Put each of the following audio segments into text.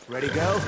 Ready, go?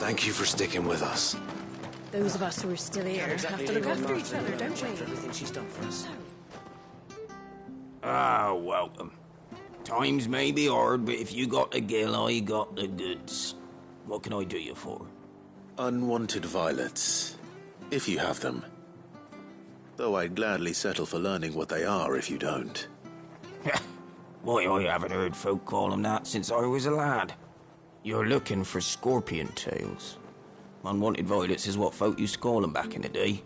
Thank you for sticking with us. Those of us who are still here have to look after each other, don't we? Everything she's done for us. Ah, welcome. Times may be hard, but if you got the gill, I got the goods. What can I do you for? Unwanted violets, if you have them. Though I'd gladly settle for learning what they are if you don't. Why, I haven't heard folk call them that since I was a lad. You're looking for scorpion tails. Unwanted violets is what folk used to call them back in the day.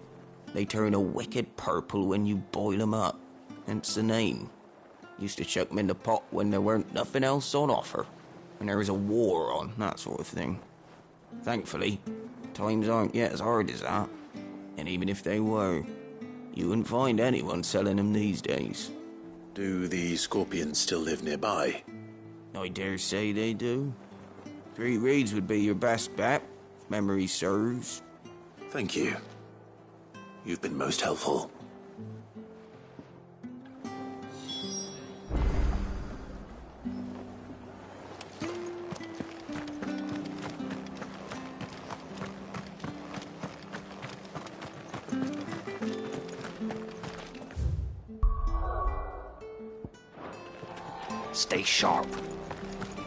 They turn a wicked purple when you boil them up. Hence the name. Used to chuck them in the pot when there weren't nothing else on offer. When there was a war on, that sort of thing. Thankfully, times aren't yet as hard as that. And even if they were, you wouldn't find anyone selling them these days. Do the scorpions still live nearby? I dare say they do. 3 Reeds would be your best bet, if memory serves. Thank you. You've been most helpful. Stay sharp.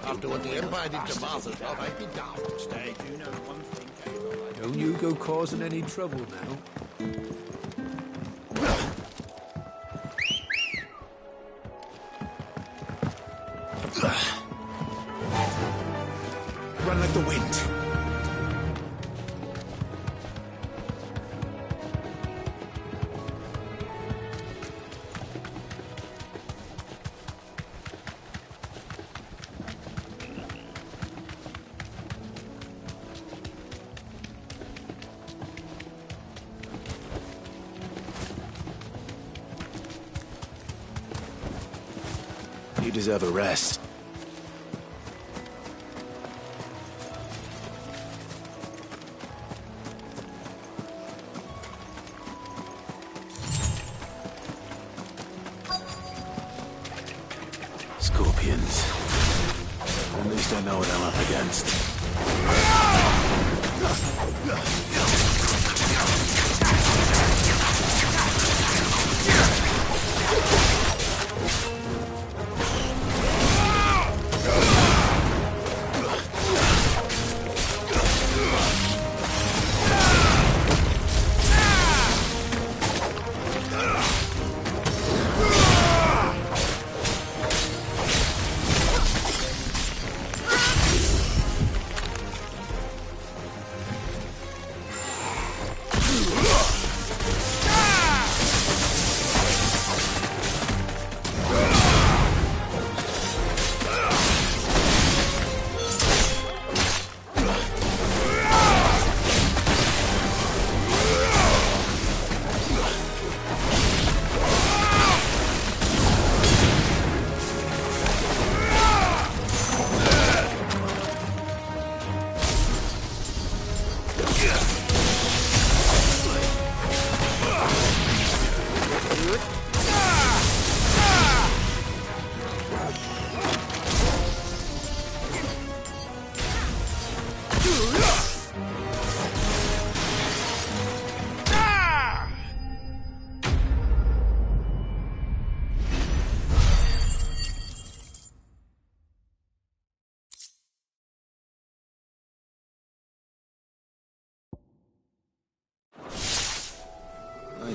After what the Empire did to Martha's Bob, I'd be down. Stay, do you know one thing, Caleb? Don't you go causing any trouble now. Run like the wind. You deserve a rest. Scorpions. At least I know what I'm up against.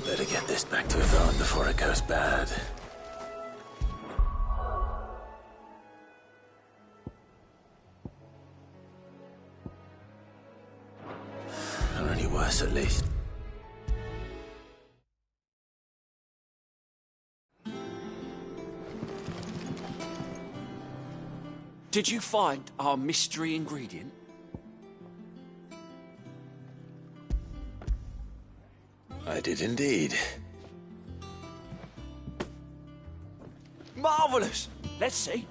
Better get this back to Yvonne before it goes bad. Or any worse, at least. Did you find our mystery ingredient? I did indeed. Marvellous! Let's see.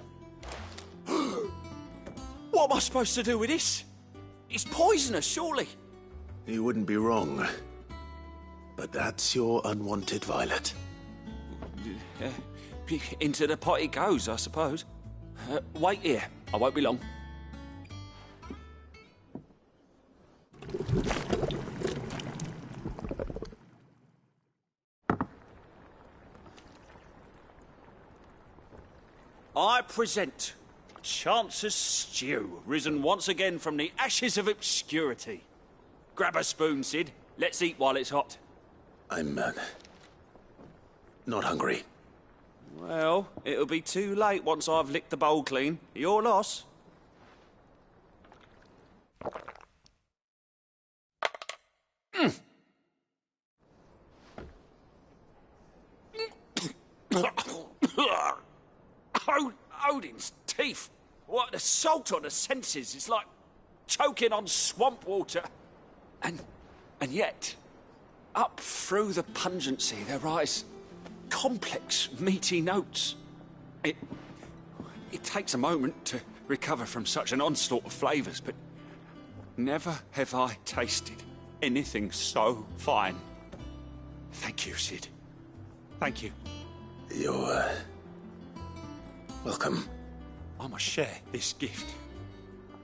What am I supposed to do with this? It's poisonous, surely. You wouldn't be wrong. But that's your unwanted violet. Into the pot it goes, I suppose. Wait here. I won't be long. I present Chance's Stew, risen once again from the ashes of obscurity. Grab a spoon, Sid. Let's eat while it's hot. I'm, not hungry. Well, it'll be too late once I've licked the bowl clean. Your loss. Odin's teeth. What an assault on the senses. It's like choking on swamp water. And yet, up through the pungency there rise complex, meaty notes. It takes a moment to recover from such an onslaught of flavours, but never have I tasted anything so fine. Thank you, Sid. Thank you. You're, welcome. I must share this gift.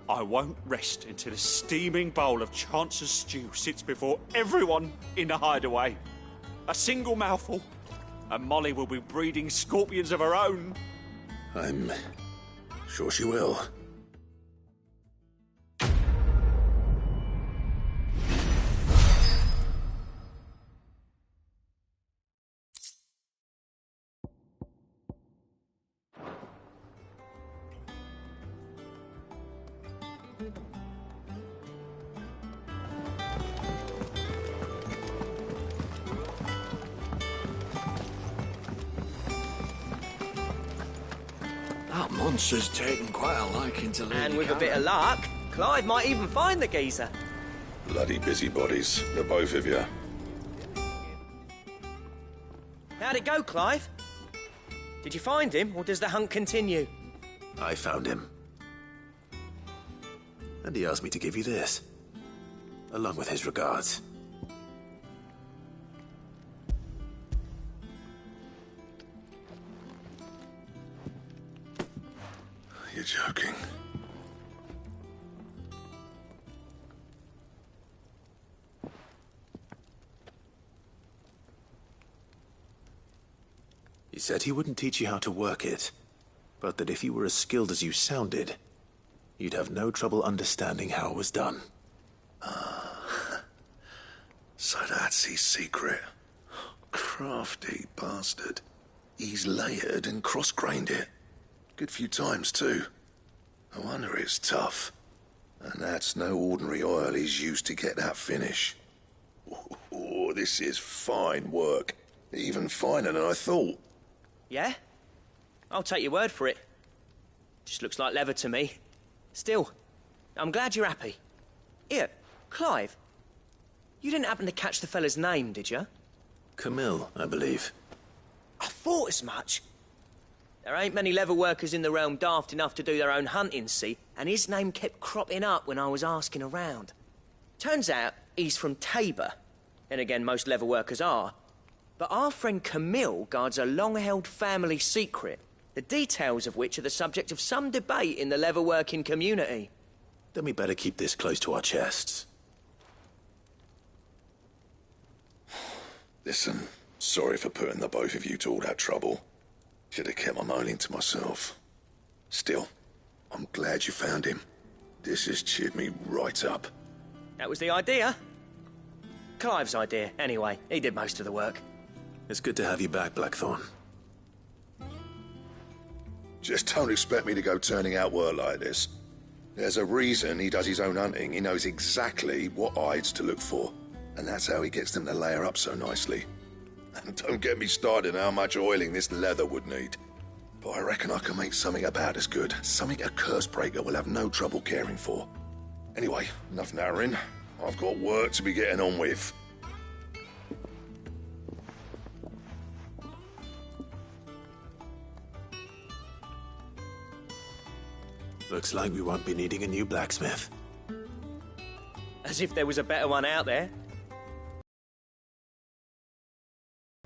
I won't rest until a steaming bowl of Chance's stew sits before everyone in the hideaway. A single mouthful, and Molly will be breeding scorpions of her own. I'm sure she will. That monster's taken quite a liking to Lady And with a Karen. bit of luck, Clive might even find the geezer. Bloody busybodies, the both of you. How'd it go, Clive? Did you find him, or does the hunt continue? I found him. And he asked me to give you this, along with his regards. You're joking. He said he wouldn't teach you how to work it, but that if you were as skilled as you sounded, you'd have no trouble understanding how it was done. So that's his secret. Crafty bastard. He's layered and cross-grained it. Good few times, too. No wonder it's tough. And that's no ordinary oil he's used to get that finish. Oh, this is fine work. Even finer than I thought. Yeah? I'll take your word for it. Just looks like leather to me. Still, I'm glad you're happy. Here, Clive, you didn't happen to catch the fella's name, did you? Camille, I believe. I thought as much. There ain't many leather workers in the realm daft enough to do their own hunting, see, and his name kept cropping up when I was asking around. Turns out he's from Tabor, and again, most leather workers are. But our friend Camille guards a long-held family secret, the details of which are the subject of some debate in the leather-working community. Then we better keep this close to our chests. Listen, sorry for putting the both of you to all that trouble. Should have kept my moaning to myself. Still, I'm glad you found him. This has cheered me right up. That was the idea. Clive's idea, anyway. He did most of the work. It's good to have you back, Blackthorn. Just don't expect me to go turning out work like this. There's a reason he does his own hunting. He knows exactly what hides to look for. And that's how he gets them to layer up so nicely. And don't get me started on how much oiling this leather would need. But I reckon I can make something about as good. Something a Cursebreaker will have no trouble caring for. Anyway, enough narrowing. I've got work to be getting on with. Looks like we won't be needing a new blacksmith. As if there was a better one out there.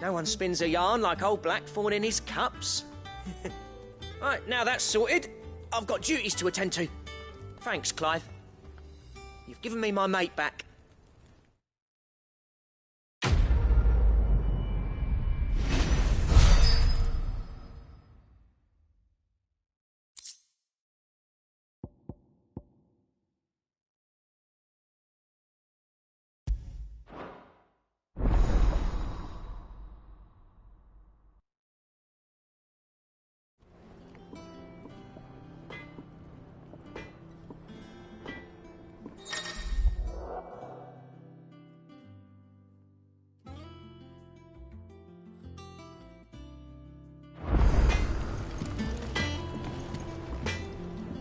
No one spins a yarn like old Blackthorn in his cups. Right, now that's sorted, I've got duties to attend to. Thanks, Clive. You've given me my mate back.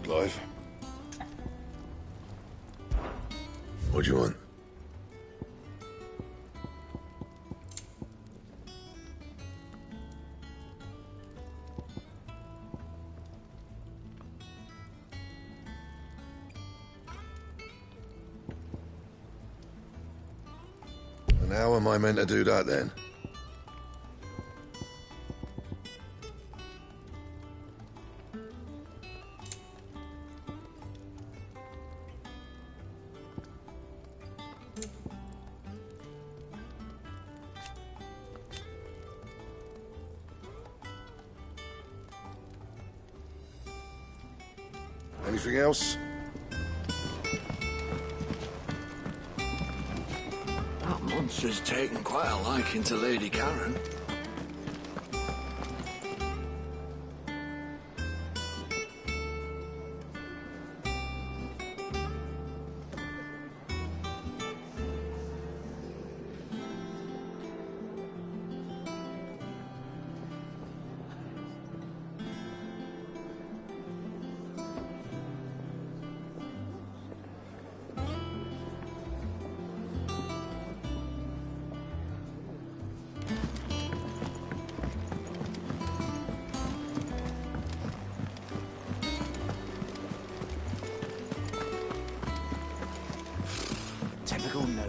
Clive? What do you want? And how am I meant to do that then? Anything else? That monster's taken quite a liking to Lady Karen. Typical nobles.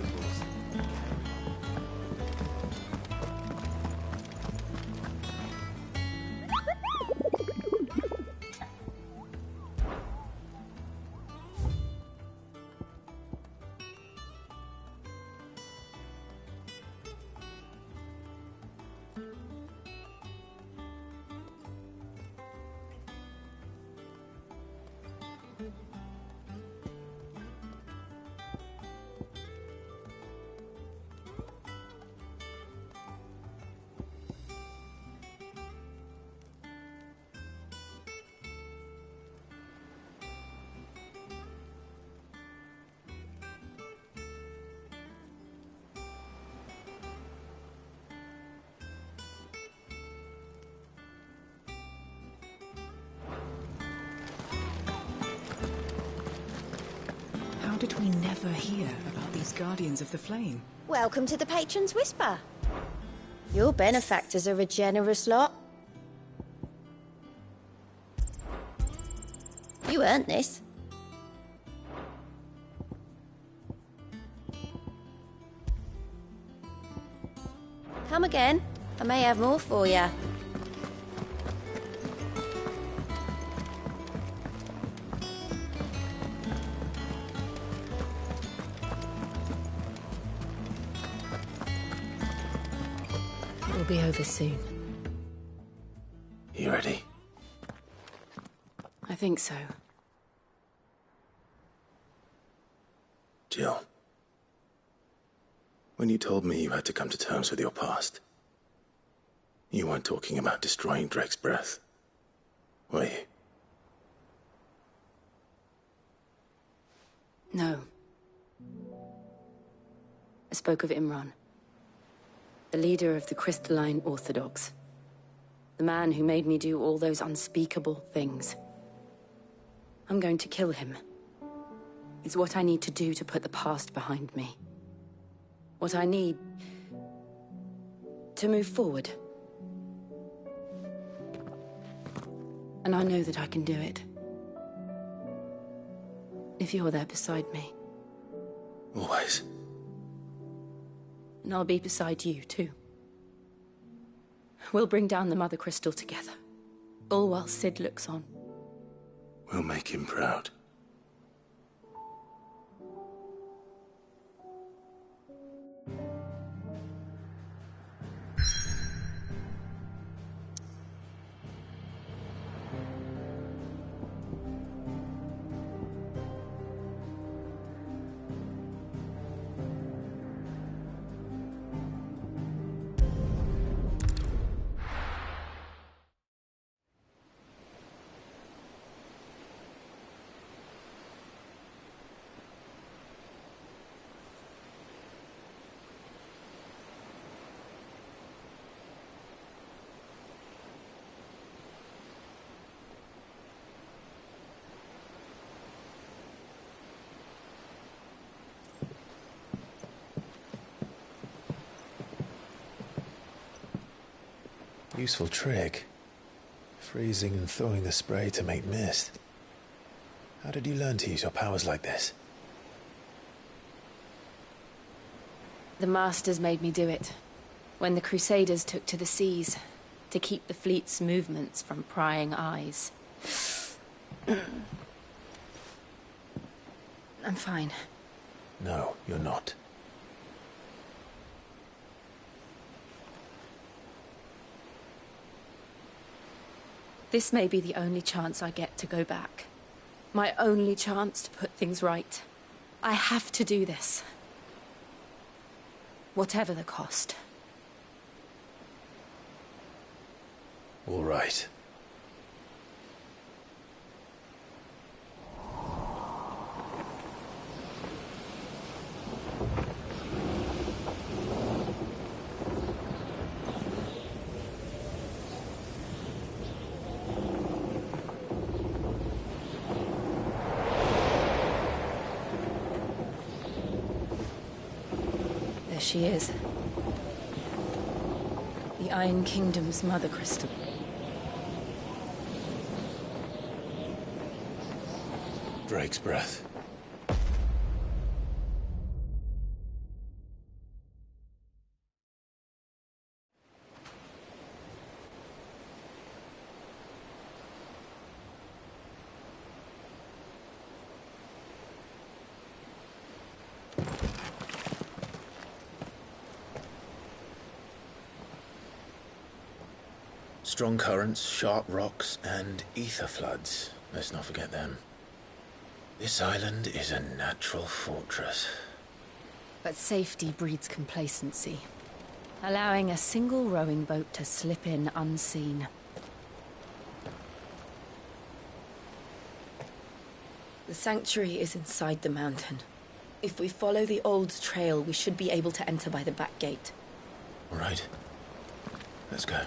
How did we never hear about these Guardians of the Flame? Welcome to the Patron's Whisper. Your benefactors are a generous lot. You earned this. Come again. I may have more for you. It will be over soon. You ready? I think so. Jill. When you told me you had to come to terms with your past, you weren't talking about destroying Drake's breath, were you? No. I spoke of Imran, the leader of the Crystalline Orthodox. The man who made me do all those unspeakable things. I'm going to kill him. It's what I need to do to put the past behind me. What I need to move forward. And I know that I can do it. If you're there beside me. Always. And I'll be beside you, too. We'll bring down the Mother Crystal together. All while Sid looks on. We'll make him proud. Useful trick. Freezing and throwing the spray to make mist. How did you learn to use your powers like this? The Masters made me do it. When the Crusaders took to the seas, to keep the fleet's movements from prying eyes. I'm fine. No, you're not. This may be the only chance I get to go back. My only chance to put things right. I have to do this. Whatever the cost. All right. She is. The Iron Kingdom's Mother Crystal. Drake's breath. Strong currents, sharp rocks, and ether floods. Let's not forget them. This island is a natural fortress. But safety breeds complacency. Allowing a single rowing boat to slip in unseen. The sanctuary is inside the mountain. If we follow the old trail, we should be able to enter by the back gate. All right. Let's go.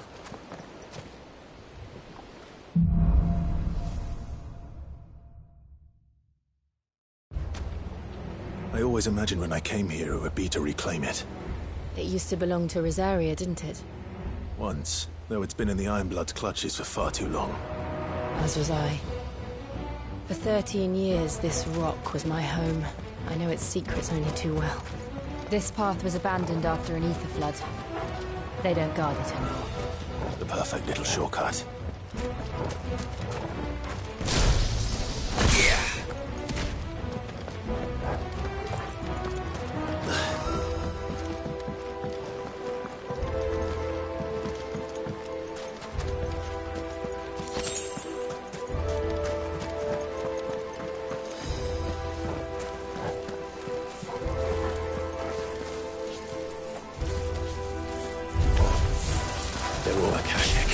I always imagined when I came here it would be to reclaim it. It used to belong to Rosaria, didn't it? Once, though it's been in the Ironblood's clutches for far too long. As was I. For 13 years, this rock was my home. I know its secrets only too well. This path was abandoned after an ether flood. They don't guard it anymore. The perfect little shortcut. They're all Akashic.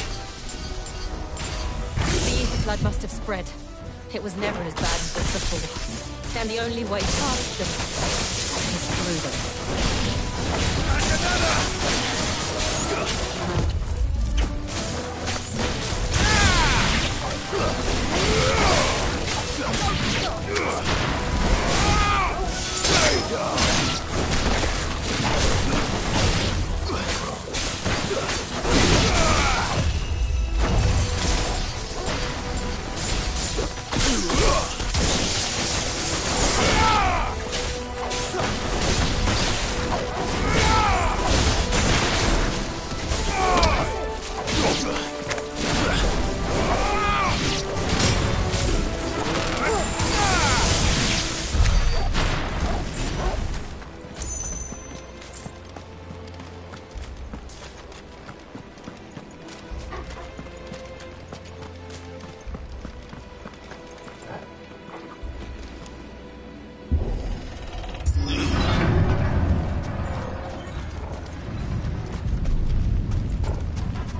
The ether flood must have spread. It was never as bad as this before. And the only way past them is through them.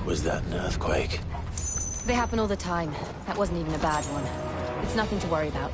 Was that an earthquake? They happen all the time. That wasn't even a bad one. It's nothing to worry about.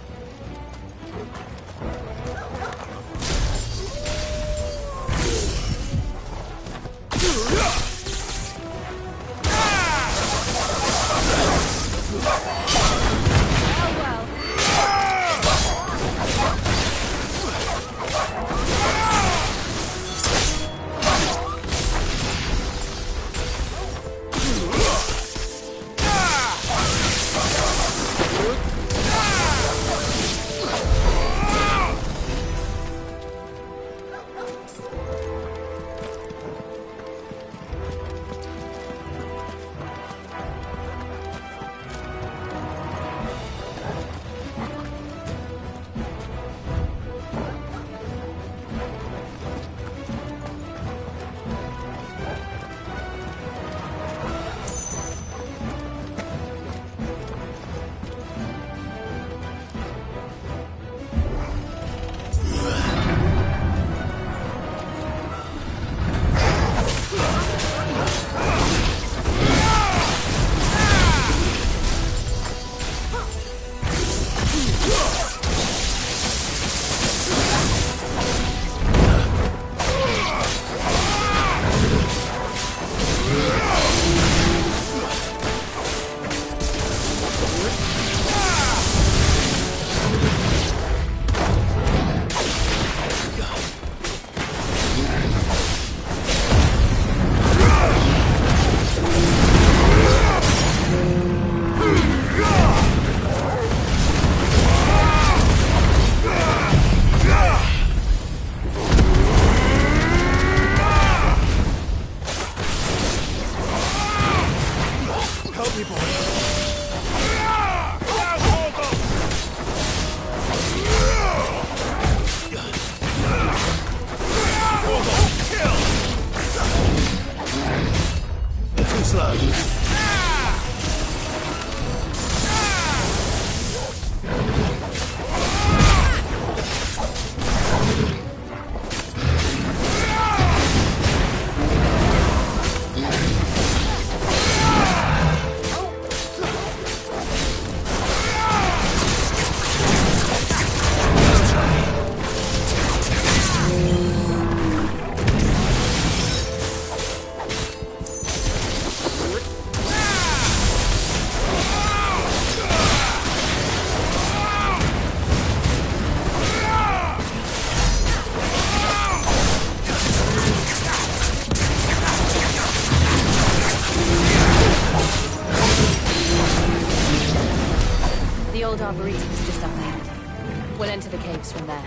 The old arboretum is just up ahead. We'll enter the caves from there.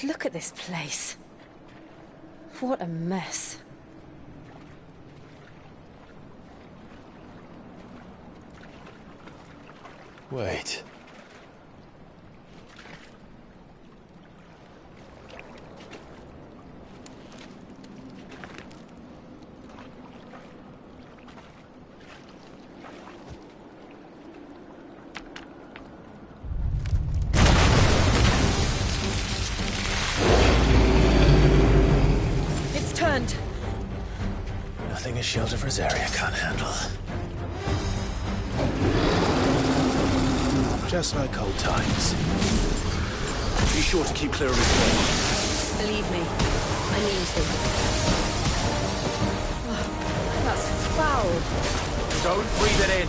Look at this place. What a mess. Wait. It's turned. Nothing a shelter for Zaria can't handle. Just like old times. Be sure to keep clear of his way. Believe me, I mean to. Oh, that's foul. Don't breathe it in.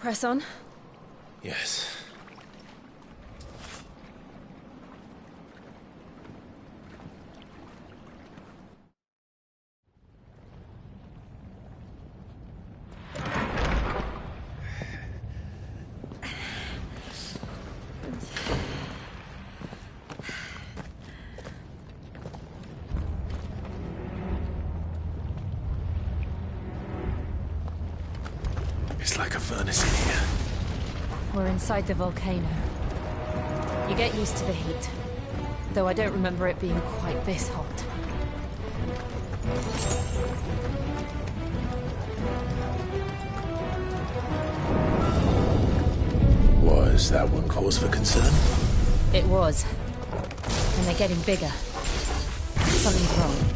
Press on. Yes. It's like a furnace in here. We're inside the volcano. You get used to the heat. Though I don't remember it being quite this hot. Was that one cause for concern? It was. And they're getting bigger. Something's wrong.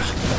Ugh.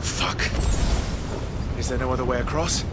Fuck. Is there no other way across?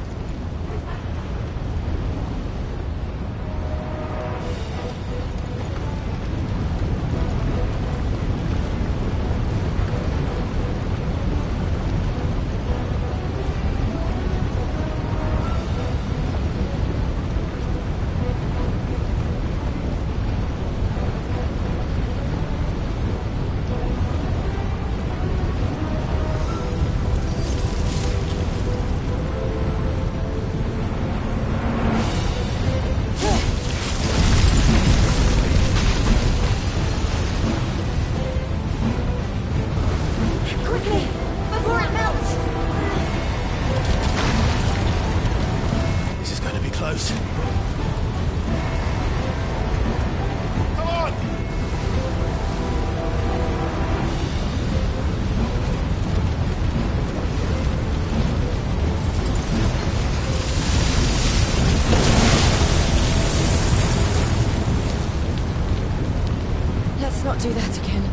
Let's not do that again.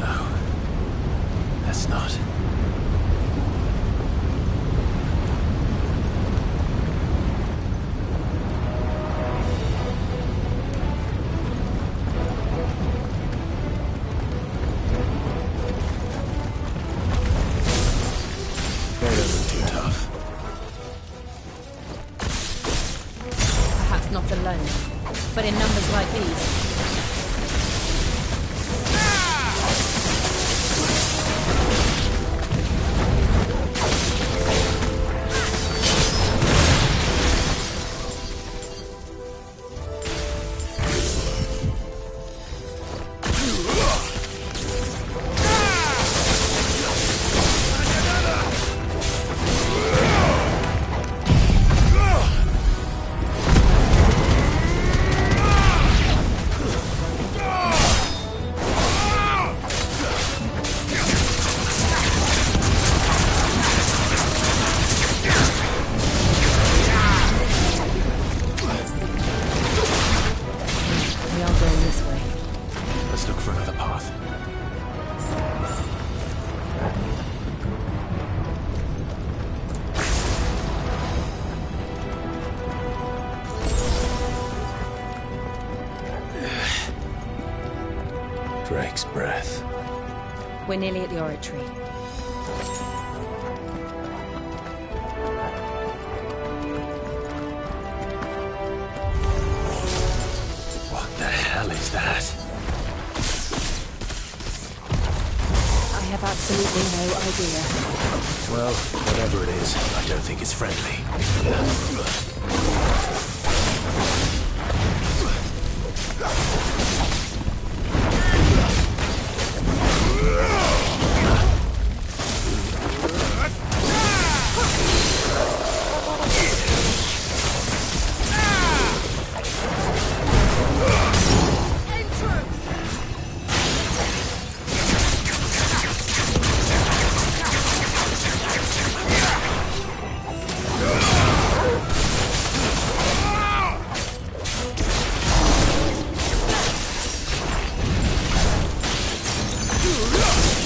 No. Let's not. They don't look too tough. Perhaps not alone, but in numbers like these. Drake's breath. We're nearly at the oratory. What the hell is that? I have absolutely no idea. Well, whatever it is, I don't think it's friendly. Ugh!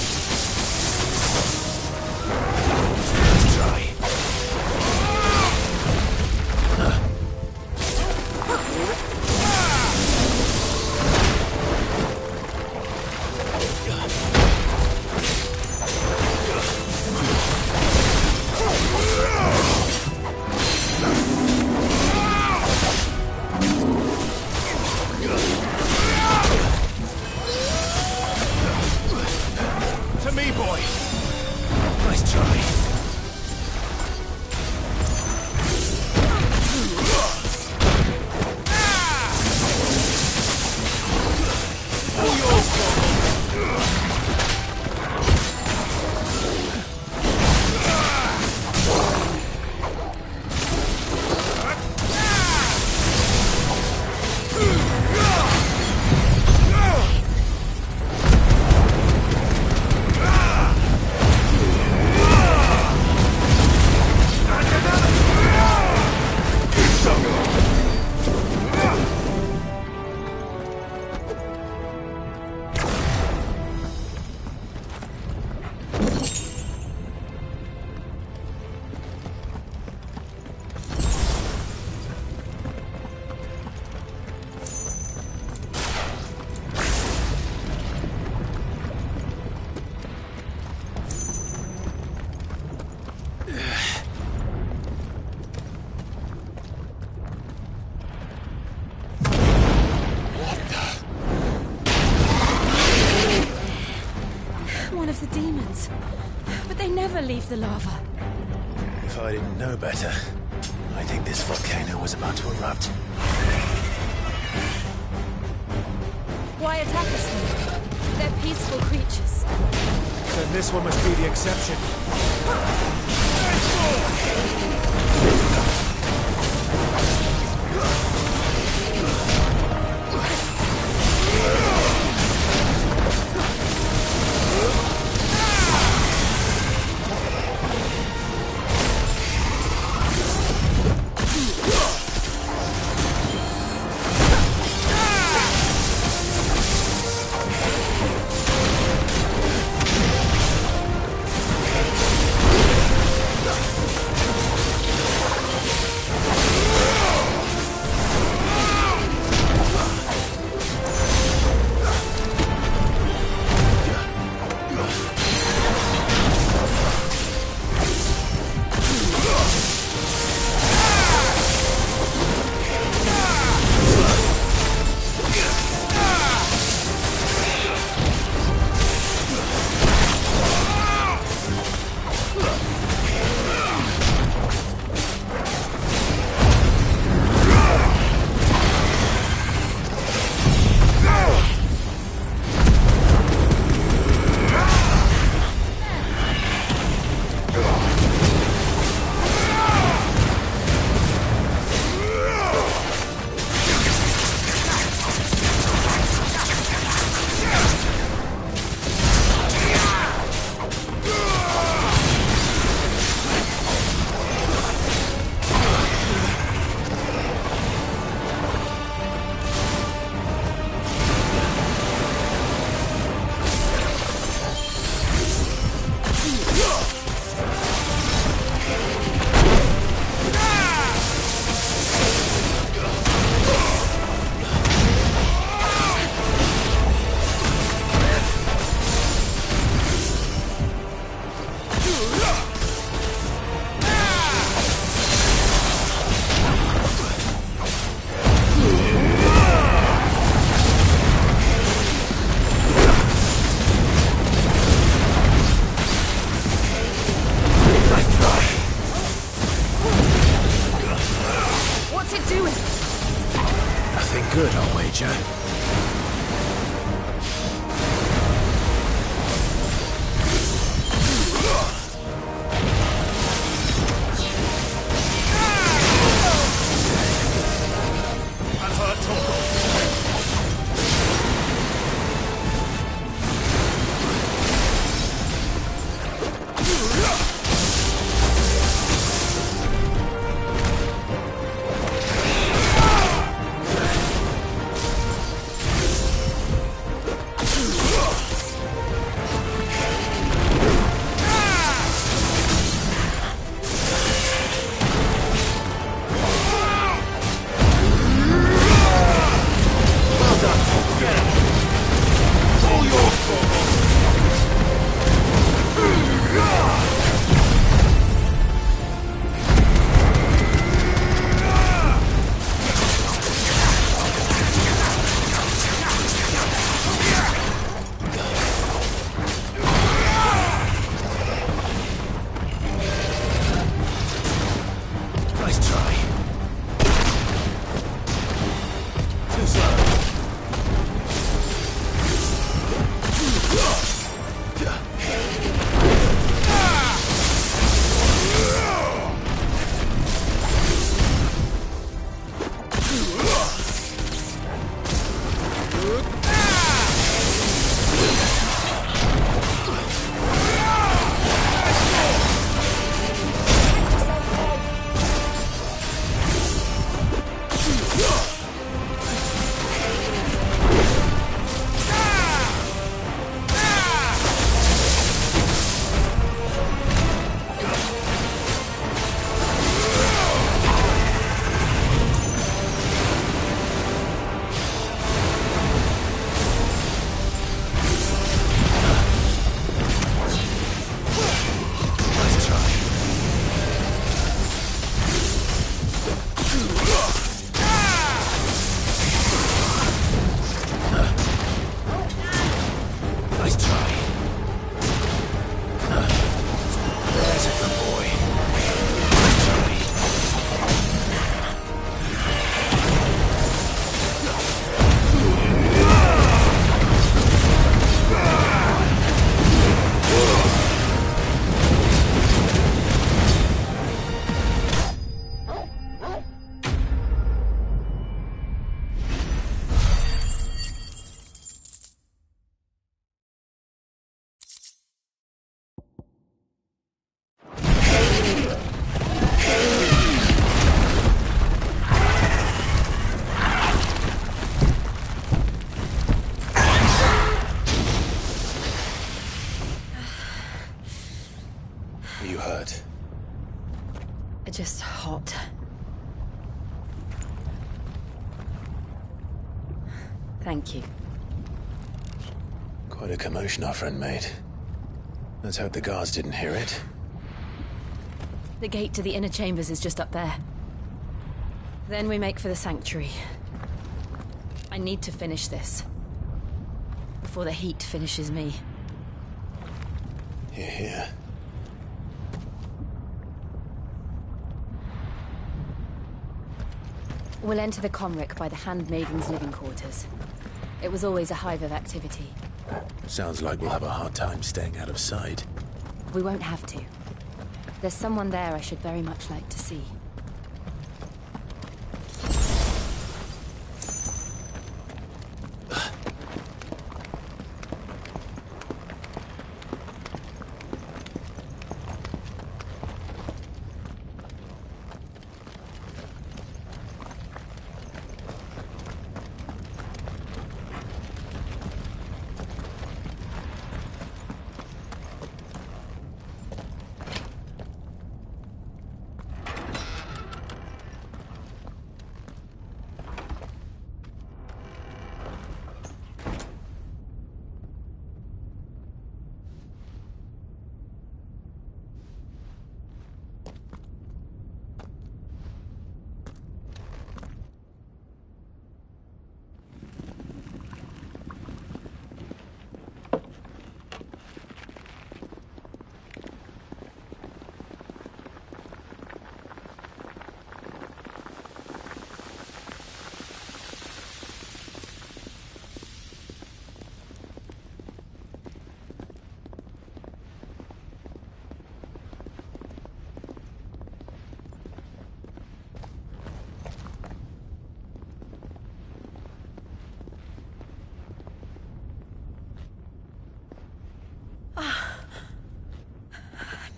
never leave the lava. If I didn't know better, I think this volcano was about to erupt. Why attack us then? They're peaceful creatures. Then this one must be the exception. Are you hurt? Just hot. Thank you. Quite a commotion our friend made. Let's hope the guards didn't hear it. The gate to the inner chambers is just up there. Then we make for the sanctuary. I need to finish this. Before the heat finishes me. Hear, hear. We'll enter the Comric by the Handmaiden's living quarters. It was always a hive of activity. Sounds like we'll have a hard time staying out of sight. We won't have to. There's someone there I should very much like to see.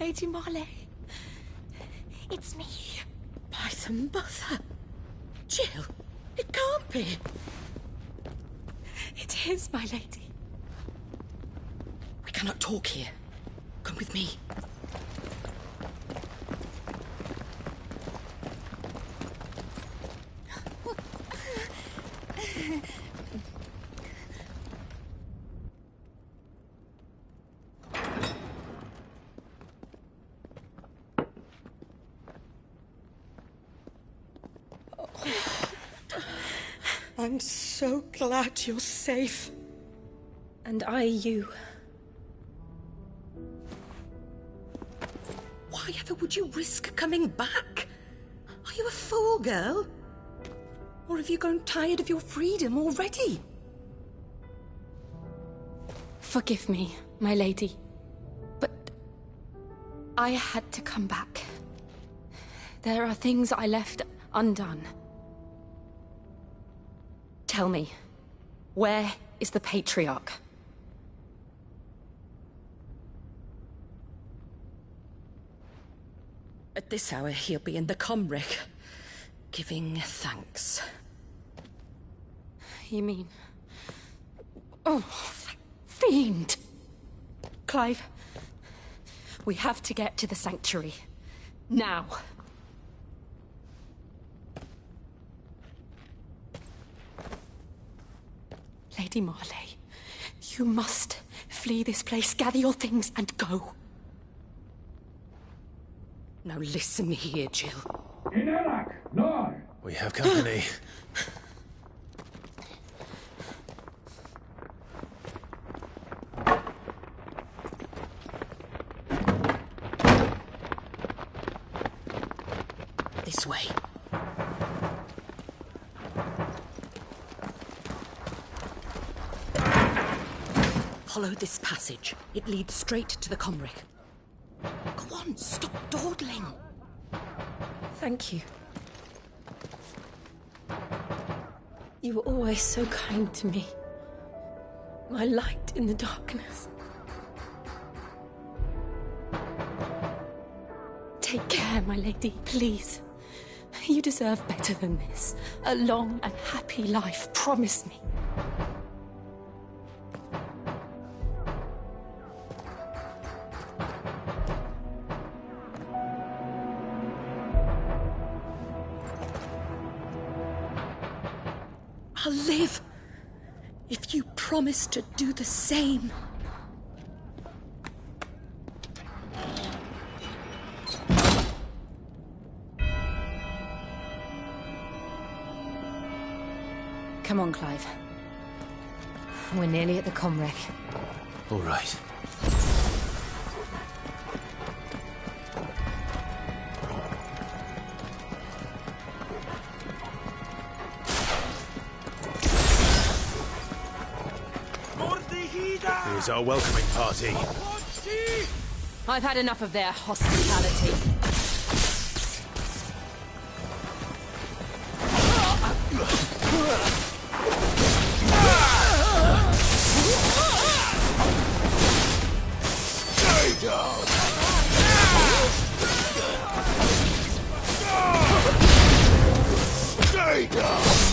Lady Marley. It's me. Python Mother. Jill, it can't be. It is, my lady. We cannot talk here. Come with me. I'm so glad you're safe. And I you. Why ever would you risk coming back? Are you a fool, girl? Or have you grown tired of your freedom already? Forgive me, my lady. But I had to come back. There are things I left undone. Tell me, where is the Patriarch? At this hour, he'll be in the Comric, giving thanks. You mean... Oh, that fiend! Clive, we have to get to the sanctuary. Now. Lady Marley, you must flee this place, gather your things, and go. Now listen here, Jill. We have company. This way. Follow this passage. It leads straight to the Comric. Go on, stop dawdling. Thank you. You were always so kind to me. My light in the darkness. Take care, my lady, please. You deserve better than this. A long and happy life, promise me. I'll live if you promise to do the same. Come on, Clive. We're nearly at the comwreck. All right. Here's our welcoming party. I've had enough of their hospitality. Stay down! Stay down!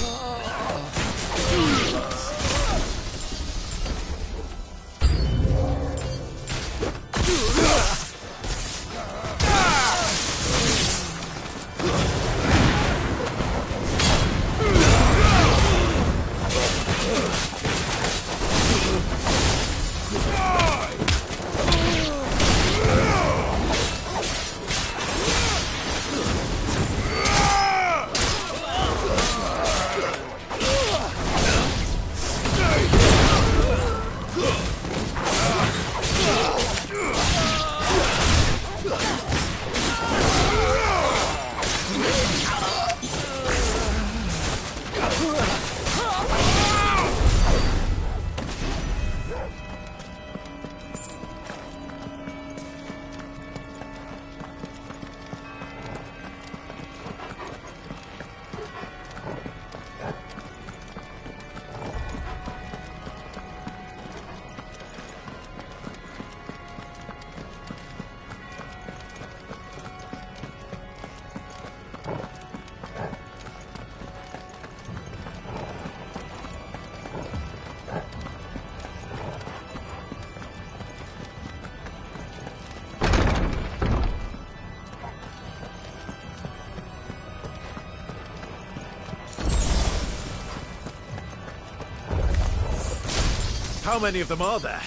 How many of them are there?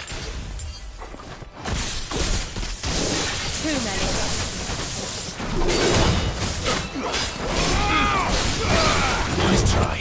Too many. Nice try.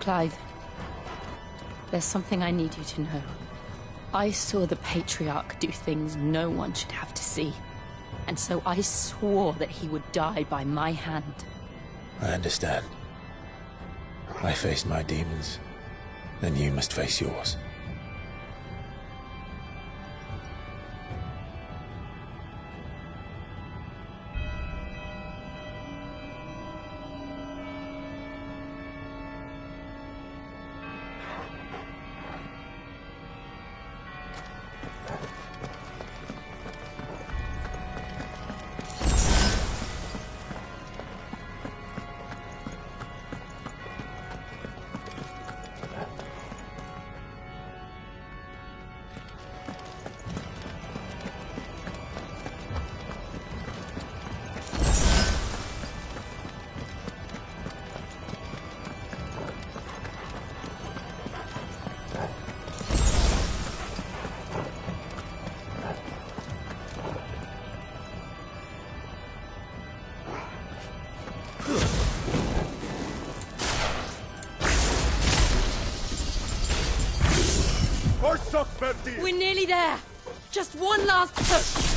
Clive, there's something I need you to know. I saw the Patriarch do things no one should have to see. And so I swore that he would die by my hand. I understand. I faced my demons, then you must face yours. We're nearly there. Just one last push.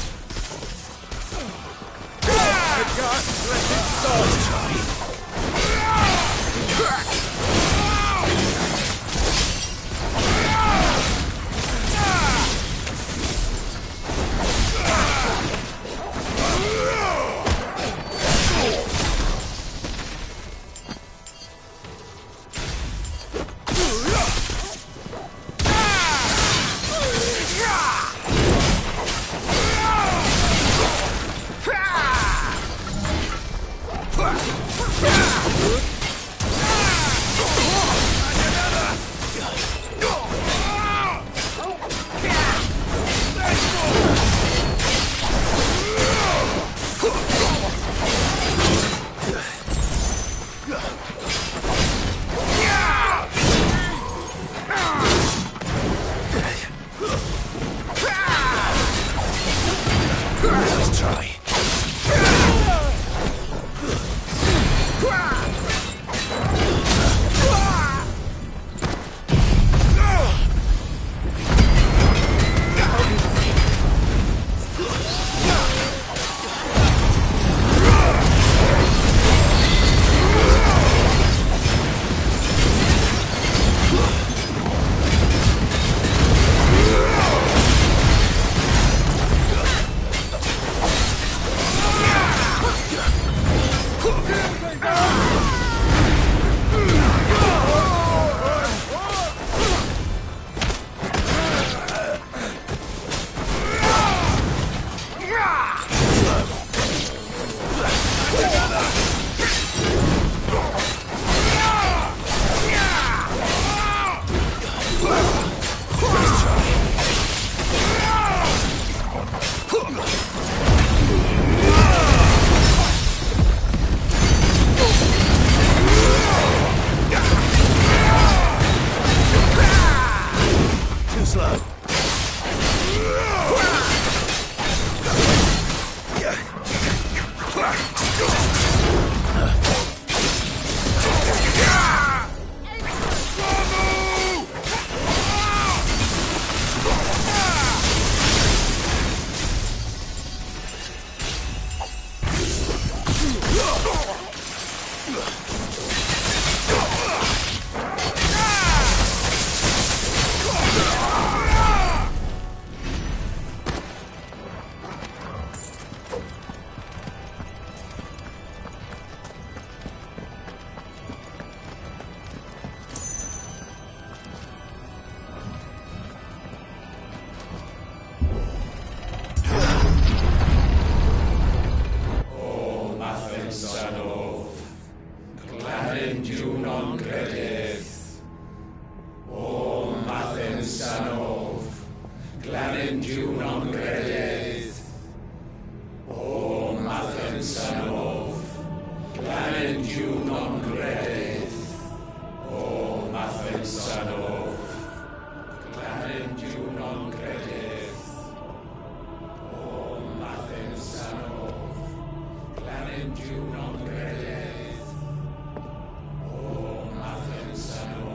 Son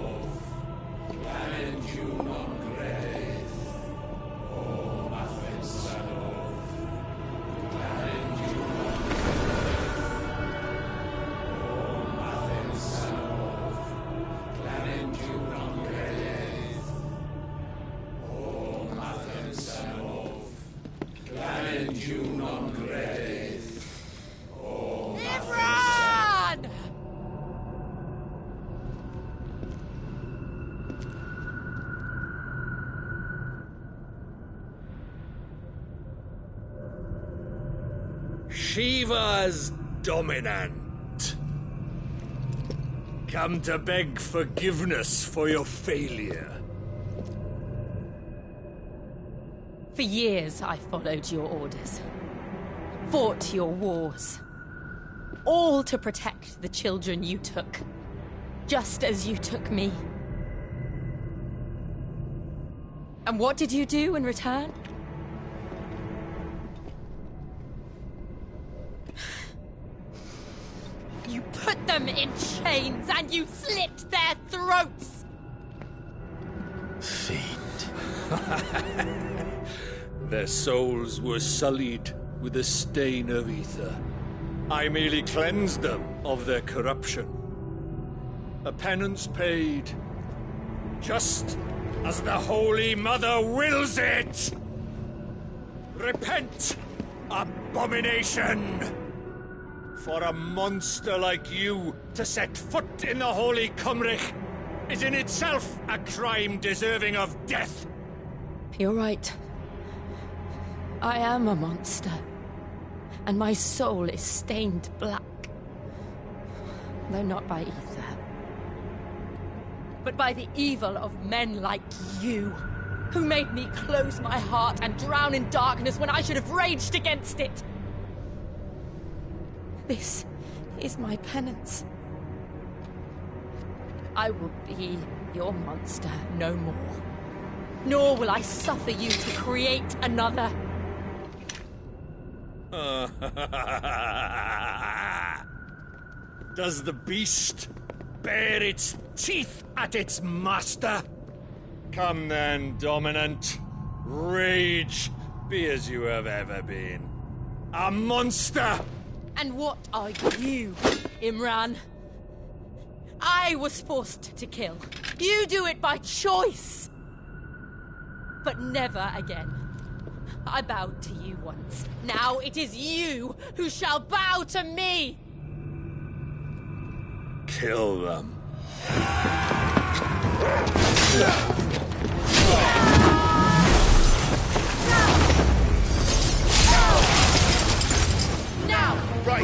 Imran! Shiva's dominant. Come to beg forgiveness for your failure. For years, I followed your orders. Fought your wars. All to protect the children you took. Just as you took me. And what did you do in return? You put them in chains and you slit their throats! Fiend. Their souls were sullied with a stain of ether. I merely cleansed them of their corruption. A penance paid, just as the Holy Mother wills it! Repent, abomination! For a monster like you to set foot in the Holy Cymric is in itself a crime deserving of death. You're right. I am a monster. And my soul is stained black. Though not by ether. But by the evil of men like you, who made me close my heart and drown in darkness when I should have raged against it. This is my penance. I will be your monster no more. Nor will I suffer you to create another. Does the beast bare its teeth at its master? Come then, dominant. Rage, be as you have ever been. A monster! And what are you, Imran? I was forced to kill. You do it by choice. But never again. I bowed to you once. Now it is you who shall bow to me! Kill them. Now! Right.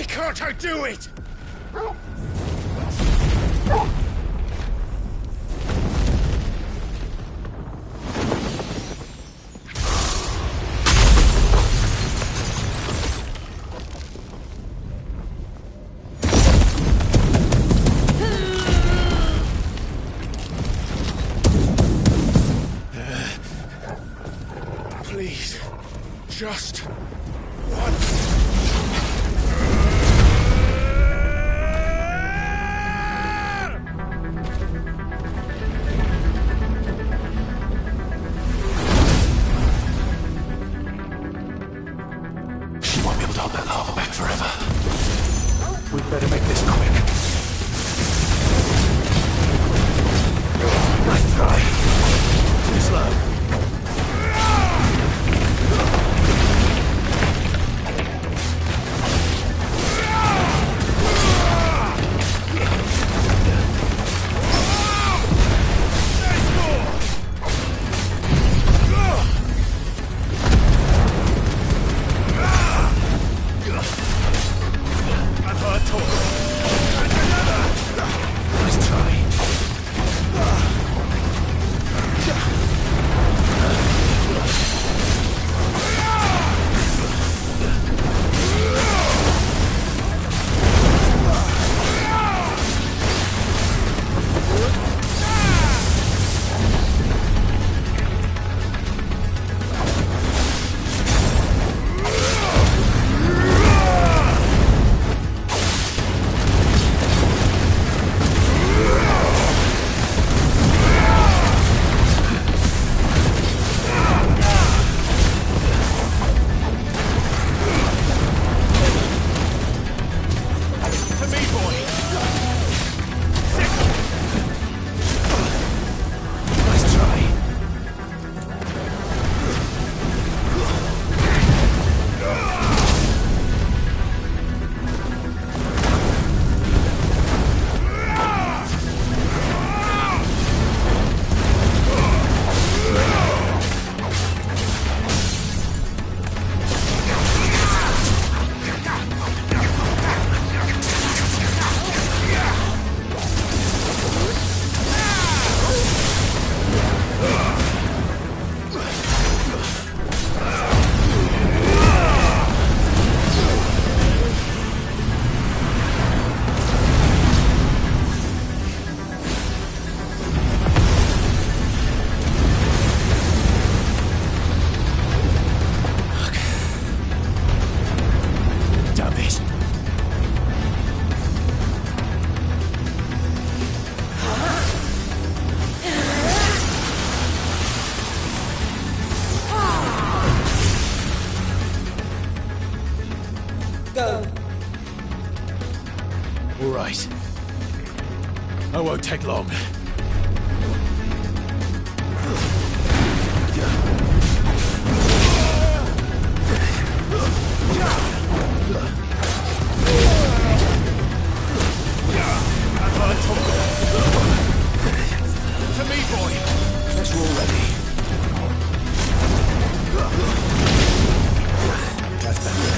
Can't I do it? hold that lava back forever. We'd better make this quick. Nice try. Too slow. Won't take long. To me, boy. Guess we're all ready. That's better.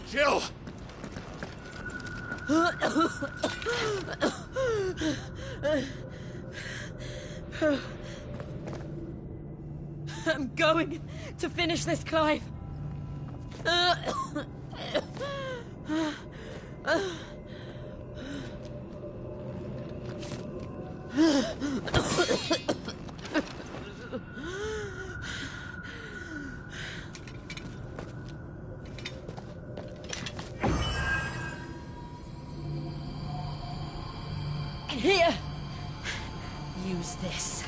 Jill! I'm going to finish this, Clive. Here. Use this.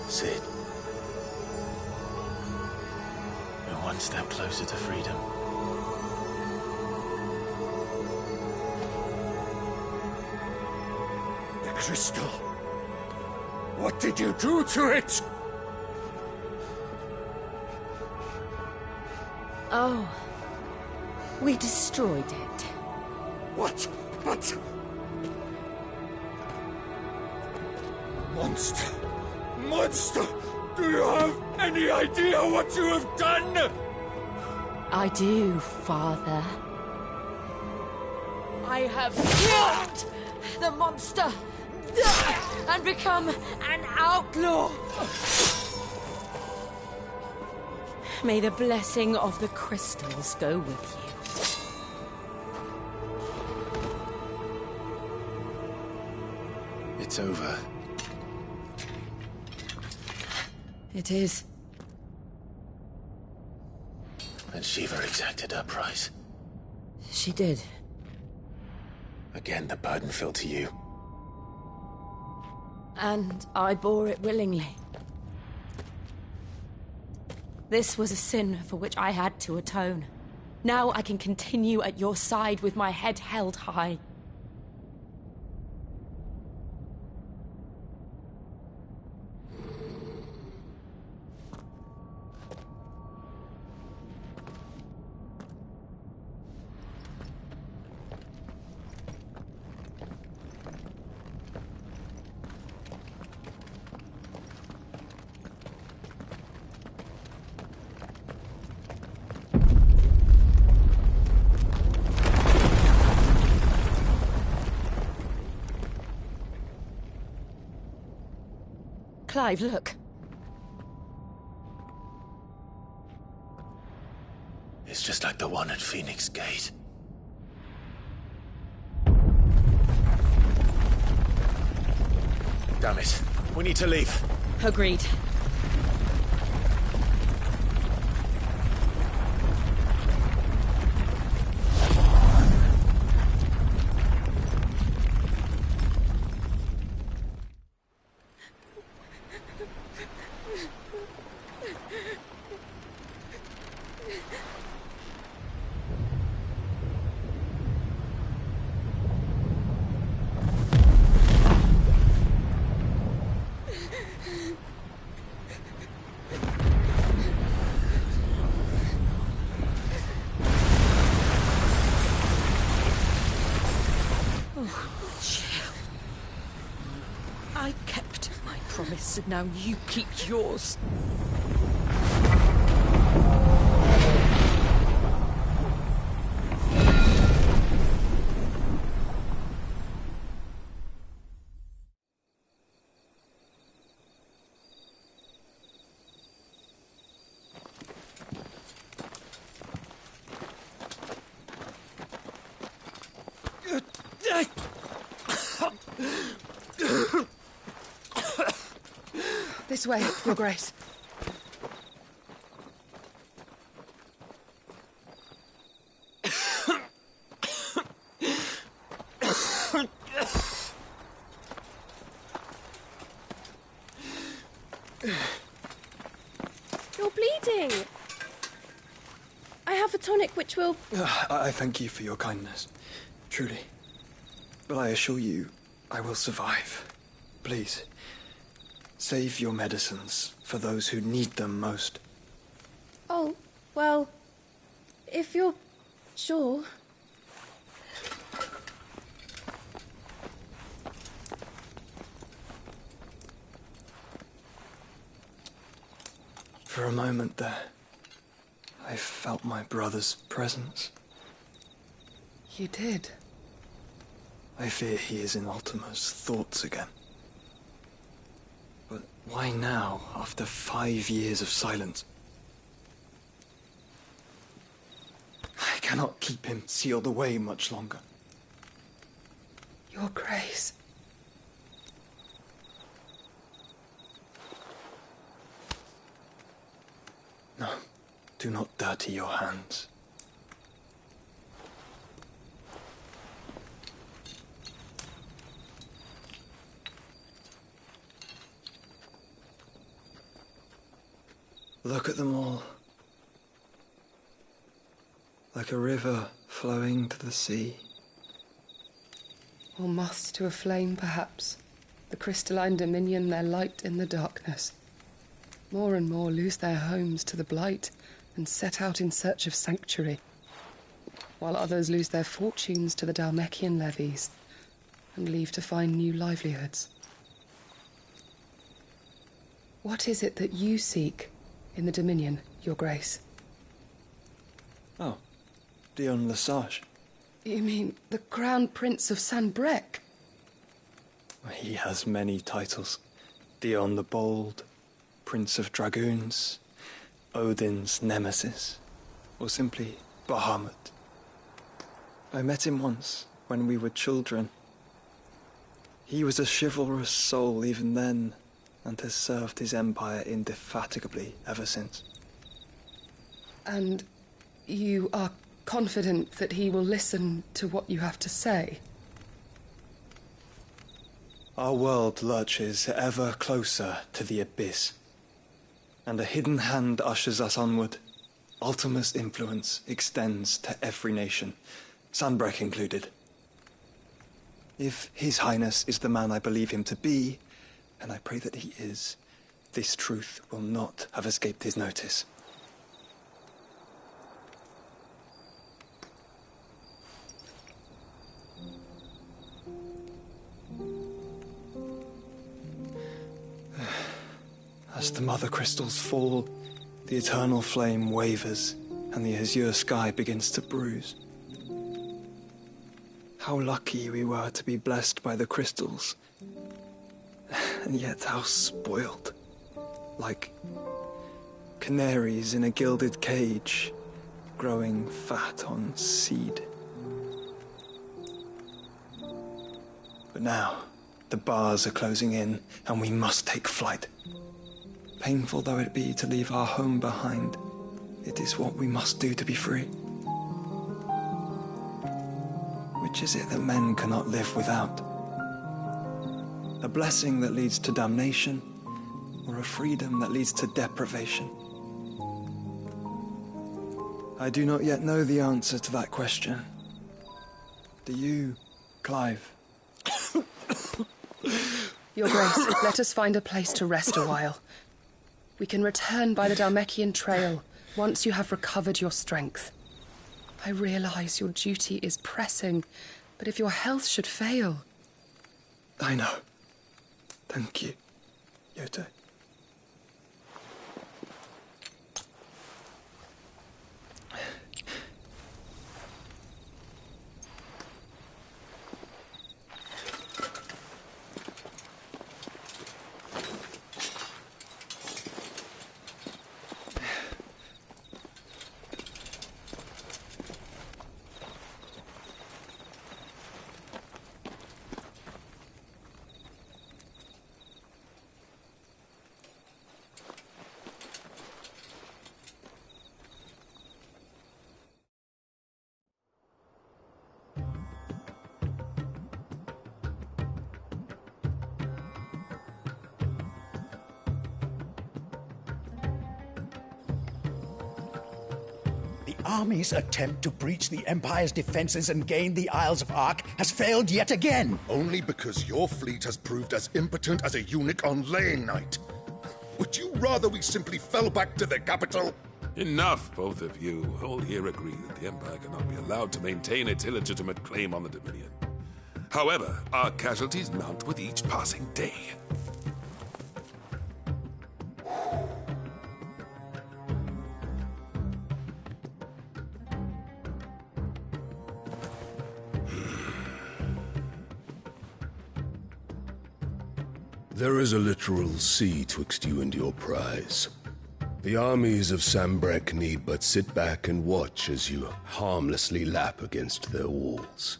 Sid. We're one step closer to freedom. The crystal. What did you do to it? Oh. We destroyed it. What? But... Monster! Monster! Do you have any idea what you have done? I do, Father. I have killed the monster and become an outlaw. May the blessing of the crystals go with you. It's over. It is. And Shiva exacted her price. She did. Again, the burden fell to you. And I bore it willingly. This was a sin for which I had to atone. Now I can continue at your side with my head held high. Clive, look. It's just like the one at Phoenix Gate. Damn it. We need to leave. Agreed. I kept my promise, and now you keep yours. This way, Your Grace. You're bleeding. I have a tonic which will... I thank you for your kindness, truly. But I assure you, I will survive. Please, save your medicines for those who need them most. Oh, well, if you're sure... For a moment there, I felt my brother's presence. You did? I fear he is in Ultima's thoughts again. But why now, after 5 years of silence? I cannot keep him sealed away much longer. Your Grace. No, do not dirty your hands. Look at them all. Like a river flowing to the sea. Or moths to a flame, perhaps. The crystalline dominion their light in the darkness. More and more lose their homes to the blight and set out in search of sanctuary, while others lose their fortunes to the Dalmekian levies and leave to find new livelihoods. What is it that you seek in the Dominion, Your Grace? Oh, Dion Lesage. You mean the Crown Prince of Sanbrec? He has many titles. Dion the Bold, Prince of Dragoons, Odin's Nemesis, or simply Bahamut. I met him once, when we were children. He was a chivalrous soul even then, and has served his empire indefatigably ever since. And you are confident that he will listen to what you have to say? Our world lurches ever closer to the abyss, and a hidden hand ushers us onward. Ultima's influence extends to every nation, Sanbrec included. If His Highness is the man I believe him to be, and I pray that he is, this truth will not have escaped his notice. As the mother crystals fall, the eternal flame wavers, and the azure sky begins to bruise. How lucky we were to be blessed by the crystals, and yet how spoiled. Like canaries in a gilded cage, growing fat on seed. But now, the bars are closing in, and we must take flight. Painful though it be to leave our home behind, it is what we must do to be free. Which is it that men cannot live without? A blessing that leads to damnation, or a freedom that leads to deprivation? I do not yet know the answer to that question. Do you, Clive? Your Grace, let us find a place to rest a while. We can return by the Dalmekian trail once you have recovered your strength. I realize your duty is pressing, but if your health should fail... I know. Thank you, Yote. The army's attempt to breach the Empire's defenses and gain the Isles of Ark has failed yet again. Only because your fleet has proved as impotent as a eunuch on laying night. Would you rather we simply fell back to the capital? Enough, both of you. All here agree that the Empire cannot be allowed to maintain its illegitimate claim on the Dominion. However, our casualties mount with each passing day. There is a literal sea twixt you and your prize. The armies of Sambrek need but sit back and watch as you harmlessly lap against their walls.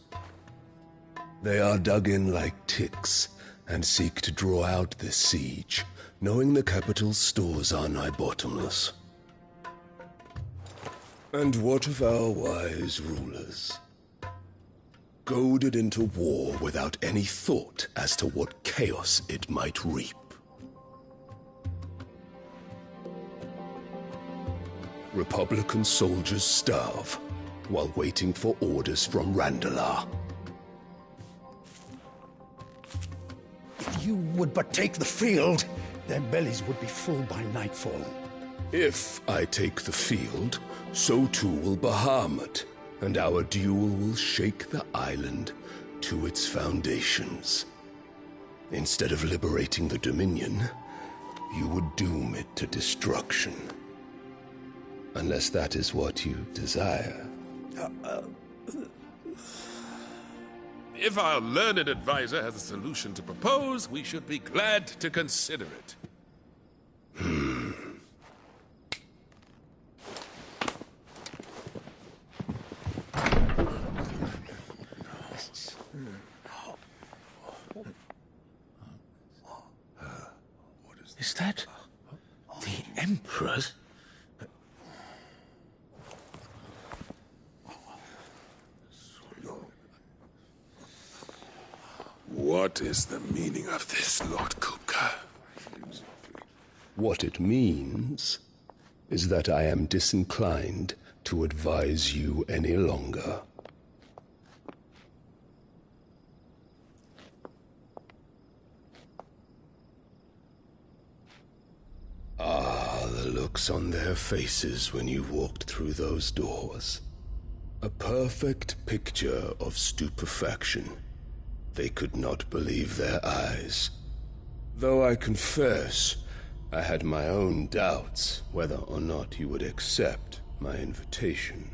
They are dug in like ticks and seek to draw out this siege, knowing the capital's stores are nigh bottomless. And what of our wise rulers? Goaded into war without any thought as to what chaos it might reap. Republican soldiers starve while waiting for orders from Randalar. If you would but take the field, their bellies would be full by nightfall. If I take the field, so too will Bahamut, and our duel will shake the island to its foundations. Instead of liberating the Dominion, you would doom it to destruction. Unless that is what you desire. If our learned advisor has a solution to propose, we should be glad to consider it. Is that the Emperor's? What is the meaning of this, Lord Kupka? What it means is that I am disinclined to advise you any longer. Ah, the looks on their faces when you walked through those doors. A perfect picture of stupefaction. They could not believe their eyes. Though I confess, I had my own doubts whether or not you would accept my invitation.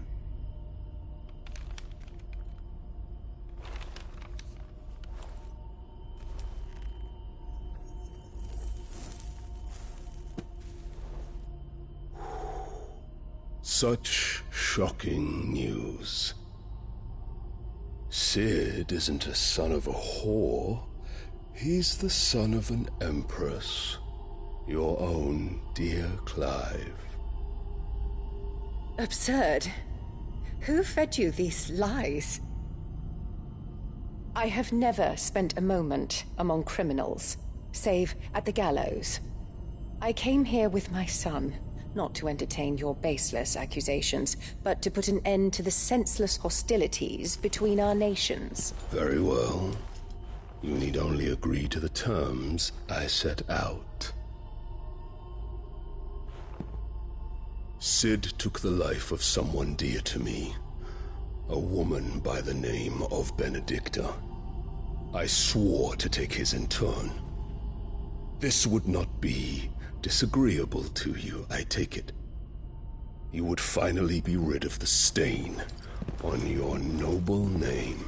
Such shocking news. Sid isn't a son of a whore. He's the son of an empress. Your own dear Clive. Absurd. Who fed you these lies? I have never spent a moment among criminals, save at the gallows. I came here with my son, not to entertain your baseless accusations, but to put an end to the senseless hostilities between our nations. Very well. You need only agree to the terms I set out. Sid took the life of someone dear to me, a woman by the name of Benedicta. I swore to take his in turn. This would not be disagreeable to you, I take it. You would finally be rid of the stain on your noble name.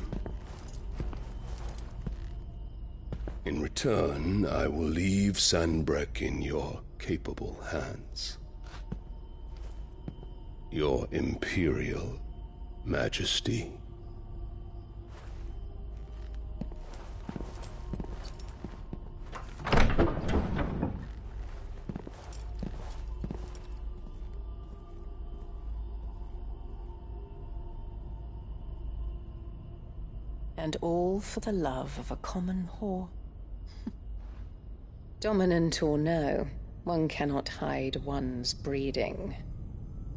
In return, I will leave Sanbreque in your capable hands. Your Imperial Majesty. And all for the love of a common whore. Dominant or no, one cannot hide one's breeding.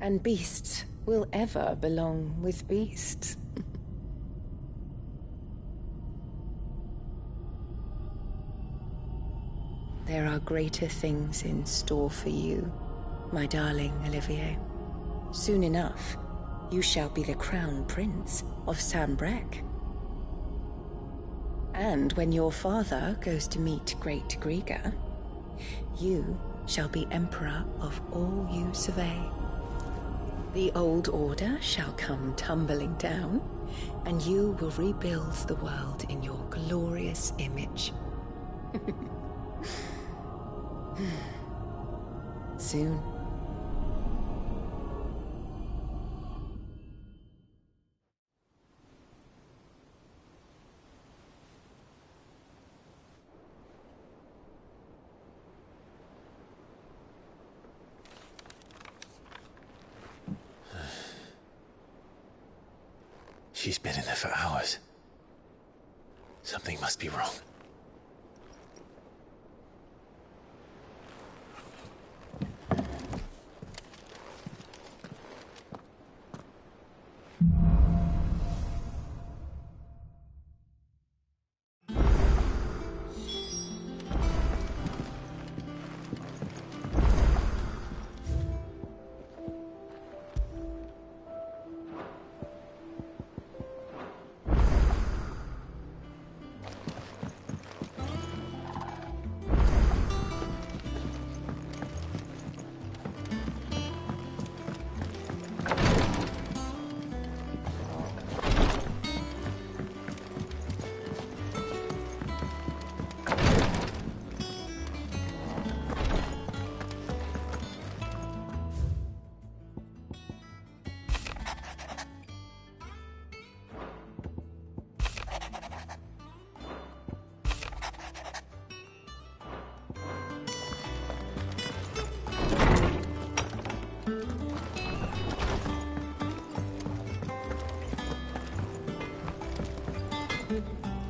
And beasts will ever belong with beasts. There are greater things in store for you, my darling Olivier. Soon enough, you shall be the crown prince of Sambrec. And when your father goes to meet Great Grieger, you shall be emperor of all you survey. The old order shall come tumbling down, and you will rebuild the world in your glorious image. Soon. She's been in there for hours. Something must be wrong.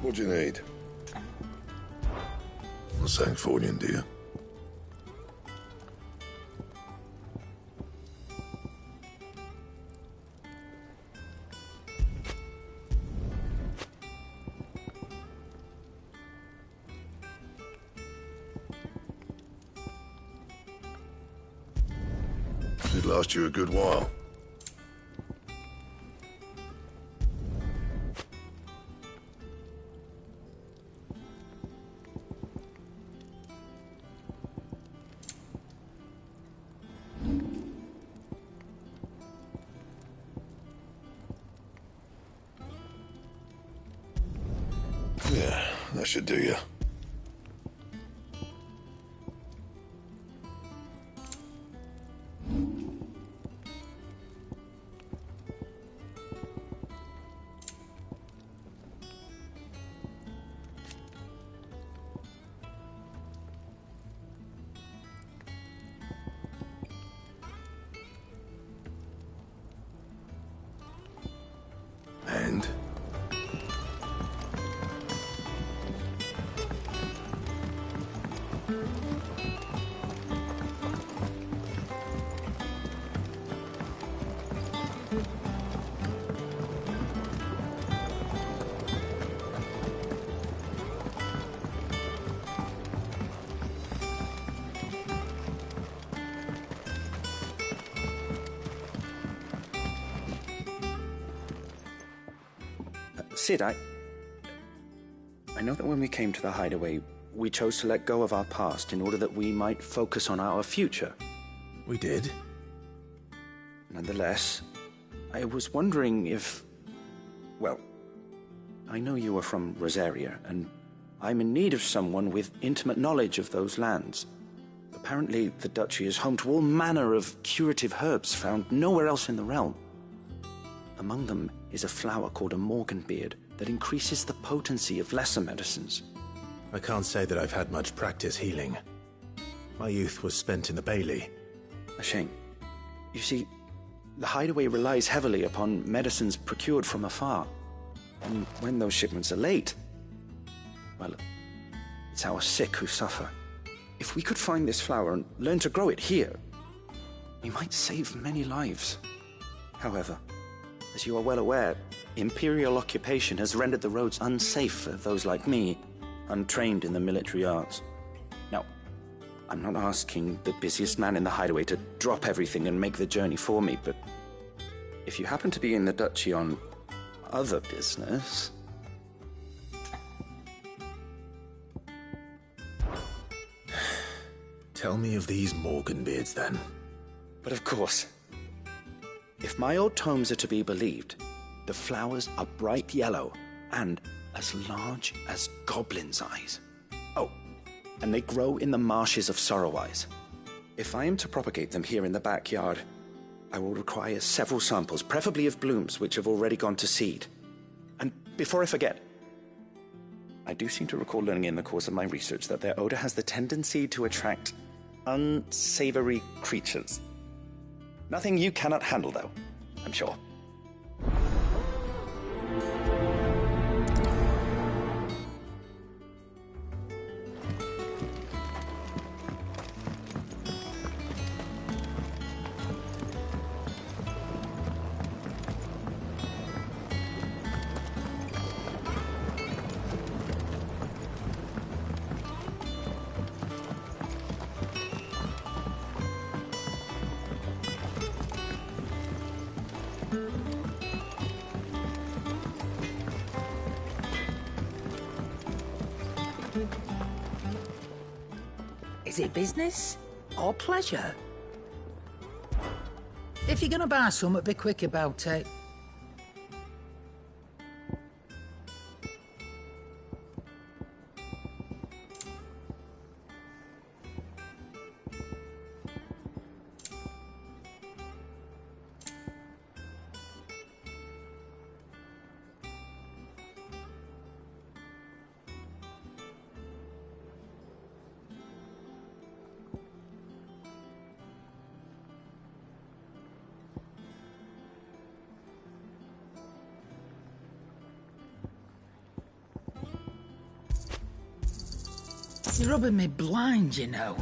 What do you need? A Sanctfordian, do you? Should last you a good while. Yeah, that should do you. And? Sid, I know that when we came to the hideaway, we chose to let go of our past in order that we might focus on our future. We did. Nonetheless, I was wondering if... Well, I know you are from Rosaria, and I'm in need of someone with intimate knowledge of those lands. Apparently, the duchy is home to all manner of curative herbs found nowhere else in the realm. Among them is a flower called a morganbeard that increases the potency of lesser medicines. I can't say that I've had much practice healing. My youth was spent in the Bailey. A shame. You see, the hideaway relies heavily upon medicines procured from afar. And when those shipments are late, well, it's our sick who suffer. If we could find this flower and learn to grow it here, we might save many lives. However, as you are well aware, Imperial occupation has rendered the roads unsafe for those like me, untrained in the military arts. Now, I'm not asking the busiest man in the hideaway to drop everything and make the journey for me, but if you happen to be in the Duchy on other business... Tell me of these Morganbeards, then. But of course. If my old tomes are to be believed, the flowers are bright yellow and as large as goblins' eyes. Oh, and they grow in the marshes of Sorrowwise. If I am to propagate them here in the backyard, I will require several samples, preferably of blooms which have already gone to seed. And before I forget, I do seem to recall learning in the course of my research that their odor has the tendency to attract unsavory creatures. Nothing you cannot handle, though, I'm sure. Is it business or pleasure? If you're gonna buy something, be quick about it. You're rubbing me blind, you know.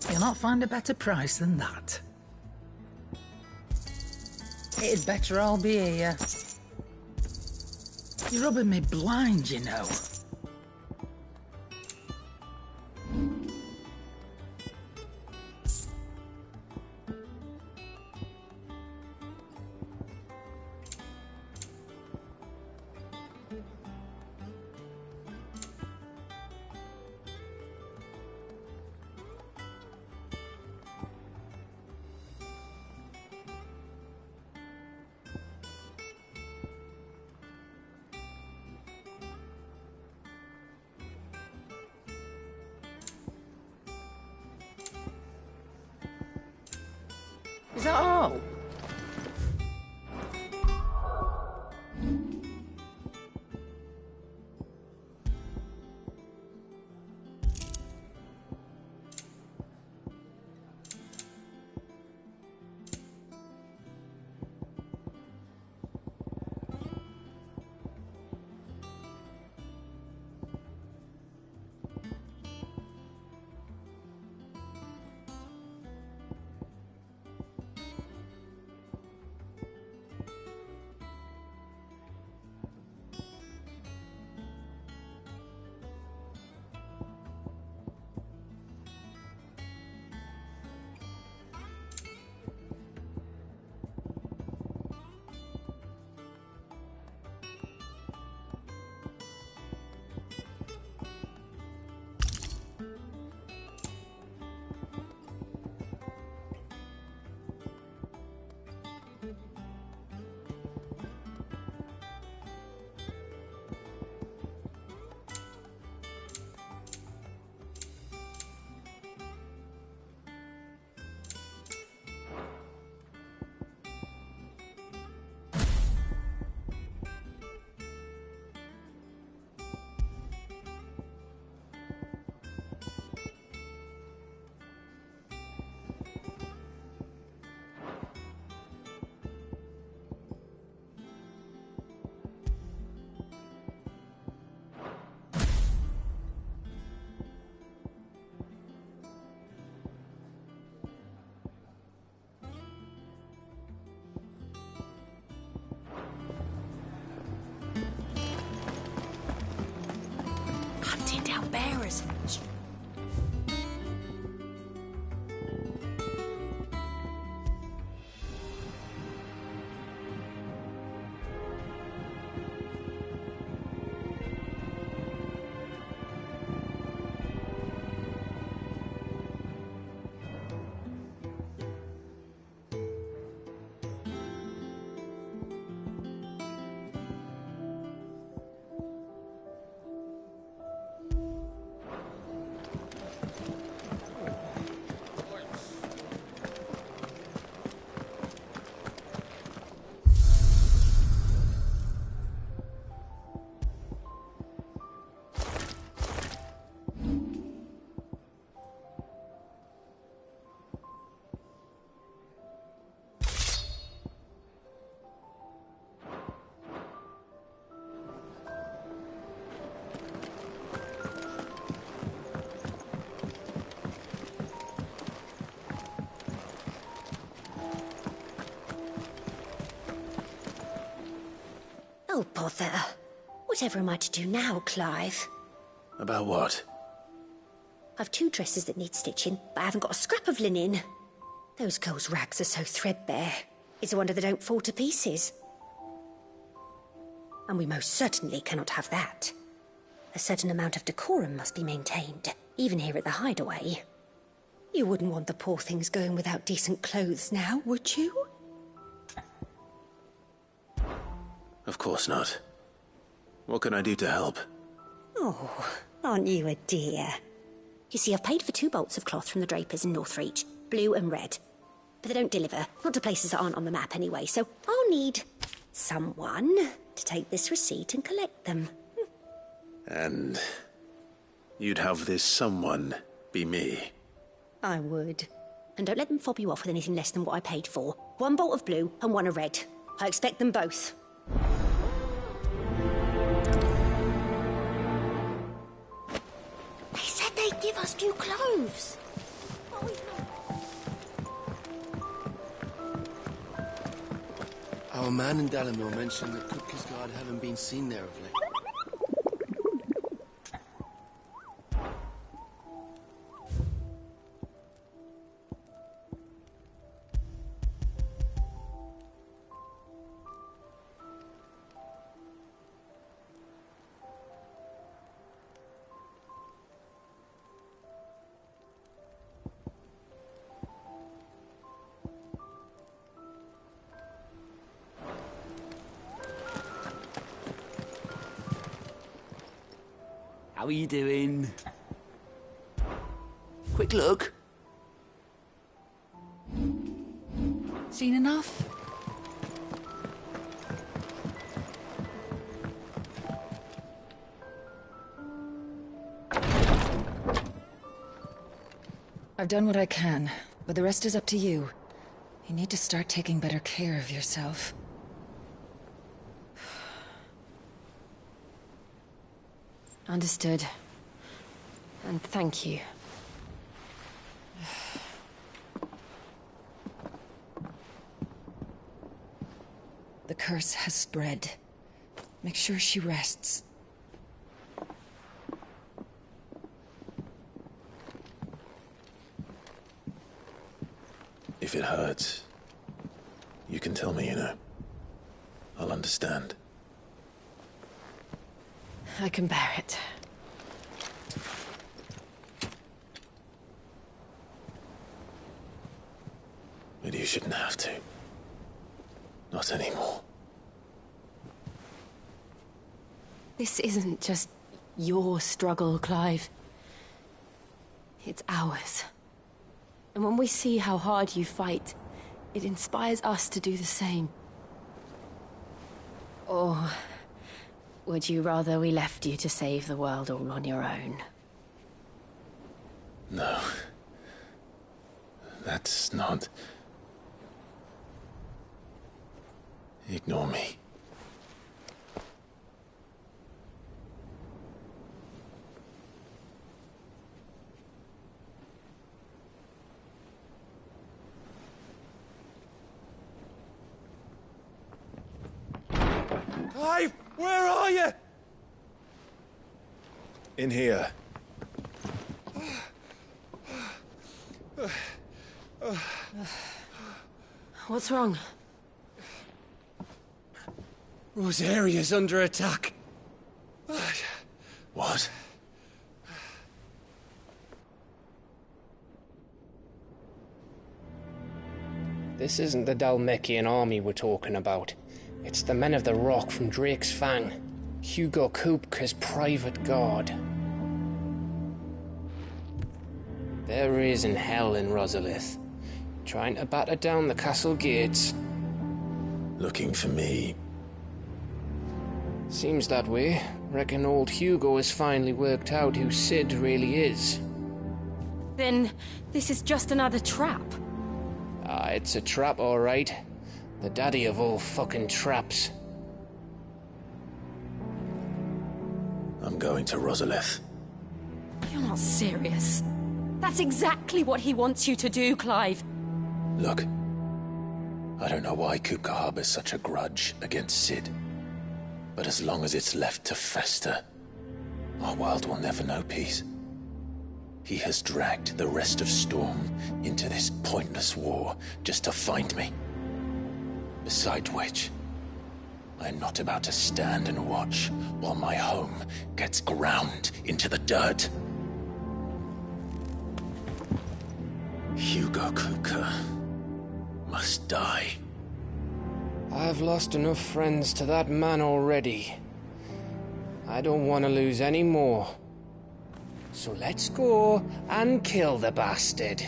You'll not find a better price than that. It'd better all be here. You're rubbing me blind, you know. bearers. Oh, bother. Whatever am I to do now, Clive? About what? I've 2 dresses that need stitching, but I haven't got a scrap of linen. Those girls' rags are so threadbare. It's a wonder they don't fall to pieces. And we most certainly cannot have that. A certain amount of decorum must be maintained, even here at the hideaway. You wouldn't want the poor things going without decent clothes now, would you? Of course not. What can I do to help? Oh, aren't you a dear? You see, I've paid for 2 bolts of cloth from the drapers in Northreach, blue and red. But they don't deliver, not to places that aren't on the map anyway, so I'll need someone to take this receipt and collect them. And you'd have this someone be me? I would. And don't let them fob you off with anything less than what I paid for. 1 bolt of blue and 1 of red. I expect them both. They said they'd give us new clothes. Our man in Dalamore mentioned that Kupka's guard haven't been seen there of late. How are you doing? Quick look. Seen enough? I've done what I can, but the rest is up to you. You need to start taking better care of yourself. Understood. And thank you. The curse has spread. Make sure she rests. If it hurts, you can tell me, you know. I'll understand. I can bear it. But you shouldn't have to. Not anymore. This isn't just your struggle, Clive. It's ours. And when we see how hard you fight, it inspires us to do the same. Or would you rather we left you to save the world all on your own? No. That's not... Ignore me. Clive, where are you? In here. What's wrong? Rosaria's under attack. What? This isn't the Dalmekian army we're talking about. It's the men of the Rock from Drake's Fang. Hugo Kupka's private guard. They're raising hell in Rosalith, trying to batter down the castle gates. Looking for me? Seems that way. Reckon old Hugo has finally worked out who Sid really is. Then this is just another trap. Ah, it's a trap, all right. The daddy of all fucking traps. I'm going to Rosalith. You're not serious. That's exactly what he wants you to do, Clive. Look, I don't know why Kupka harbors such a grudge against Sid. But as long as it's left to fester, our world will never know peace. He has dragged the rest of Storm into this pointless war just to find me. Besides which, I am not about to stand and watch while my home gets ground into the dirt. Hugo Kupka must die. I've lost enough friends to that man already. I don't want to lose any more. So let's go and kill the bastard.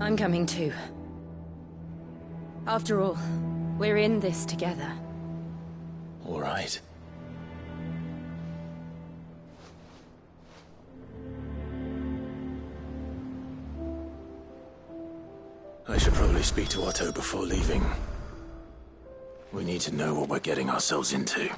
I'm coming too. After all, we're in this together. All right. I should probably speak to Otto before leaving. We need to know what we're getting ourselves into.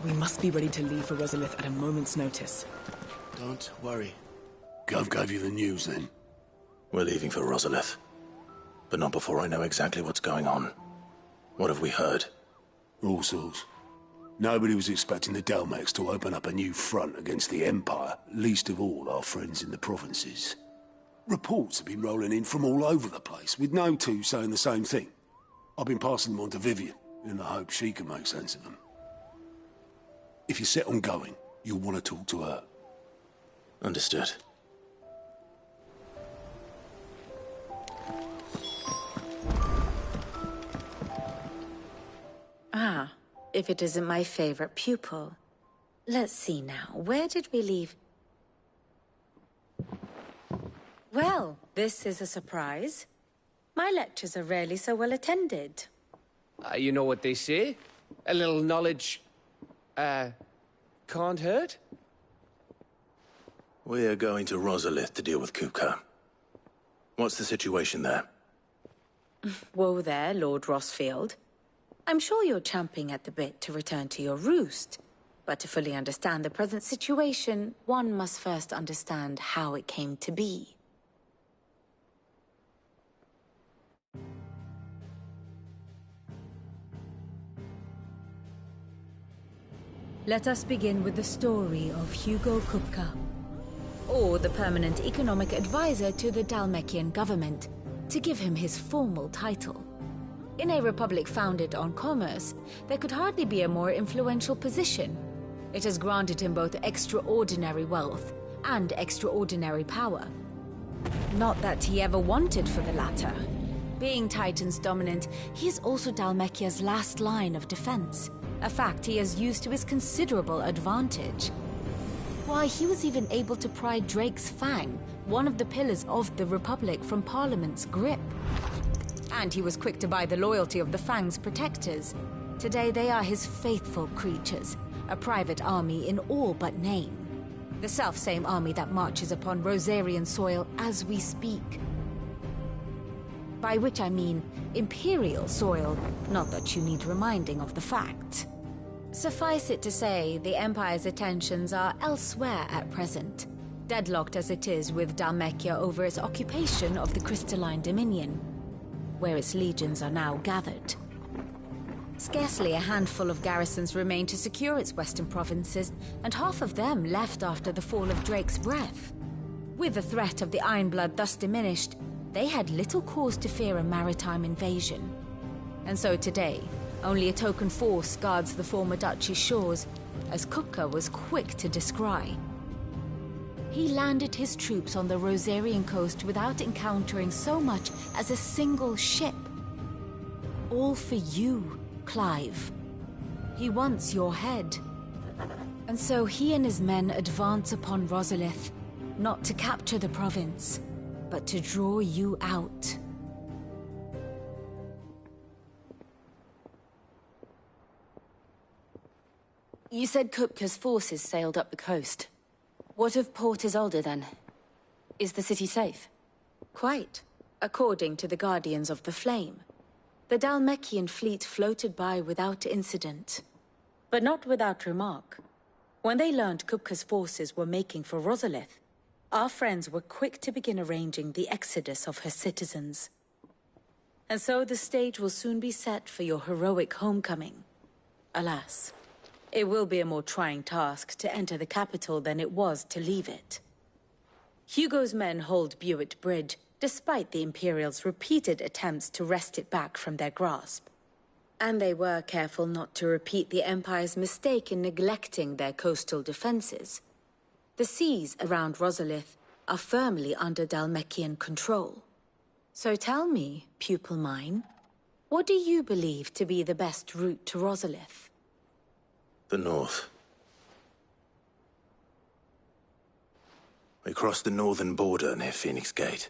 We must be ready to leave for Rosalith at a moment's notice. Don't worry. Gov gave you the news, then? We're leaving for Rosalith. But not before I know exactly what's going on. What have we heard? All sorts. Nobody was expecting the Dalmeks to open up a new front against the Empire, least of all our friends in the provinces. Reports have been rolling in from all over the place, with no two saying the same thing. I've been passing them on to Vivian, in the hope she can make sense of them. If you're set on going, you'll want to talk to her. Understood. Ah, if it isn't my favorite pupil. Let's see now, where did we leave? Well, this is a surprise. My lectures are rarely so well attended. You know what they say? A little knowledge, can't hurt? We're going to Rosalith to deal with Kupka. What's the situation there? Whoa there, Lord Rossfield. I'm sure you're champing at the bit to return to your roost. But to fully understand the present situation, one must first understand how it came to be. Let us begin with the story of Hugo Kupka, or the permanent economic advisor to the Dalmekian government, to give him his formal title. In a republic founded on commerce, there could hardly be a more influential position. It has granted him both extraordinary wealth and extraordinary power. Not that he ever wanted for the latter. Being Titan's dominant, he is also Dalmekia's last line of defense. a fact he has used to his considerable advantage. Why, he was even able to pry Drake's Fang, one of the pillars of the Republic, from Parliament's grip. And he was quick to buy the loyalty of the Fang's protectors. Today they are his faithful creatures, a private army in all but name. The self-same army that marches upon Rosarian soil as we speak. By which I mean Imperial soil, not that you need reminding of the fact. Suffice it to say, the Empire's attentions are elsewhere at present, deadlocked as it is with Dhalmekia over its occupation of the Crystalline Dominion, where its legions are now gathered. Scarcely a handful of garrisons remain to secure its western provinces, and half of them left after the fall of Drake's Breath. With the threat of the Ironblood thus diminished, they had little cause to fear a maritime invasion. And so today, only a token force guards the former duchy's shores, as Kupka was quick to descry. He landed his troops on the Rosarian coast without encountering so much as a single ship. All for you, Clive. He wants your head. And so he and his men advance upon Rosalith, not to capture the province, but to draw you out. You said Kupka's forces sailed up the coast. What of Port Isolde, then? Is the city safe? Quite, according to the Guardians of the Flame. The Dhalmekian fleet floated by without incident. But not without remark. When they learned Kupka's forces were making for Rosalith, our friends were quick to begin arranging the exodus of her citizens. And so the stage will soon be set for your heroic homecoming. Alas, it will be a more trying task to enter the capital than it was to leave it. Hugo's men hold Buet Bridge, despite the Imperials' repeated attempts to wrest it back from their grasp. And they were careful not to repeat the Empire's mistake in neglecting their coastal defenses. The seas around Rosalith are firmly under Dhalmekian control. So tell me, pupil mine, what do you believe to be the best route to Rosalith? The north. We cross the northern border near Phoenix Gate.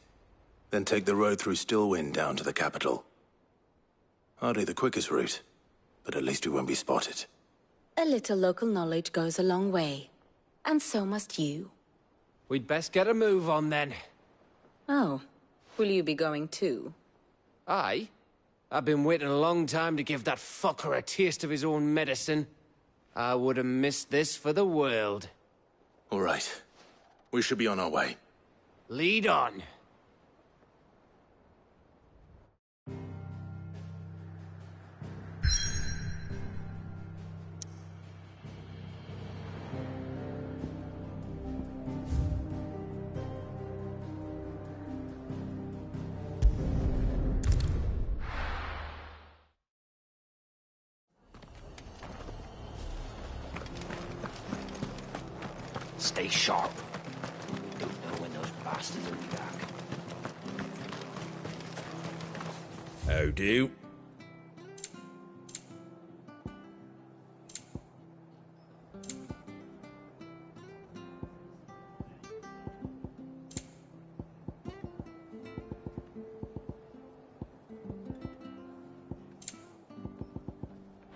Then take the road through Stillwind down to the capital. Hardly the quickest route, but at least we won't be spotted. A little local knowledge goes a long way. And so must you. We'd best get a move on then. Oh, will you be going too? Aye. I've been waiting a long time to give that fucker a taste of his own medicine. I would have missed this for the world. All right. We should be on our way. Lead on. Stay sharp. We don't know when those bastards will be back. How do?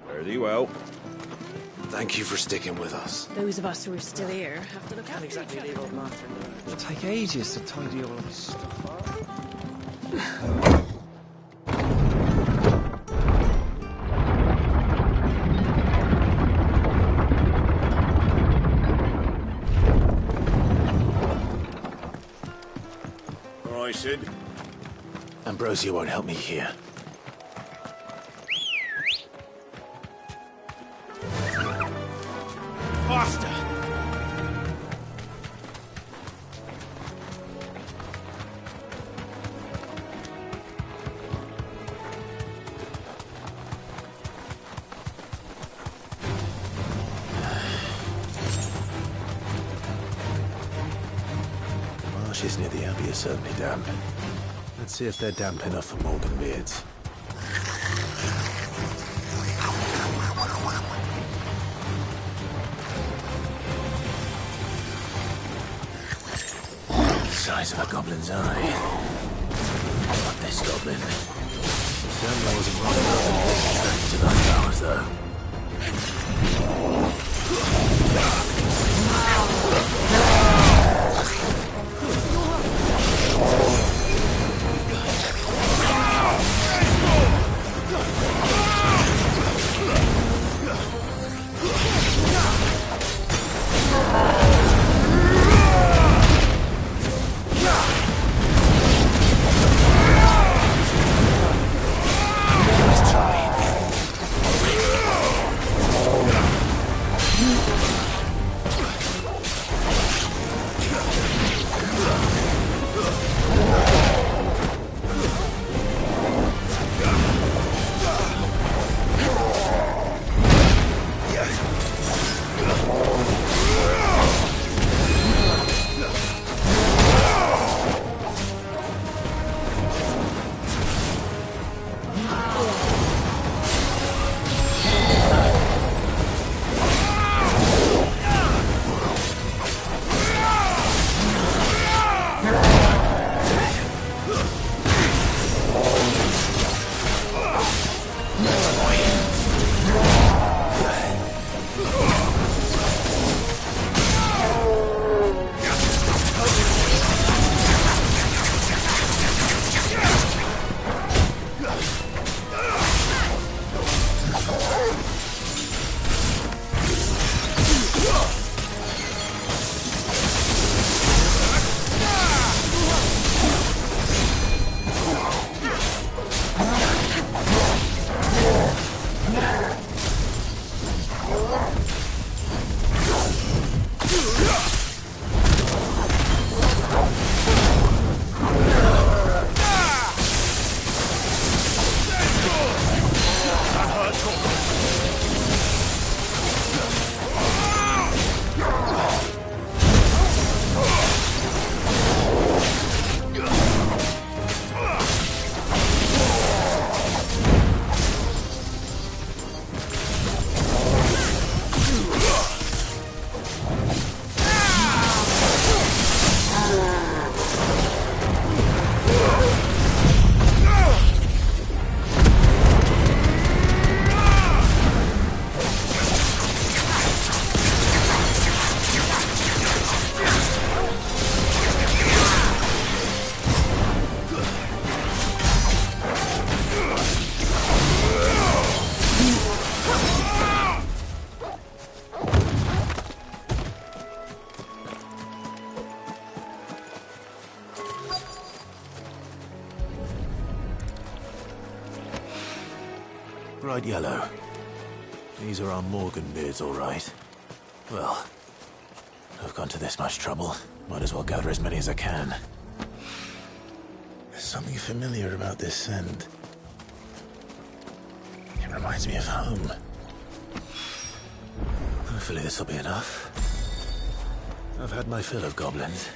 Fare thee well. Thank you for sticking with us. Those of us who are still here have to look after exactly each leave other. old Martin. It'll take ages to tidy all this stuff up. All right, Sid. Ambrosia won't help me here. Faster! Marshes near the Abbey are certainly damp. Let's see if they're damp enough for Morgan Beards. size of a goblin's eye. Not this goblin. Certainly wasn't wrong about to the flowers, though. Bright yellow. These are our Morgan beards, all right. Well, I've gone to this much trouble. Might as well gather as many as I can. There's something familiar about this scent. It reminds me of home. Hopefully this will be enough. I've had my fill of goblins.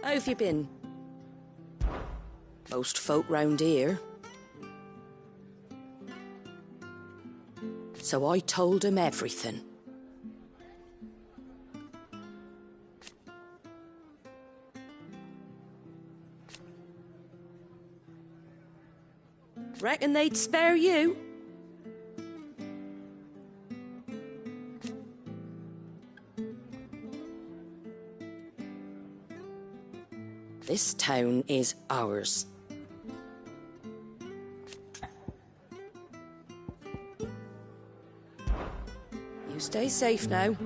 How have you been? Most folk round here. So I told him everything. Reckon they'd spare you? This town is ours. You stay safe now.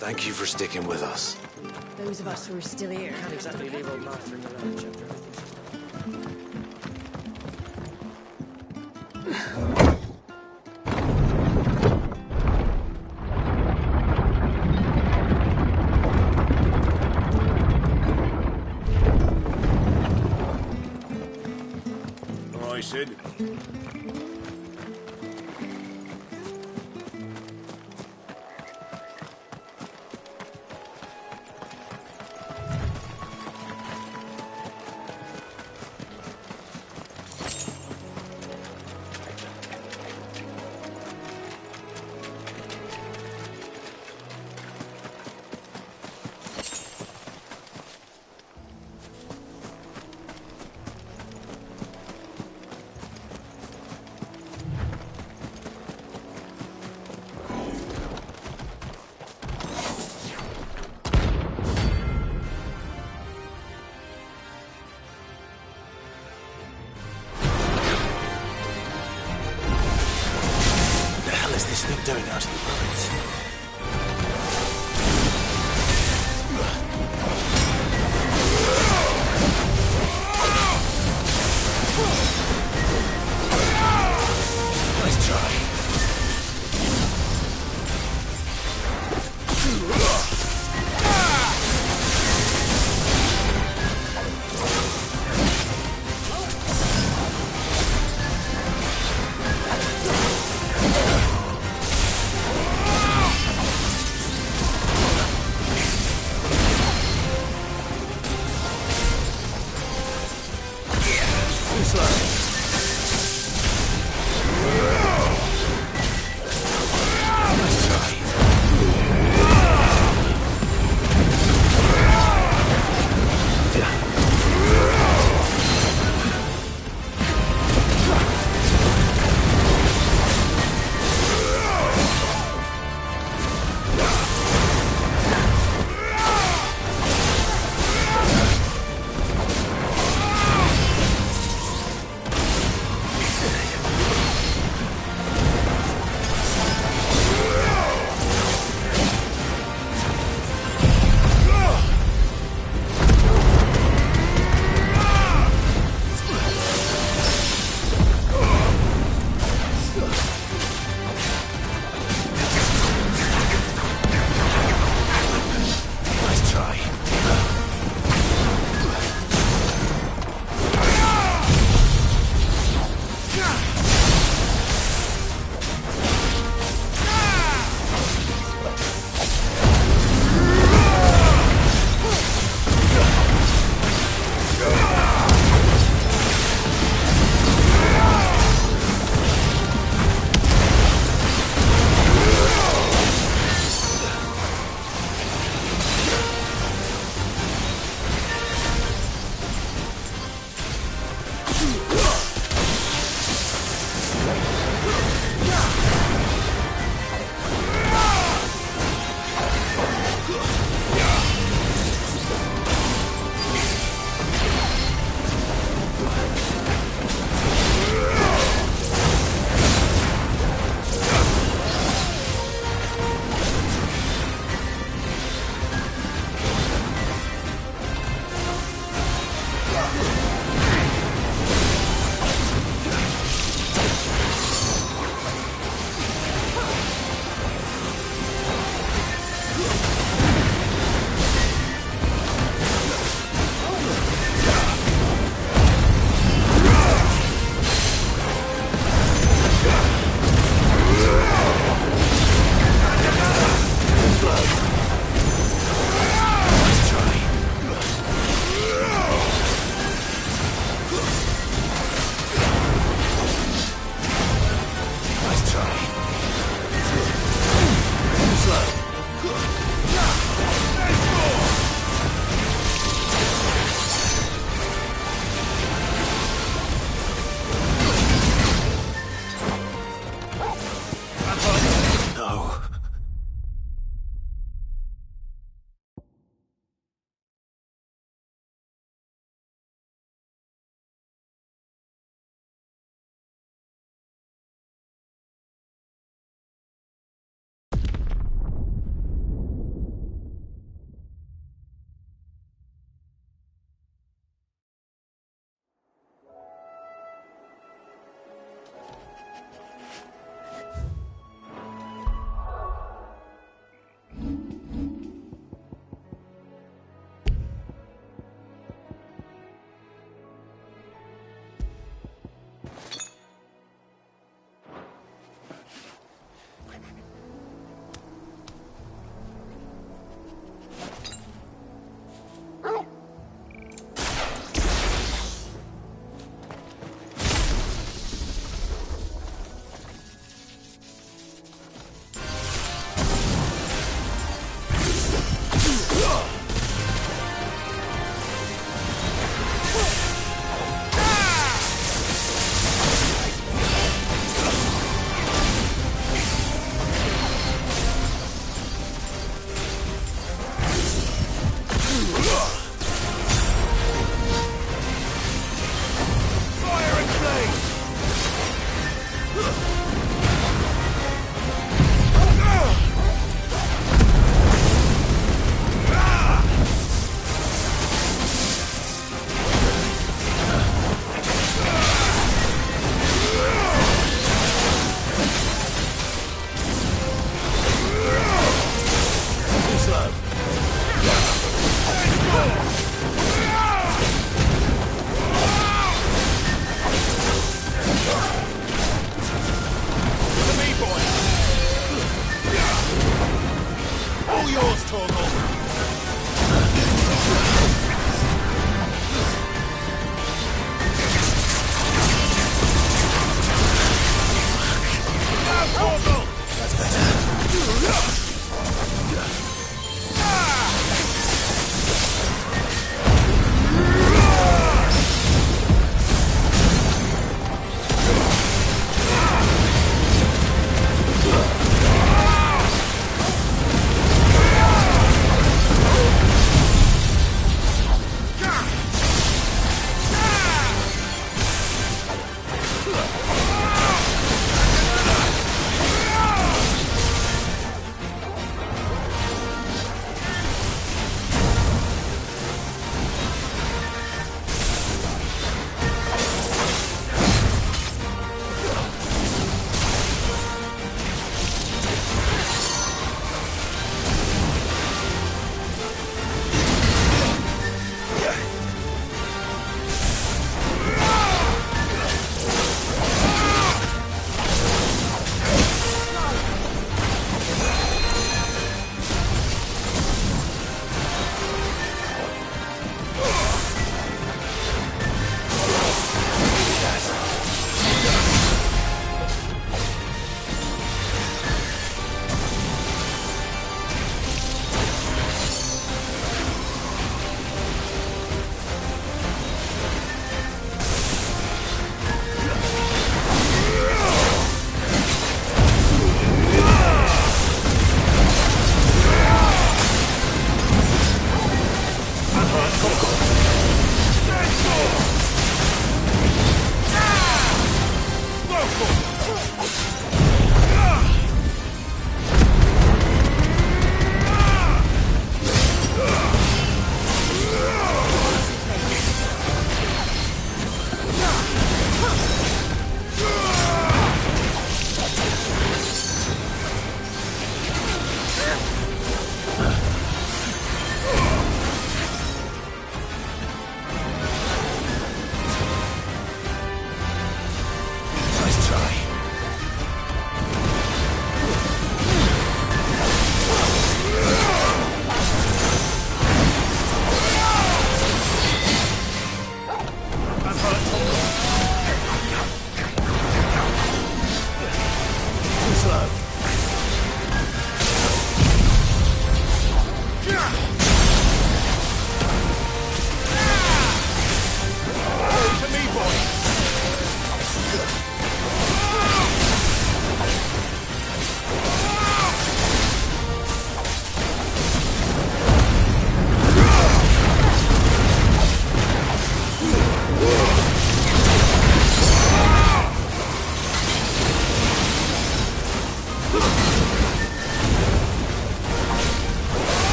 Thank you for sticking with us. Those of us who are still here Can't exactly leave old Martha in the lurch after everything. All right, Sid. This thing doing out of the ruins. Nice try. Too slow.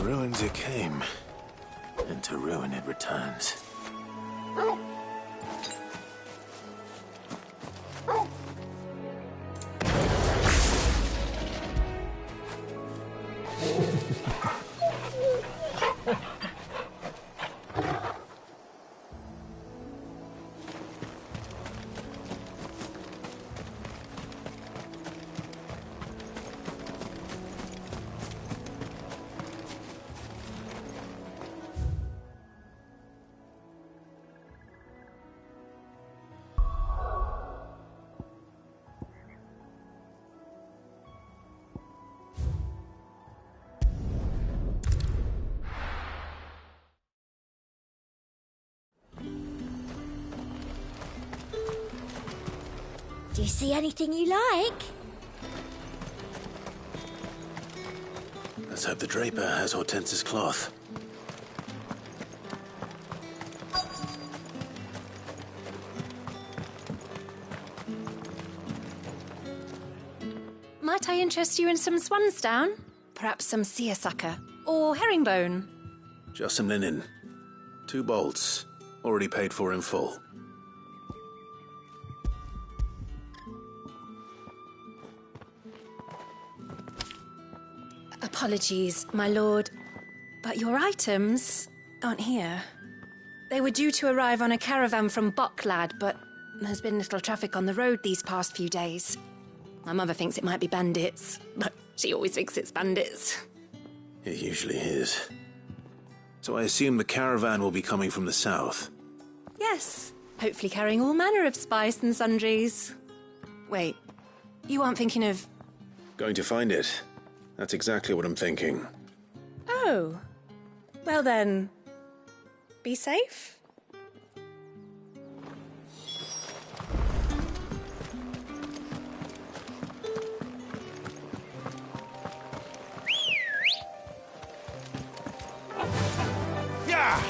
ruins it came, and to ruin it returns. Do you see anything you like? Let's hope the Draper has Hortense's cloth. Might I interest you in some swansdown? Perhaps some seersucker? Or herringbone? Just some linen. 2 bolts. Already paid for in full. Apologies, my lord, but your items aren't here. They were due to arrive on a caravan from Bucklad, but there's been little traffic on the road these past few days. My mother thinks it might be bandits, but she always thinks it's bandits. It usually is. So I assume the caravan will be coming from the south. Yes, hopefully carrying all manner of spice and sundries. Wait, you aren't thinking of... Going to find it. That's exactly what I'm thinking. Oh. Well then, be safe. Yeah!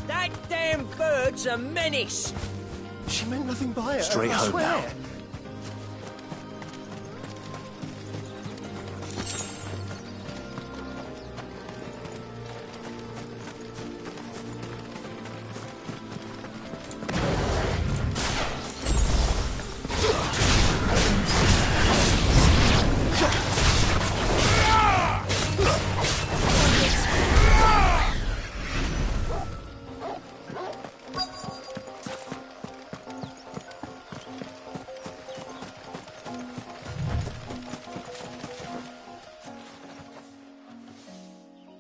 That damn bird's a menace! She meant nothing by it. Straight I home swear. now.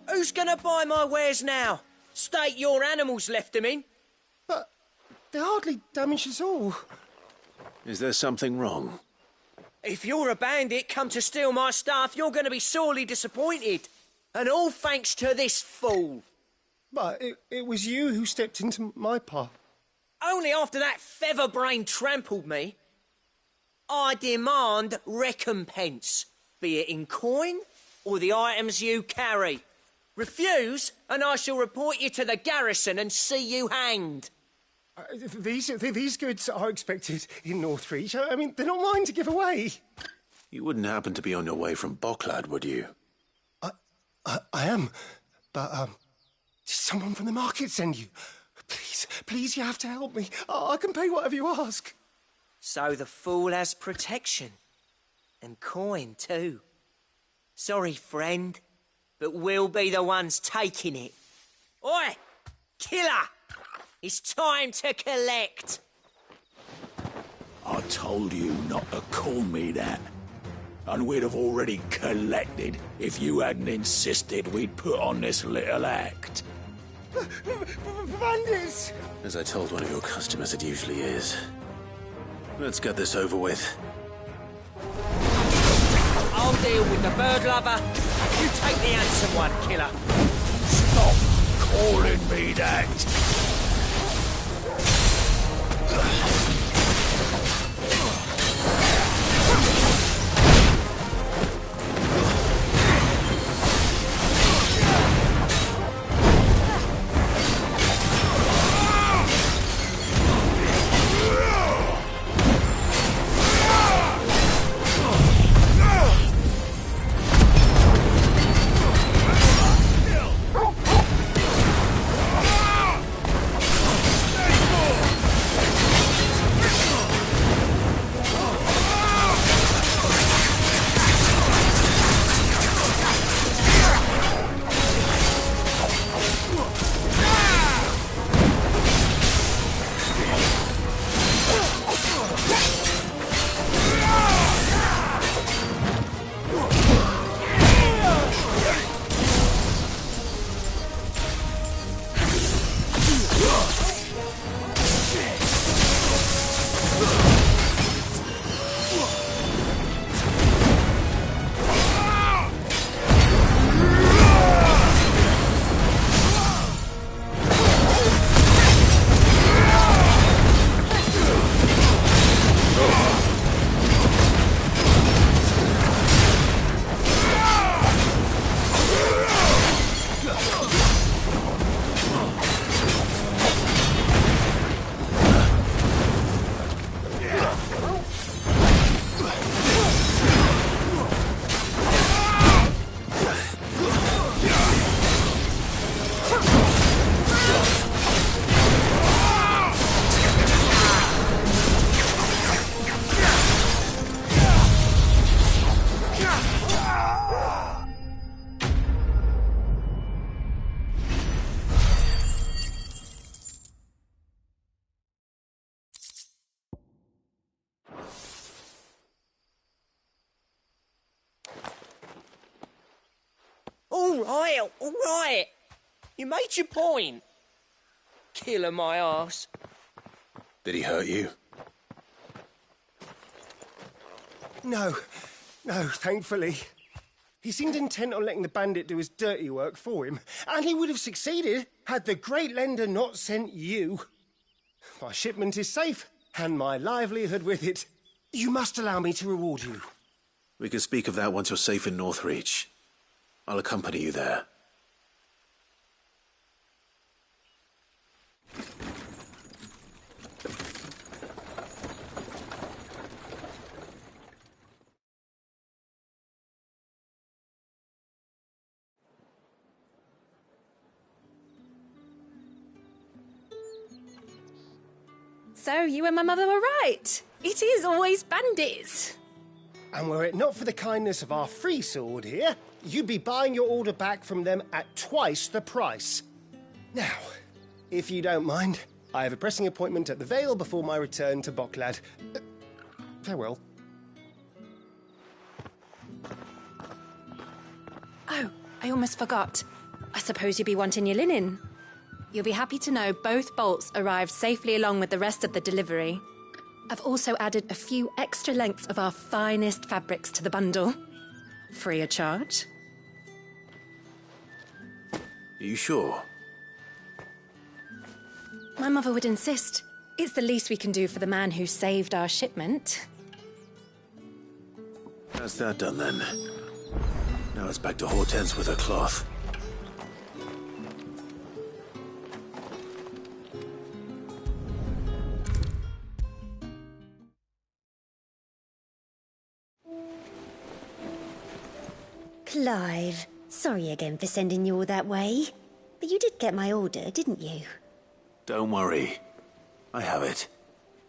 Who's gonna buy my wares now? State your animals left them in. But they're hardly damaged at all. Is there something wrong? If you're a bandit come to steal my stuff, you're gonna be sorely disappointed. And all thanks to this fool. But it was you who stepped into my path. Only after that featherbrain trampled me. I demand recompense, be it in coin or the items you carry. Refuse, and I shall report you to the garrison and see you hanged. These goods are expected in Northreach. I mean, they're not mine to give away. You wouldn't happen to be on your way from Bucklad, would you? I am, but did someone from the market send you? Please, you have to help me. I can pay whatever you ask. So the fool has protection. And coin, too. Sorry, friend, but we'll be the ones taking it. Oi! Killer! It's time to collect. I told you not to call me that. and we'd have already collected if you hadn't insisted we'd put on this little act. Bandits! As I told one of your customers, it usually is. Let's get this over with. I'll deal with the bird lover. You take the handsome one, killer. Stop calling me that. All right. You made your point. Killer my arse. Did he hurt you? No, thankfully. He seemed intent on letting the bandit do his dirty work for him, and he would have succeeded had the Great Lender not sent you. My shipment is safe, and my livelihood with it. You must allow me to reward you. We can speak of that once you're safe in Northreach. I'll accompany you there. So you and my mother were right. It is always bandits. And were it not for the kindness of our free sword here, you'd be buying your order back from them at twice the price. Now, if you don't mind, I have a pressing appointment at the Vale before my return to Boklad. Farewell. Oh, I almost forgot. I suppose you'll be wanting your linen. You'll be happy to know both bolts arrived safely along with the rest of the delivery. I've also added a few extra lengths of our finest fabrics to the bundle. Free of charge. Are you sure? My mother would insist. It's the least we can do for the man who saved our shipment. That's that done then. Now it's back to Hortense with her cloth. Clive, sorry again for sending you all that way. But you did get my order, didn't you? Don't worry. I have it.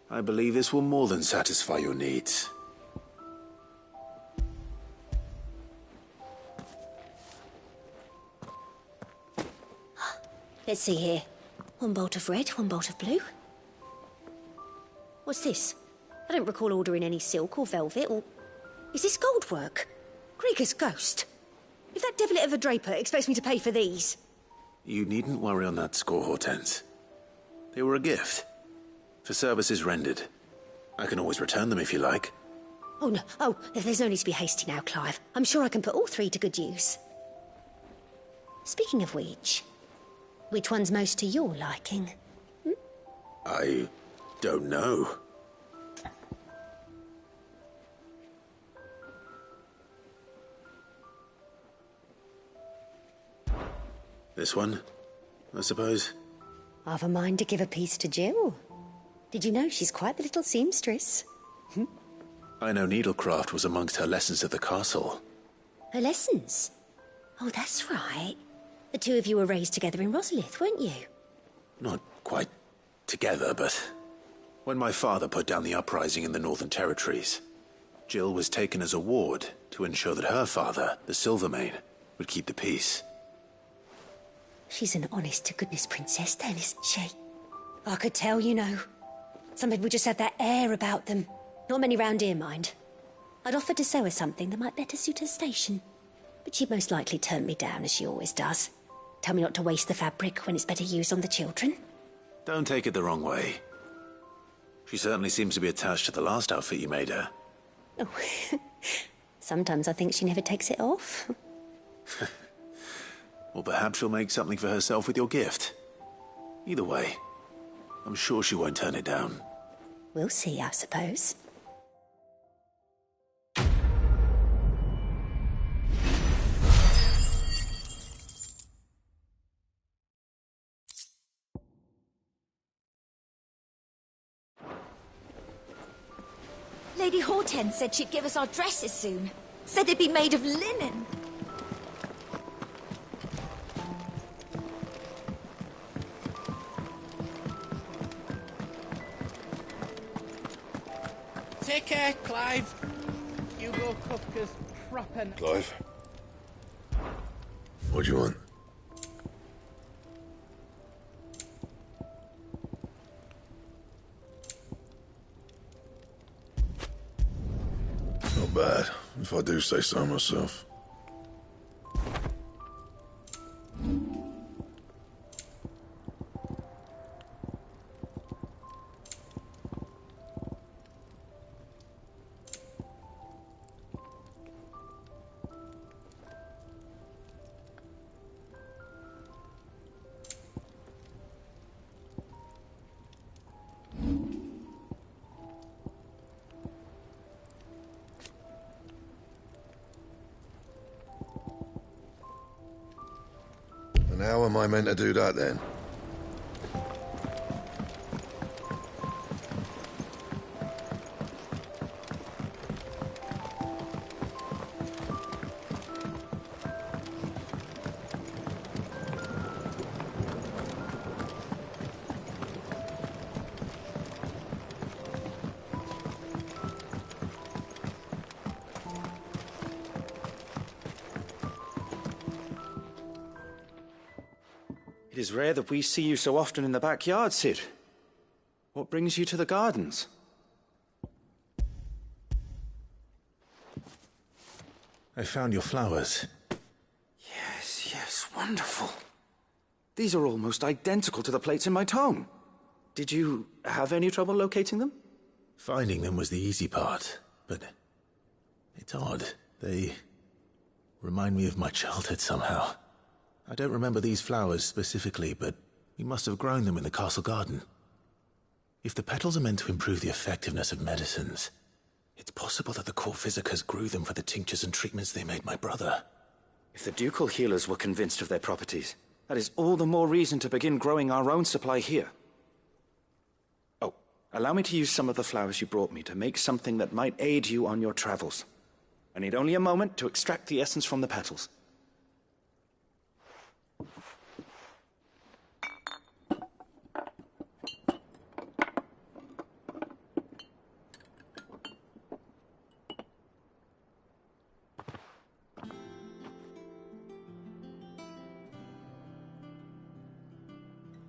I believe this will more than satisfy your needs. Let's see here. One bolt of red, one bolt of blue. What's this? I don't recall ordering any silk or velvet or... Is this gold work? Krieger's ghost? If that devilet of a draper expects me to pay for these... You needn't worry on that score, Hortense. They were a gift. For services rendered. I can always return them if you like. Oh, no. Oh, there's no need to be hasty now, Clive. I'm sure I can put all three to good use. Speaking of which one's most to your liking? I don't know. This one, I suppose. I've a mind to give a piece to Jill. Did you know she's quite the little seamstress? I know needlecraft was amongst her lessons at the castle. Her lessons? Oh, that's right. The two of you were raised together in Rosalith, weren't you? Not quite together, but when my father put down the uprising in the Northern Territories, Jill was taken as a ward to ensure that her father, the Silvermane, would keep the peace. She's an honest-to-goodness princess then, isn't she? I could tell, you know. Some people just have that air about them. Not many round here, mind. I'd offered to sew her something that might better suit her station. But she'd most likely turn me down, as she always does. Tell me not to waste the fabric when it's better used on the children. Don't take it the wrong way. She certainly seems to be attached to the last outfit you made her. Oh, sometimes I think she never takes it off. Or perhaps she'll make something for herself with your gift. Either way, I'm sure she won't turn it down. We'll see, I suppose. Lady Hortense said she'd give us our dresses soon. Said they'd be made of linen. Take care, Clive. Hugo Kupka's proper... Clive? What do you want? Not bad, if I do say so myself. And how am I meant to do that then? It is rare that we see you so often in the backyard, Cid. What brings you to the gardens? I found your flowers. Yes, wonderful. These are almost identical to the plates in my tome. Did you have any trouble locating them? Finding them was the easy part, but it's odd. They remind me of my childhood somehow. I don't remember these flowers specifically, but we must have grown them in the castle garden. If the petals are meant to improve the effectiveness of medicines, it's possible that the court physicers grew them for the tinctures and treatments they made my brother. If the ducal healers were convinced of their properties, that is all the more reason to begin growing our own supply here. Oh, allow me to use some of the flowers you brought me to make something that might aid you on your travels. I need only a moment to extract the essence from the petals.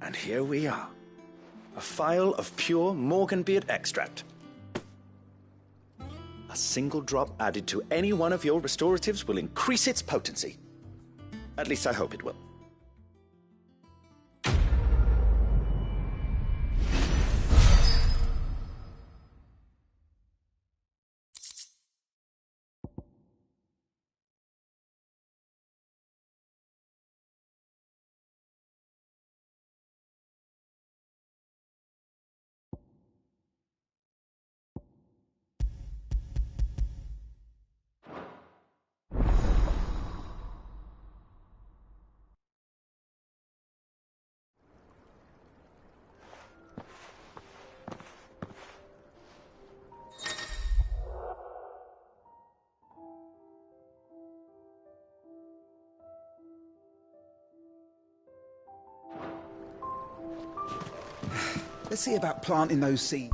And here we are. A phial of pure Morganbeard extract. A single drop added to any one of your restoratives will increase its potency. At least I hope it will. Let's see about planting those seeds.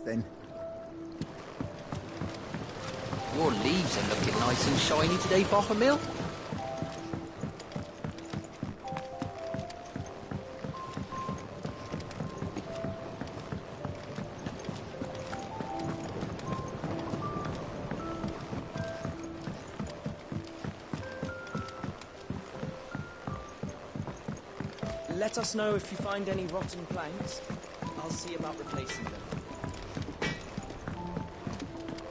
Then. Your leaves are looking nice and shiny today, Bothermill. Let us know if you find any rotten planks. I'll see about replacing them.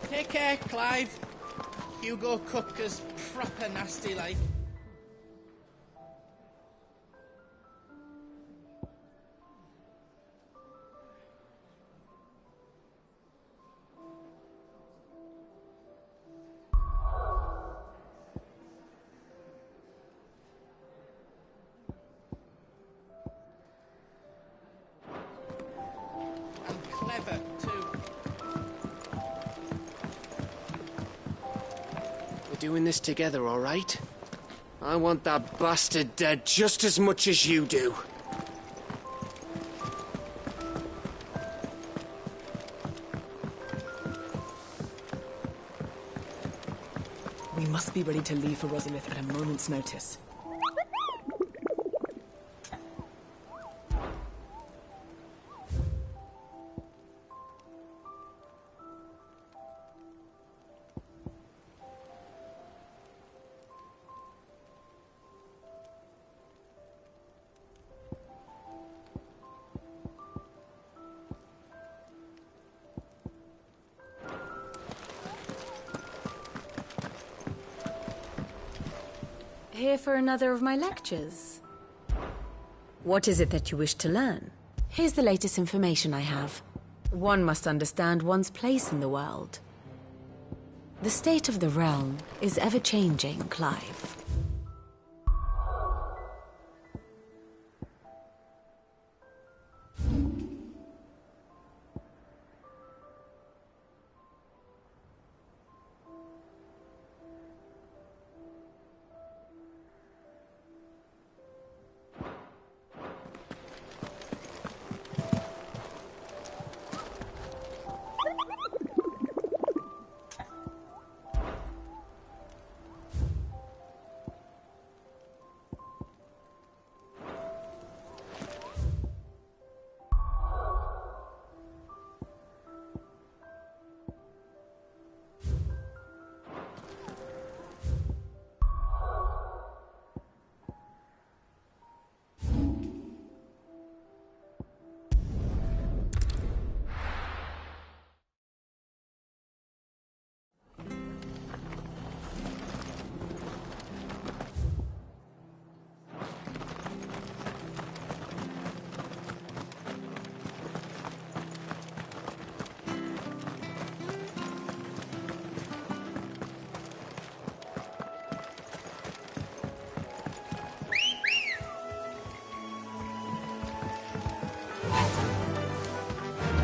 Take care, Clive. Hugo Kupka's proper nasty like. And clever, too. We're doing this together, all right? I want that bastard dead just as much as you do. We We must be ready to leave for Rosalith at a moment's notice. Here for another of my lectures? What is it that you wish to learn? Here's the latest information I have. One must understand one's place in the world. The state of the realm is ever-changing, Clive.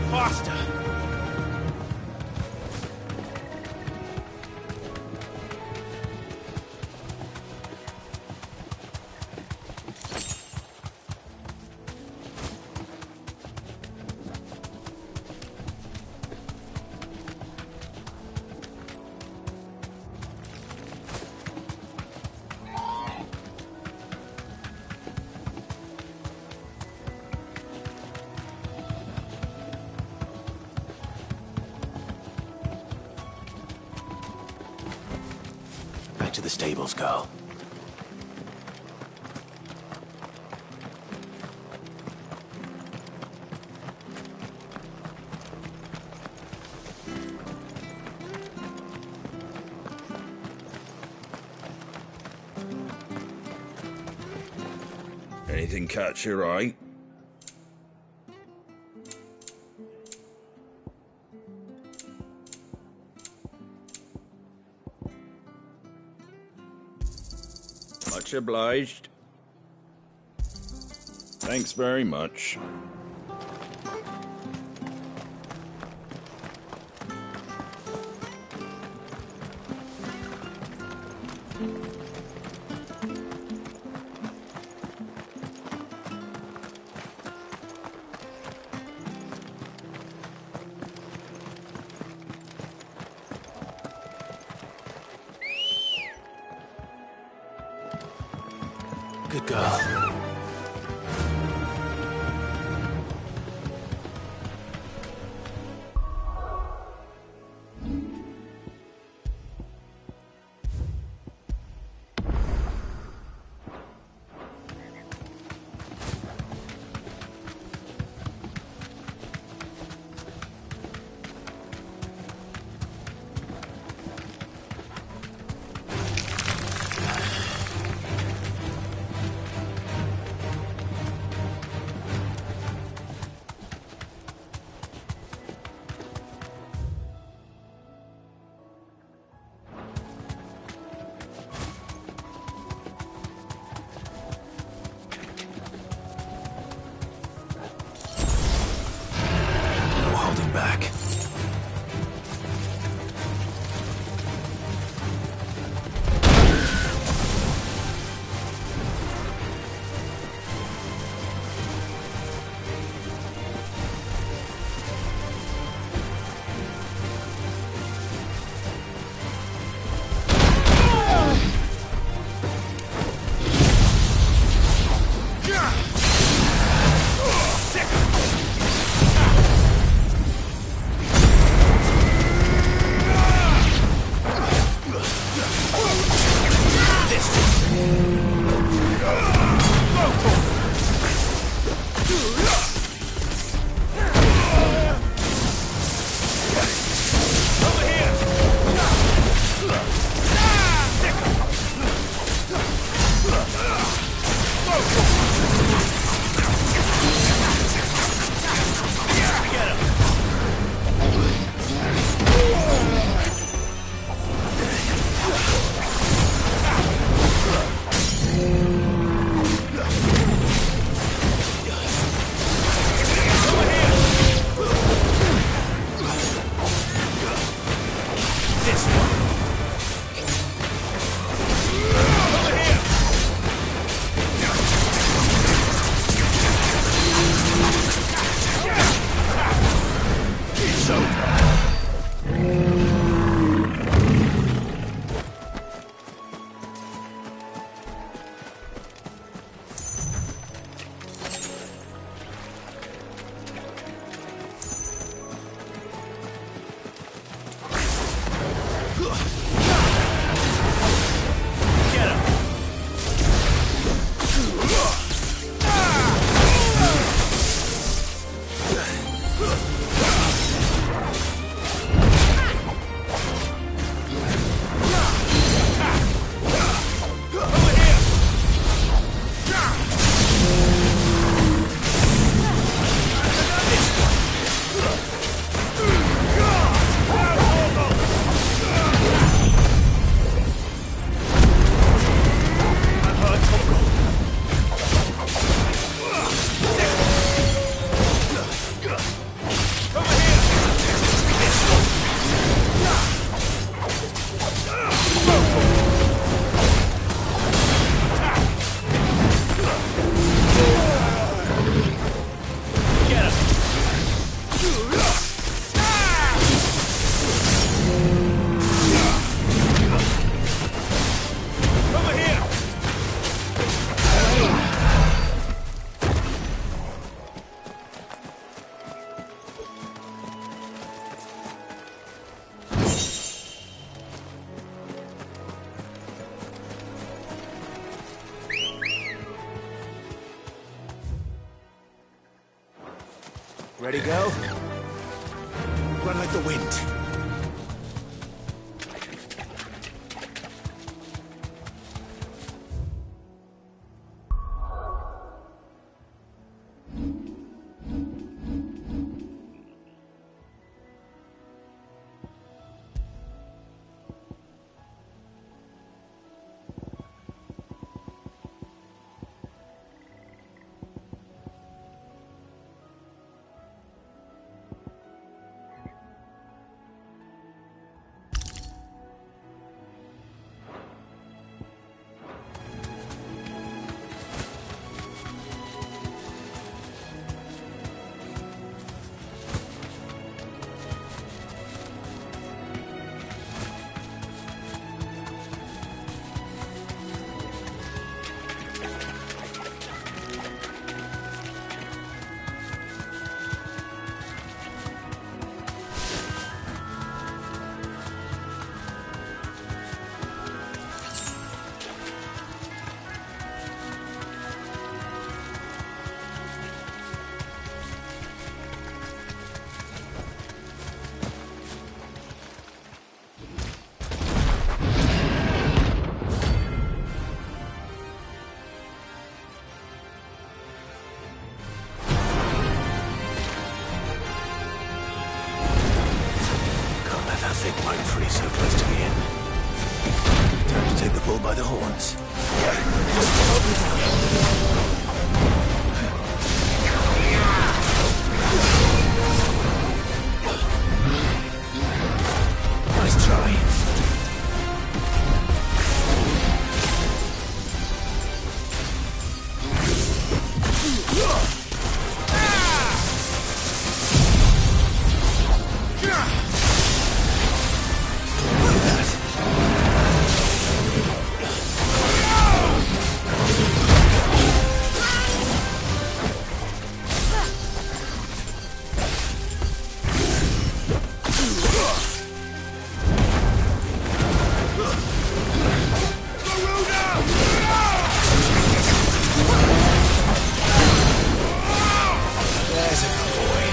Faster! Back to the stables, girl. Anything catch your eye? Much obliged. Thanks very much. Good girl. It's over. Ready, go? Run like the wind. Mind free so close to the end. Time to take the bull by the horns. Nice try. There's a good boy.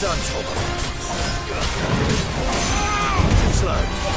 Well done, Torben. Too slow.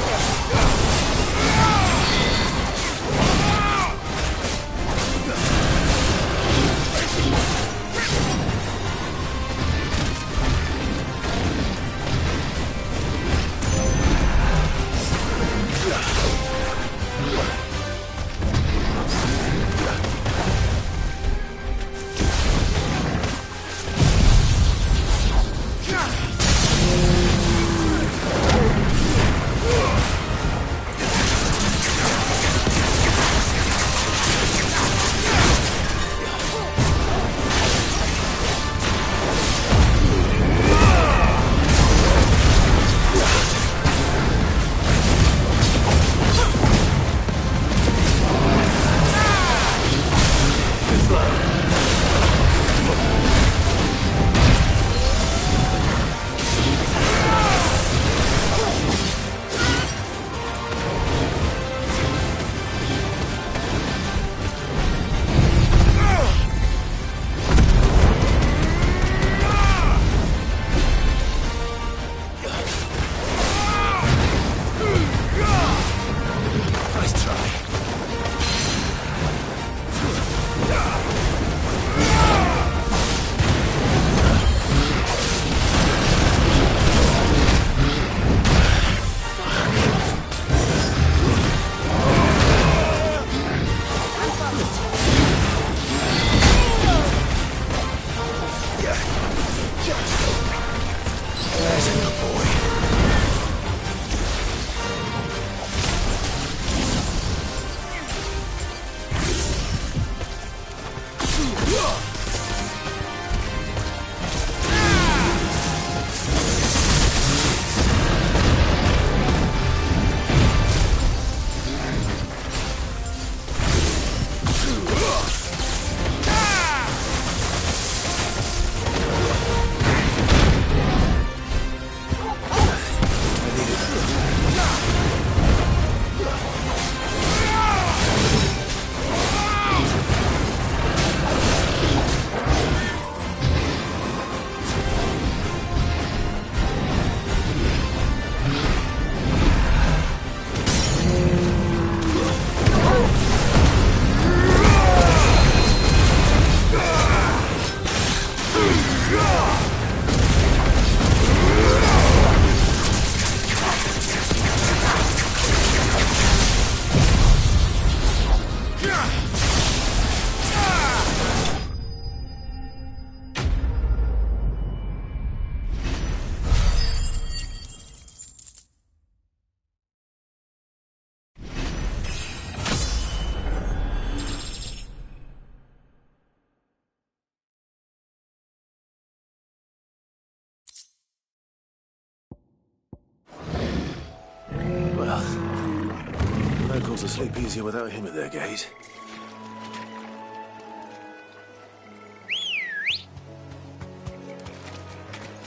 Locals will sleep easier without him at their gate.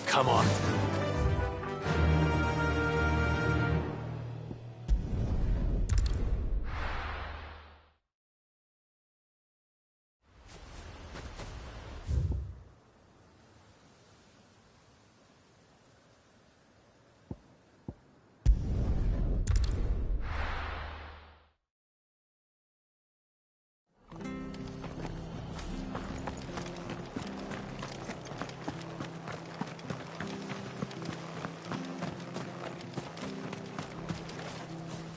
Come on.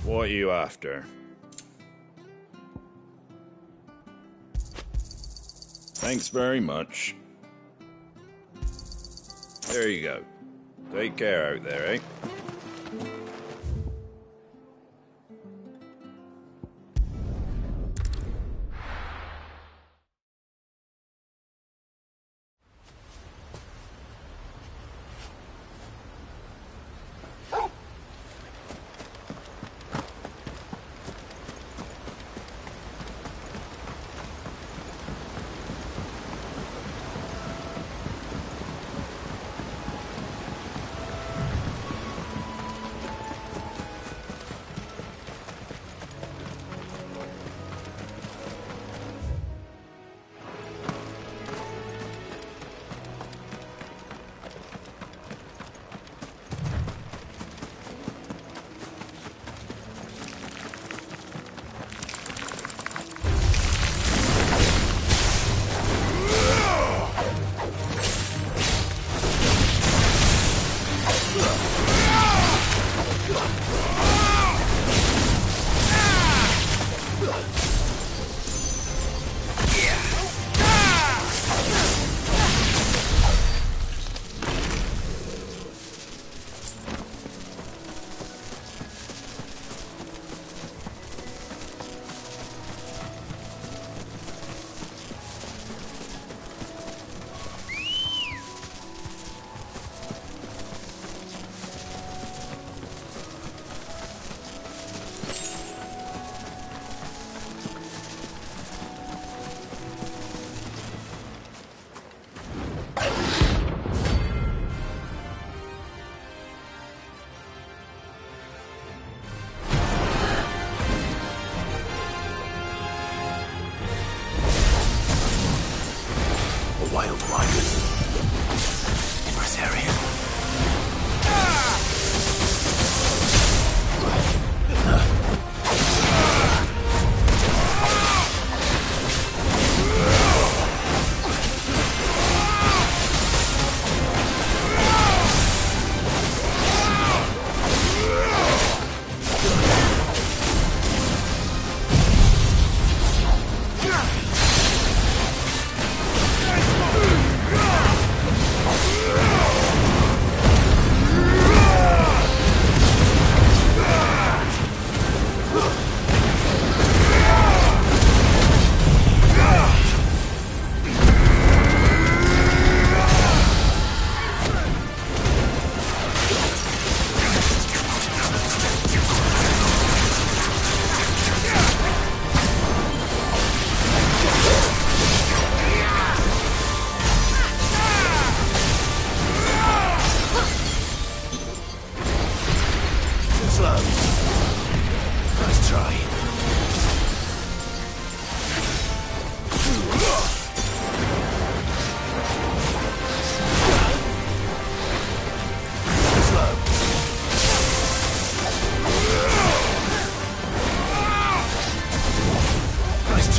What are you after? Thanks very much. There you go. Take care out there, eh?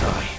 try.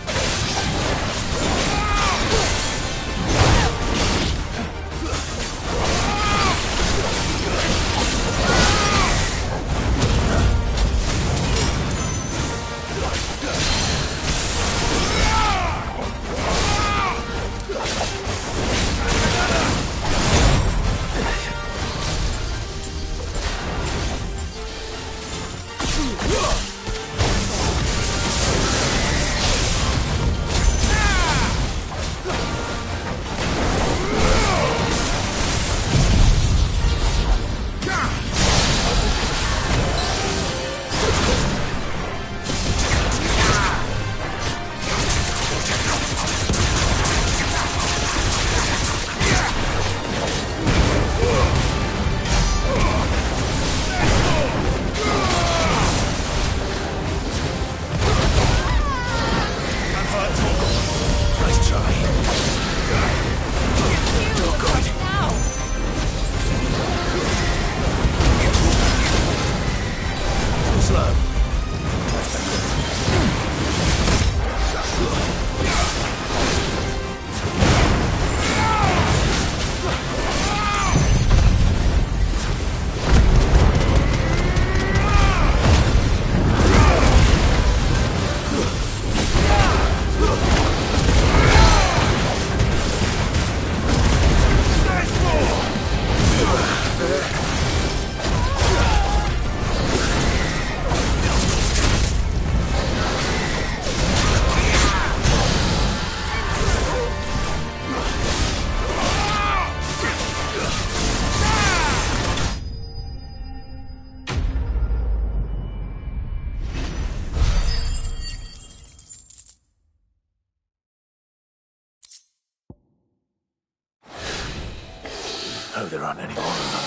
Oh, there aren't any more of them.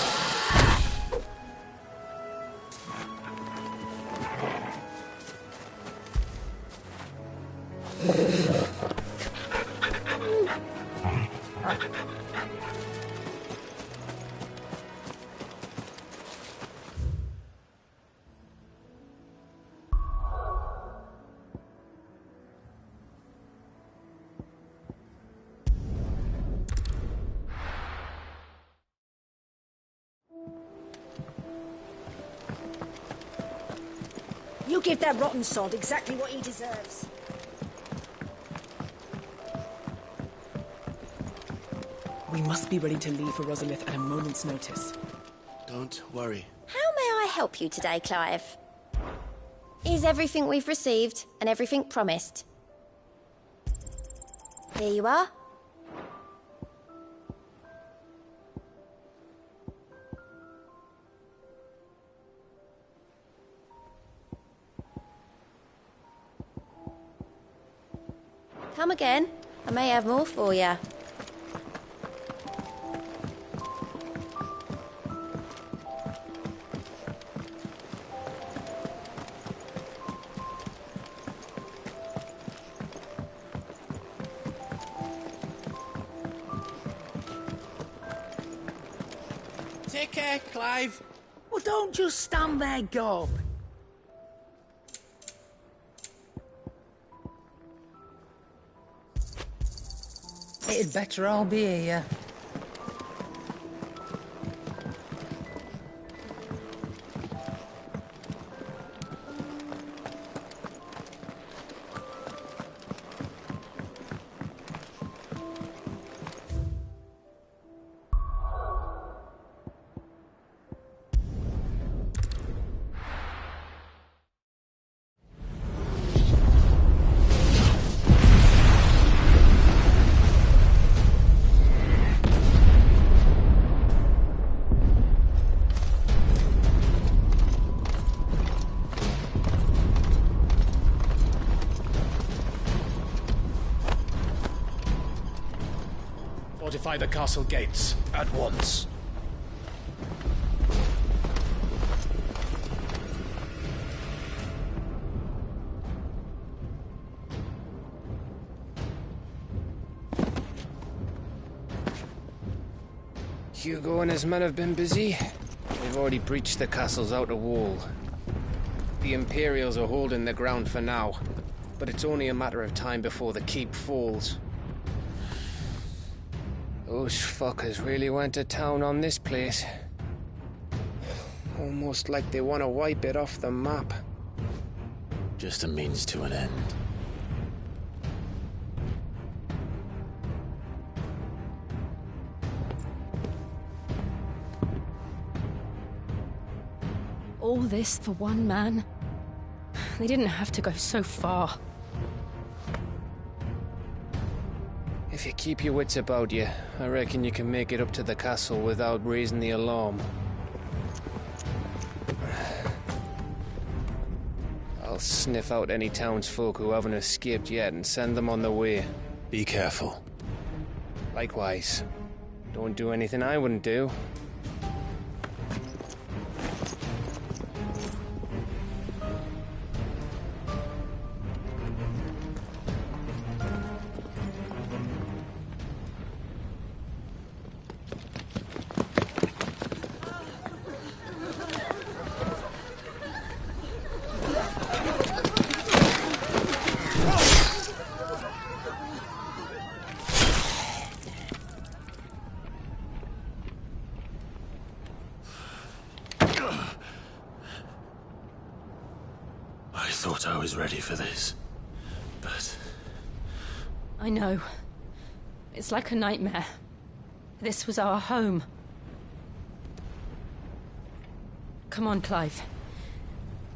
You give that rotten sod exactly what he deserves. We must be ready to leave for Rosalith at a moment's notice. Don't worry. How may I help you today, Clive? Is everything we've received and everything promised? Here you are. Come again. I may have more for you. Take care, Clive. Well, don't just stand there, Gob. It'd better all be here. Fortify the castle gates at once. Hugo and his men have been busy. They've already breached the castle's outer wall. The Imperials are holding the ground for now, but it's only a matter of time before the keep falls. Those fuckers really went to town on this place. Almost like they want to wipe it off the map. Just a means to an end. All this for one man? They didn't have to go so far. If you keep your wits about you, I reckon you can make it up to the castle without raising the alarm. I'll sniff out any townsfolk who haven't escaped yet and send them on their way. Be careful. Likewise. Don't do anything I wouldn't do. I thought I was ready for this, but... I know. It's like a nightmare. This was our home. Come on, Clive.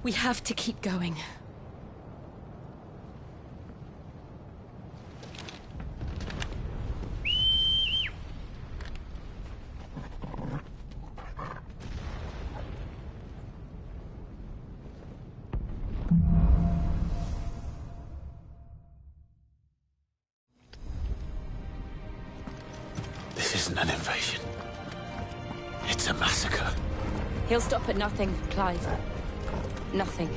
We have to keep going. This isn't an invasion. It's a massacre. He'll stop at nothing, Clive. Nothing.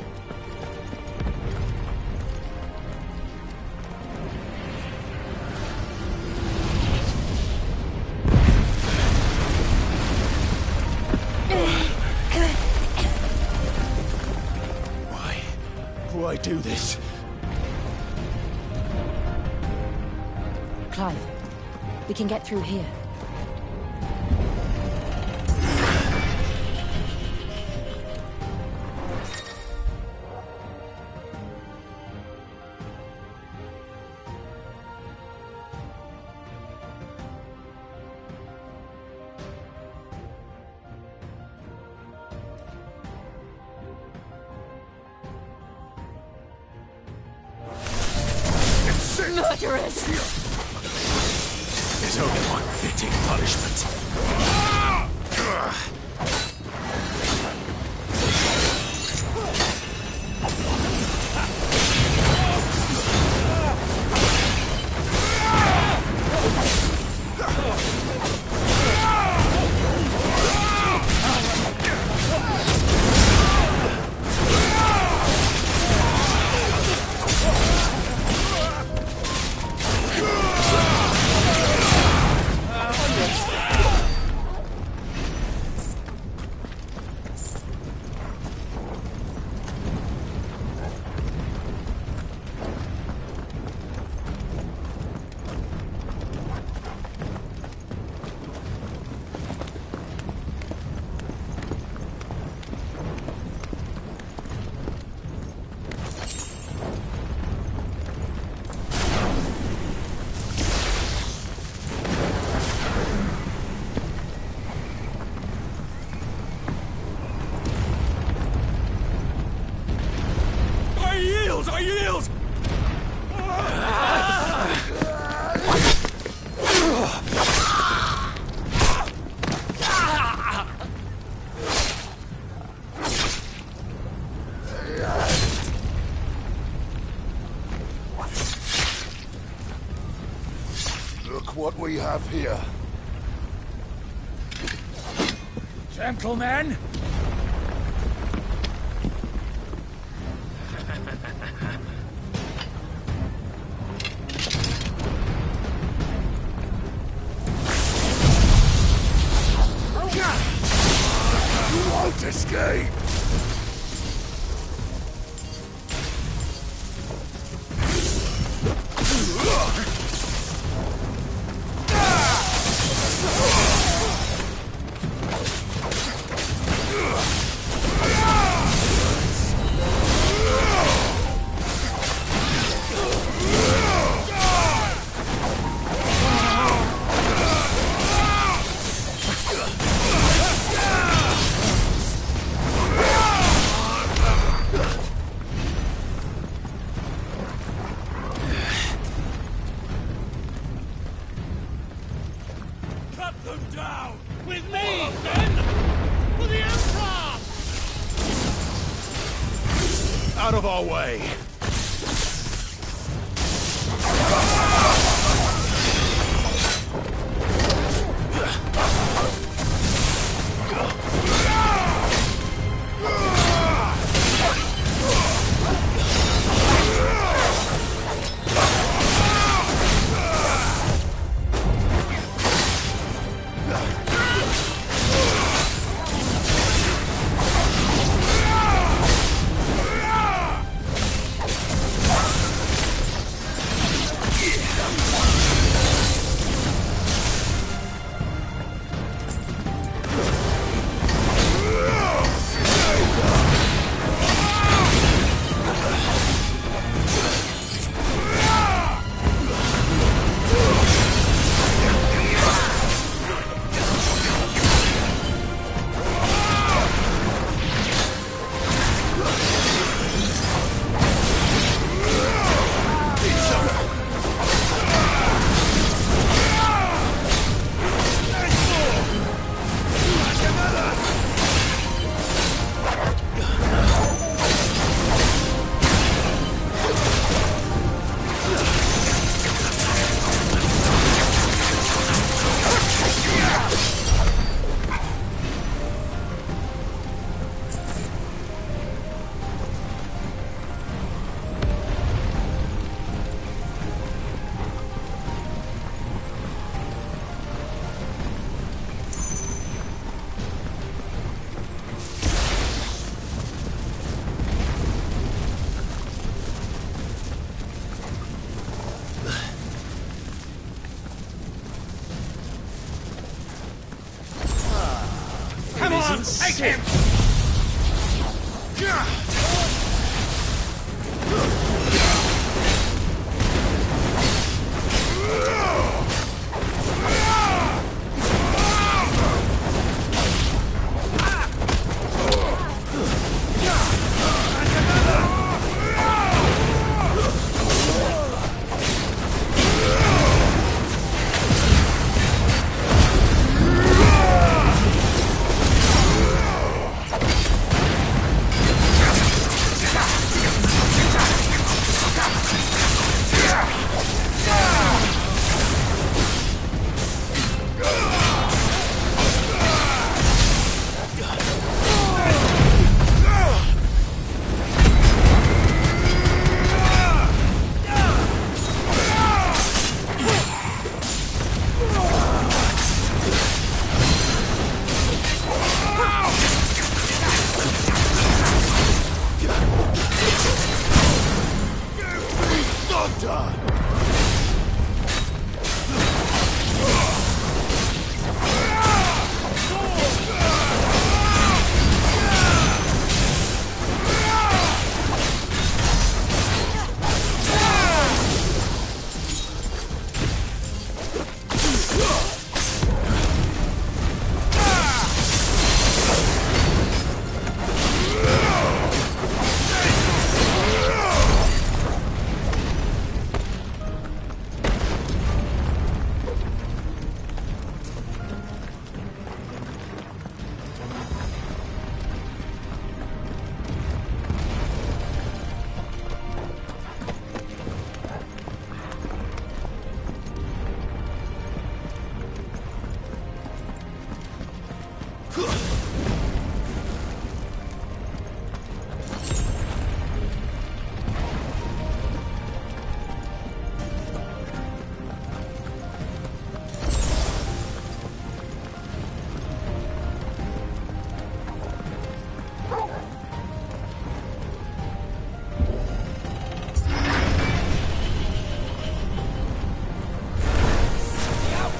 Why do this? Clive, we can get through here. Murderers! There's only one fitting punishment. I yield! Look what we have here. Gentlemen! You won't escape! them down! With me, then! For the Emperor! Out of our way! Come on, take him!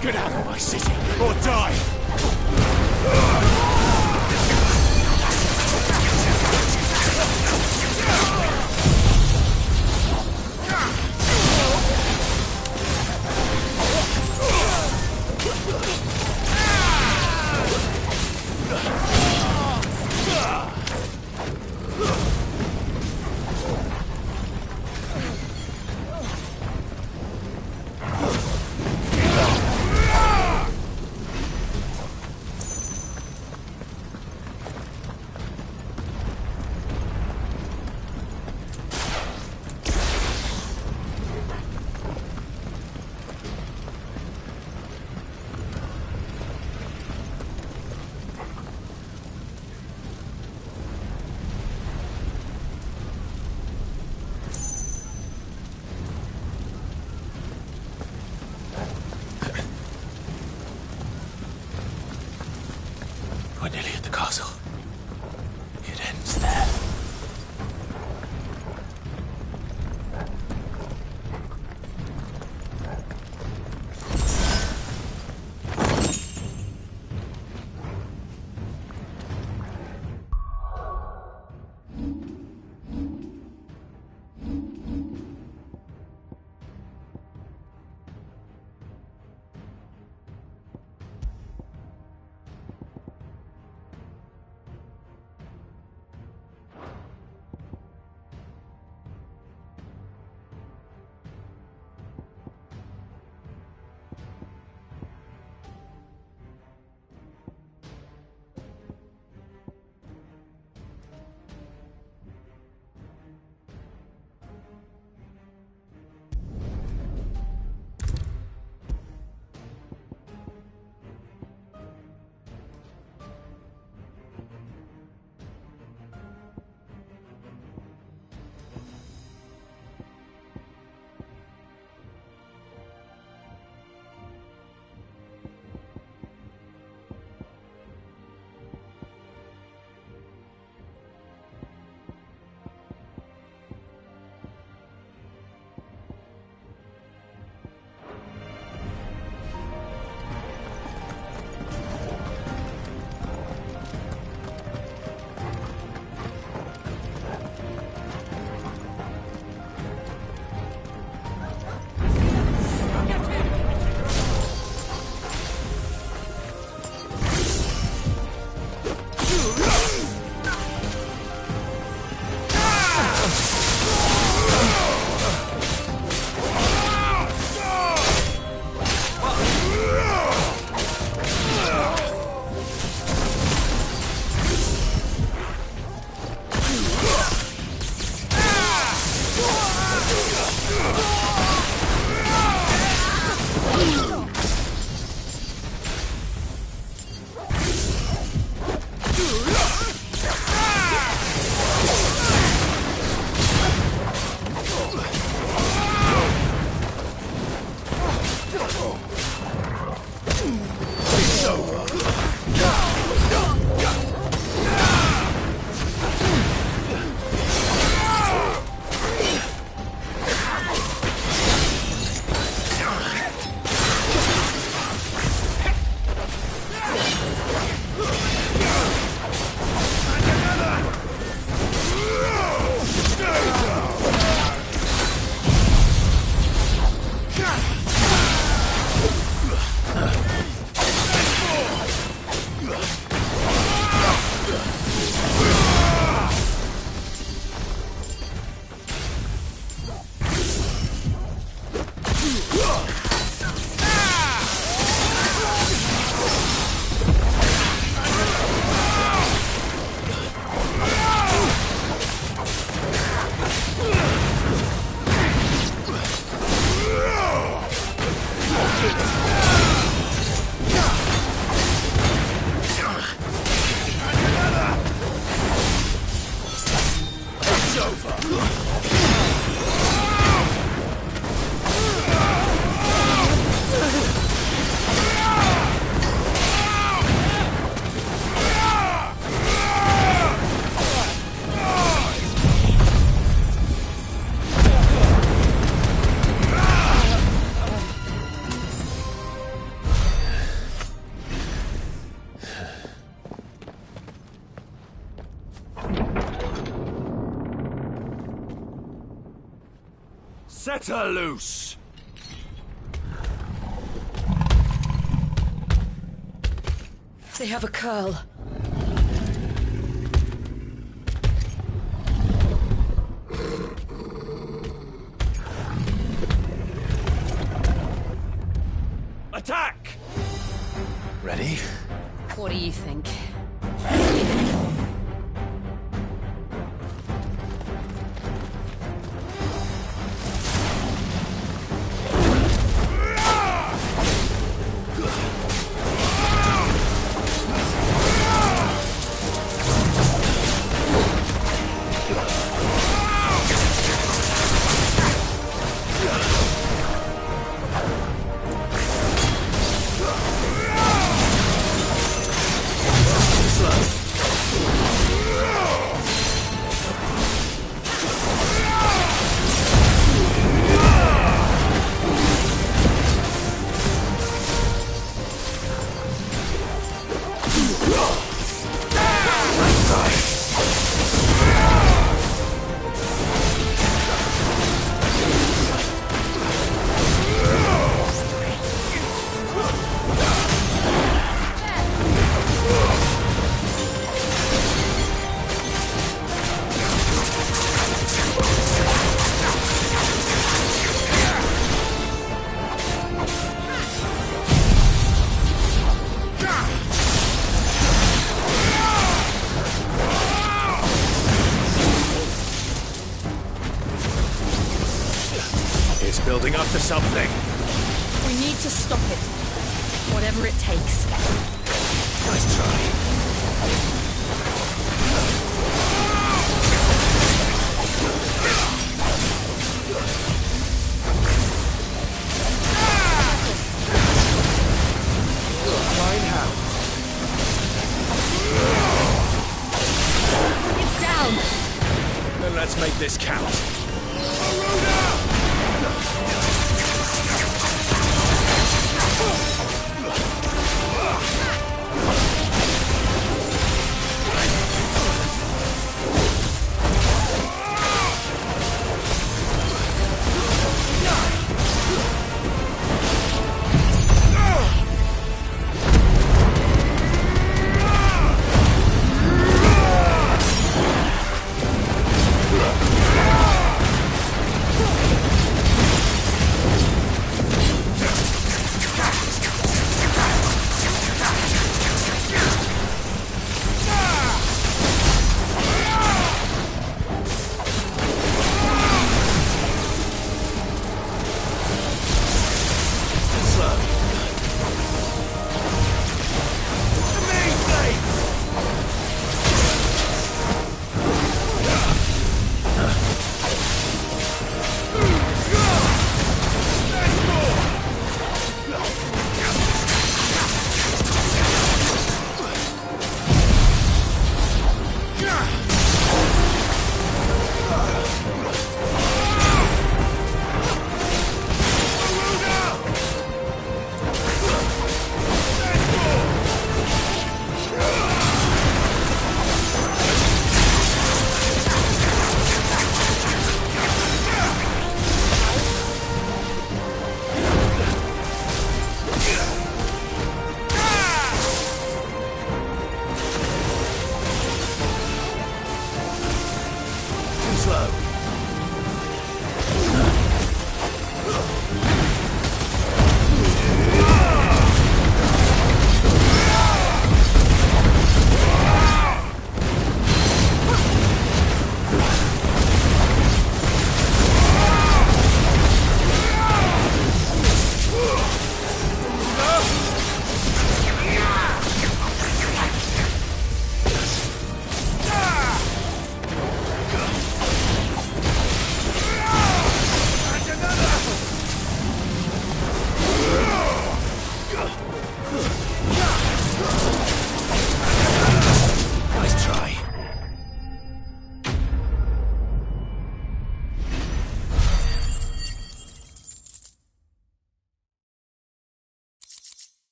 Get out of my city, or die! Let her loose! They have a curl. Attack! Ready? What do you think? It's building up to something. We need to stop it. Whatever it takes. Nice try. Fine how? It's down! Then let's make this count.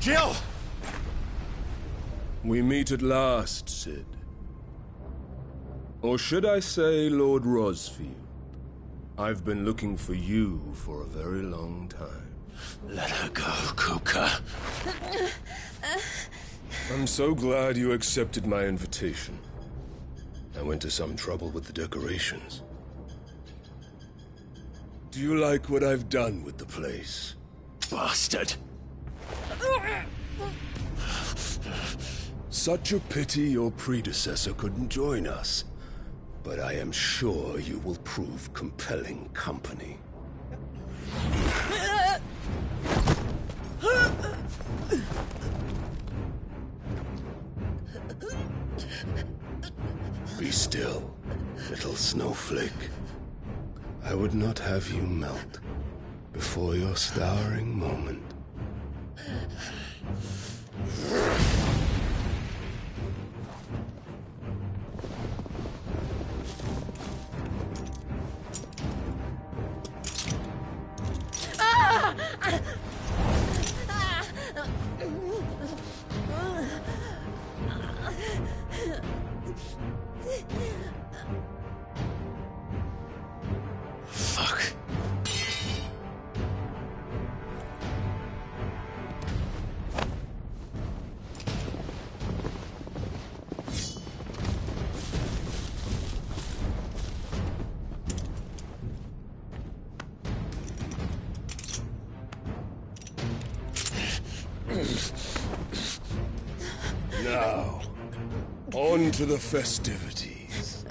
Jill! We meet at last, Sid. Or should I say, Lord Rosfield? I've been looking for you for a very long time. Let her go, Kupka. I'm so glad you accepted my invitation. I went to some trouble with the decorations. Do you like what I've done with the place? Bastard! Such a pity your predecessor couldn't join us. But I am sure you will prove compelling company. Be still, little snowflake. I would not have you melt before your starring moment. Fuck. Now, on to the festivities.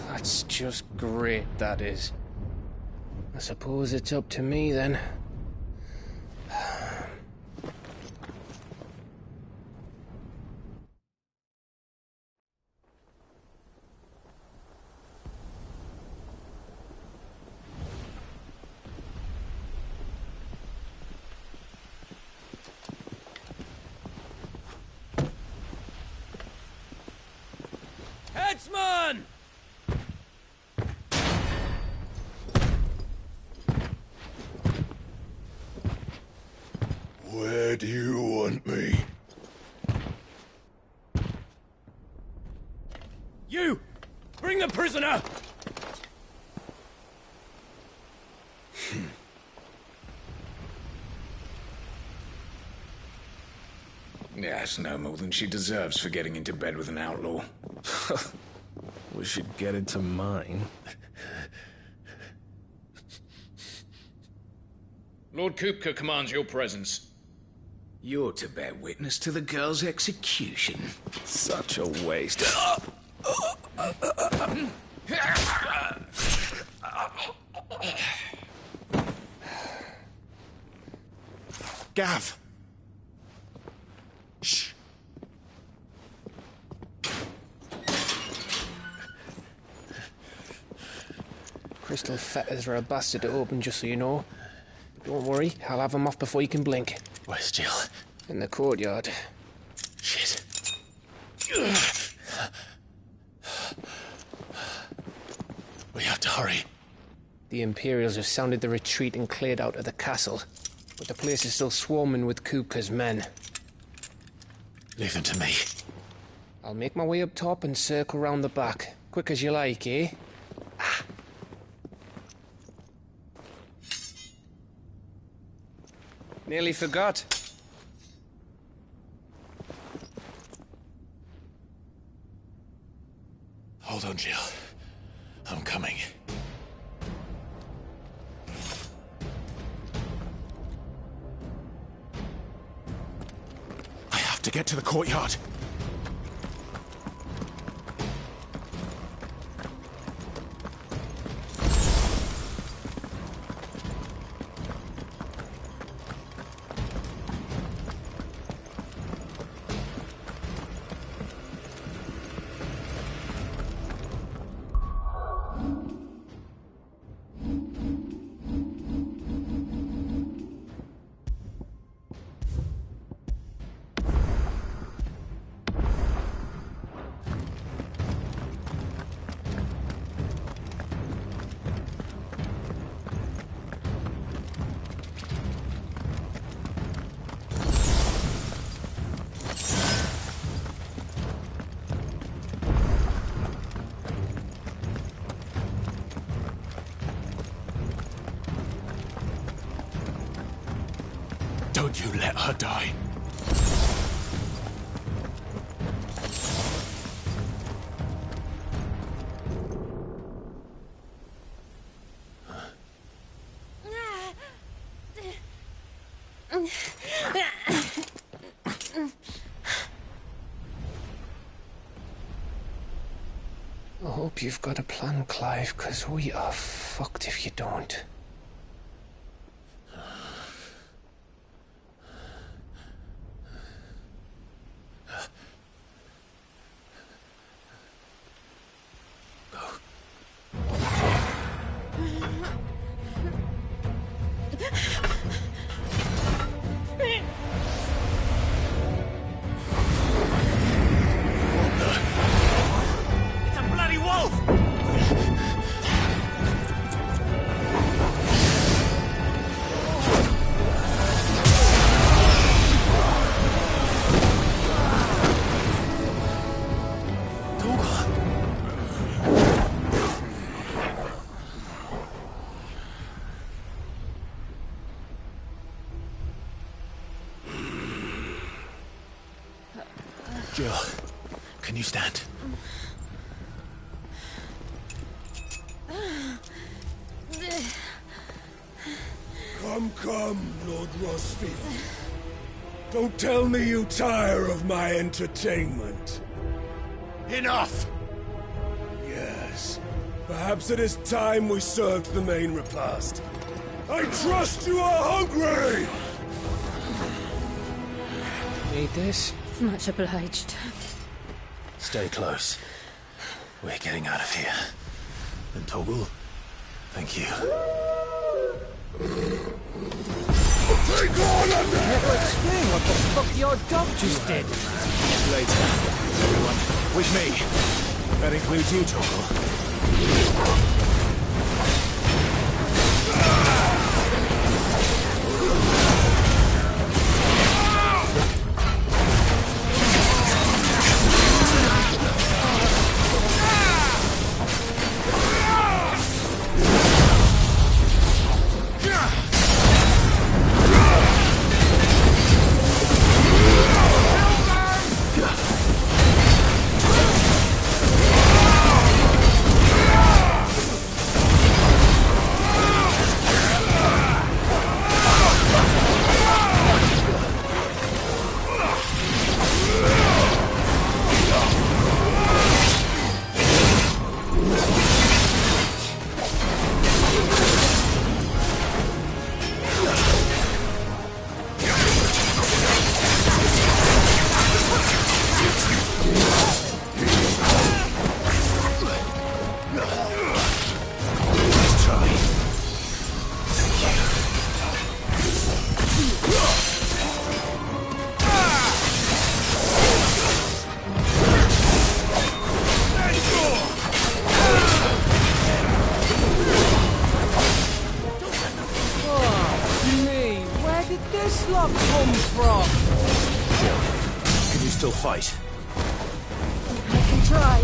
That's just great, that is. I suppose it's up to me, then. Headsman! Where do you want me? You! Bring the prisoner! Yes, no more than she deserves for getting into bed with an outlaw. We should get into mine. Lord Kupka commands your presence. You're to bear witness to the girl's execution. Such a waste. Gav! Shh! Crystal fetters are a bastard to open, just so you know. But don't worry, I'll have them off before you can blink. Where's Jill? In the courtyard. Shit. We have to hurry. The Imperials have sounded the retreat and cleared out of the castle. But the place is still swarming with Kupka's men. Leave them to me. I'll make my way up top and circle round the back. Quick as you like, eh? Nearly forgot. Hold on, Jill. I'm coming. I have to get to the courtyard. Don't you let her die. I hope you've got a plan, Clive, because we are fucked if you don't. It's a bloody wolf! Jill, can you stand? Come, Lord Rosfield. Don't tell me you tire of my entertainment. Enough! Yes. Perhaps it is time we served the main repast. I trust you are hungry! Need this? Much obliged. Stay close. We're getting out of here. And Toggle, thank you. Take on a Never explain what the fuck your dog just did. Later, everyone. With me. That includes you, Toggle. This lot come from? Jill, can you still fight? I can try.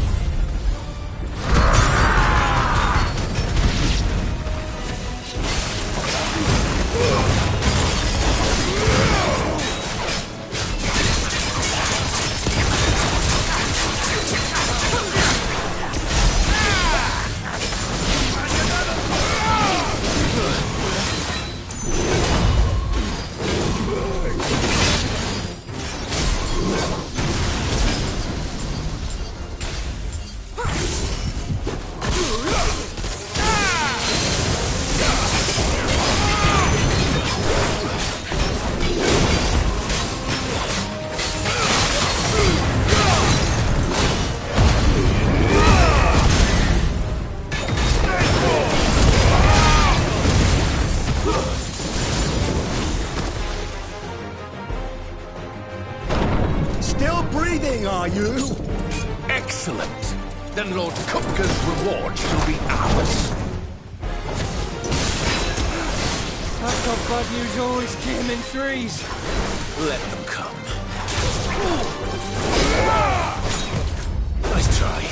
Still breathing, are you? Excellent. Then Lord Kupka's reward shall be ours. I thought bad news always came in threes. Let them come. Nice try.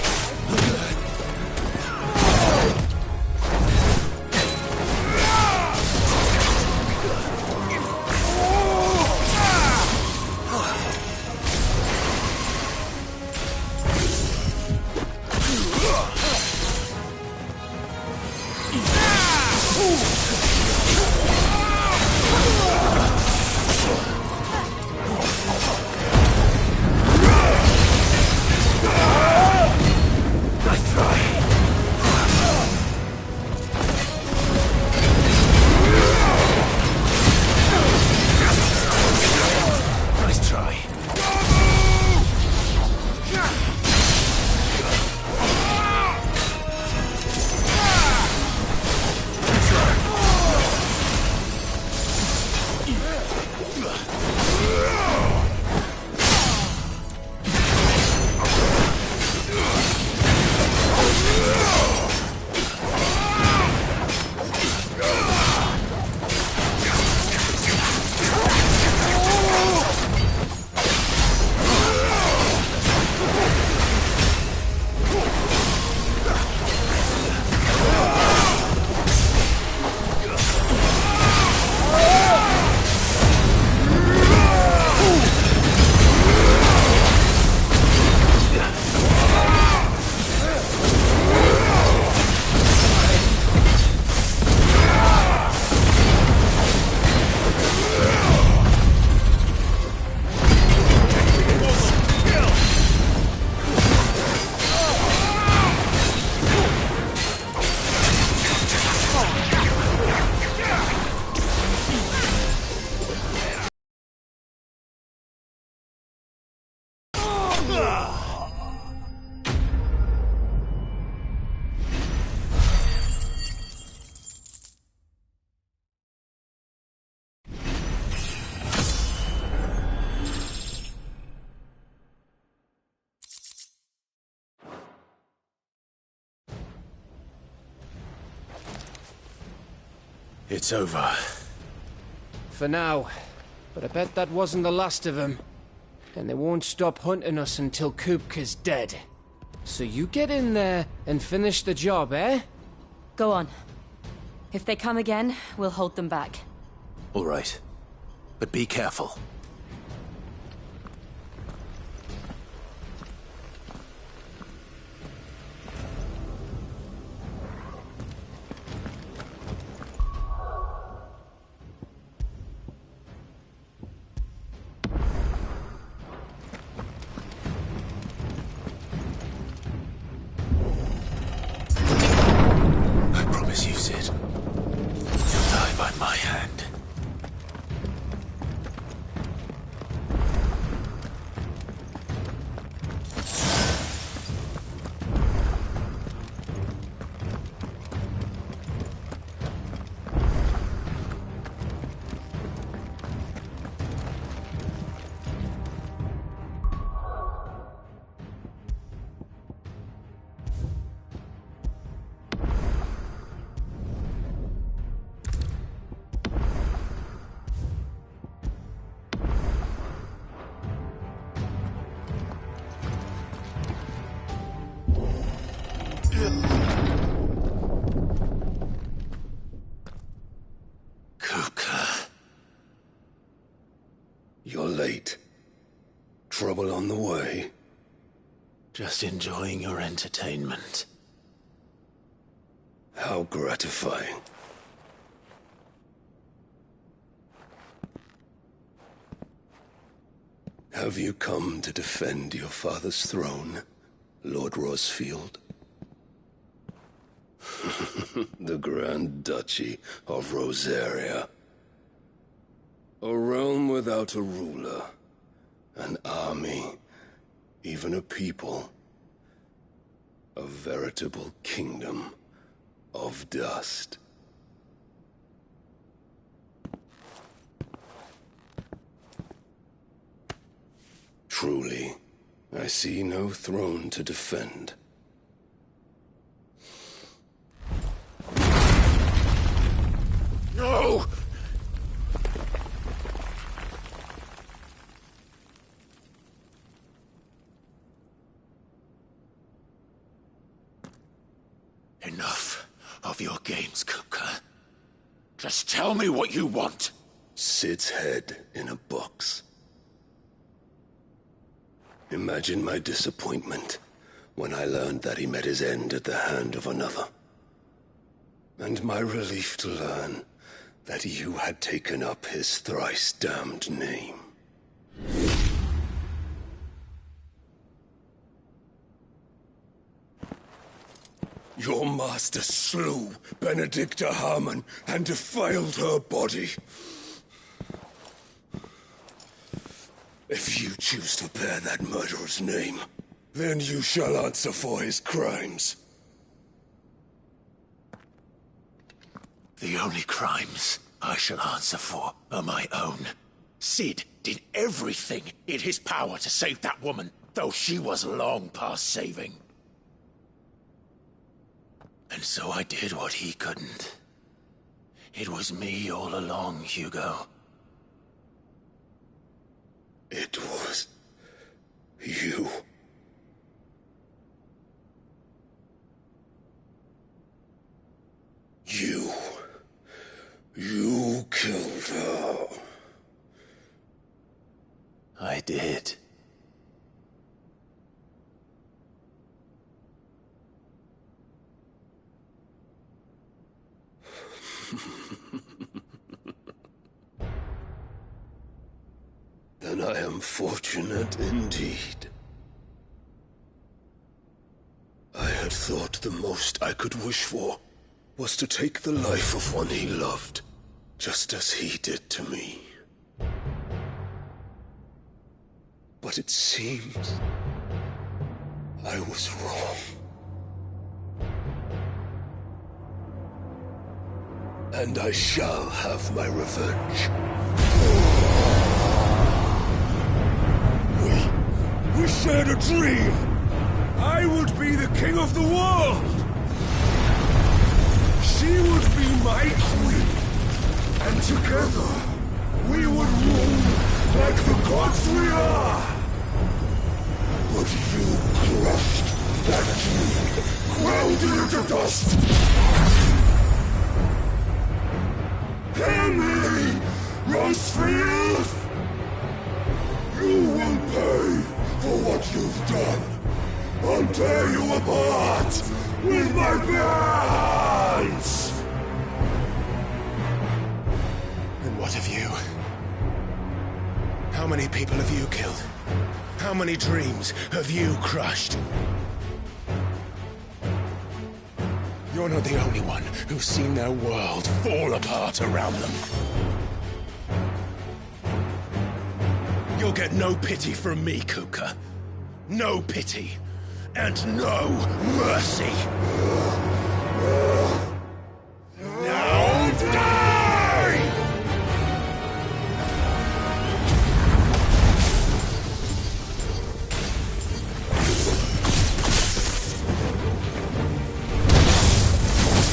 It's over. For now. But I bet that wasn't the last of them. And they won't stop hunting us until Kupka's dead. So you get in there and finish the job, eh? Go on. If they come again, we'll hold them back. All right. But be careful. You, Sid. You'll die by my hand. You're late. Trouble on the way? Just enjoying your entertainment. How gratifying. Have you come to defend your father's throne, Lord Rosfield? The Grand Duchy of Rosaria. A realm without a ruler, an army, even a people. A veritable kingdom of dust. Truly, I see no throne to defend. No! Enough of your games, Kupka. Just tell me what you want. Sid's head in a box. Imagine my disappointment when I learned that he met his end at the hand of another. And my relief to learn that you had taken up his thrice-damned name. Your master slew Benedicta Harmon and defiled her body. If you choose to bear that murderer's name, then you shall answer for his crimes. The only crimes I shall answer for are my own. Sid did everything in his power to save that woman, though she was long past saving. And so I did what he couldn't. It was me all along, Hugo. It was you. You killed her. I did. Then I am fortunate indeed. I had thought the most I could wish for was to take the life of one he loved, just as he did to me. But it seems I was wrong. And I shall have my revenge. We shared a dream! I would be the king of the world! She would be my queen! And together, we would rule like the gods we are! But you crushed that dream, ground it into dust! Hear me, Rosefield! You will pay for what you've done. I'll tear you apart with my bare hands! And what of you? How many people have you killed? How many dreams have you crushed? You're not the only one who's seen their world fall apart around them. You'll get no pity from me, Kupka. No pity. And no mercy. Now die!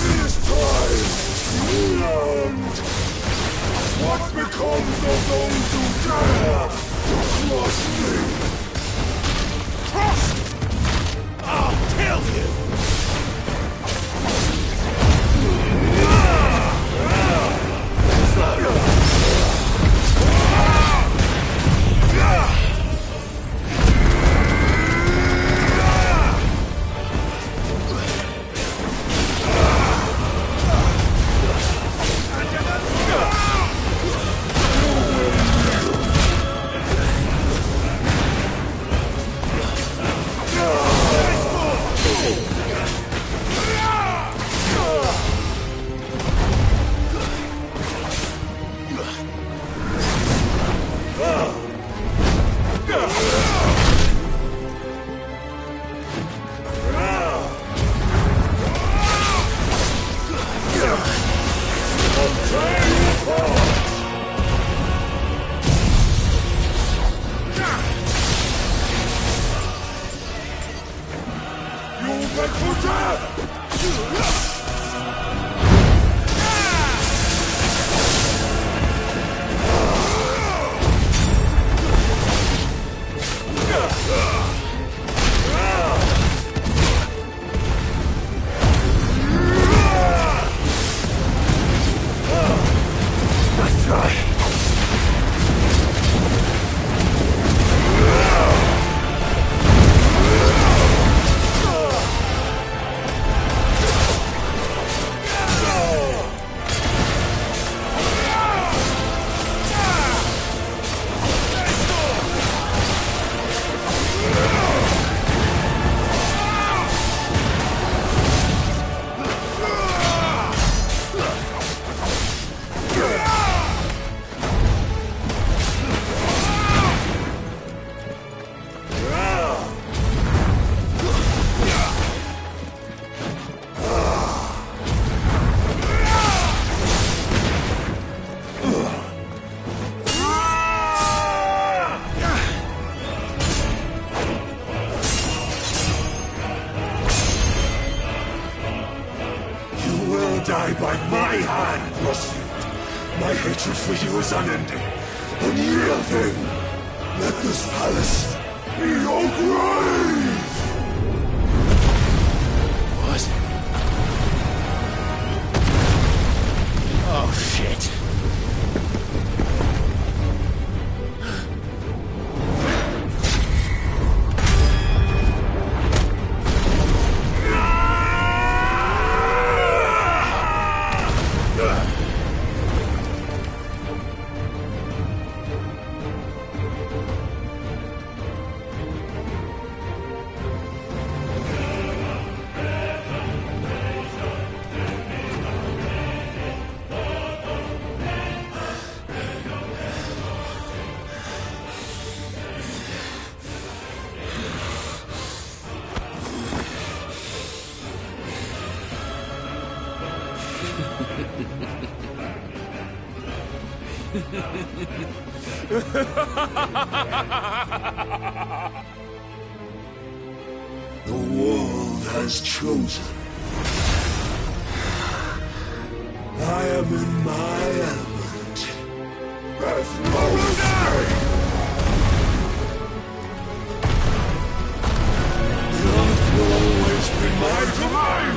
This time, you learned what becomes of those who dare to cross me. Cross! I'll kill you! hatred for you is unending. Unyielding. Then, let this palace be your grave! What? Oh, shit. The world has chosen. I am in my element. There's no escape! The earth will always be my domain!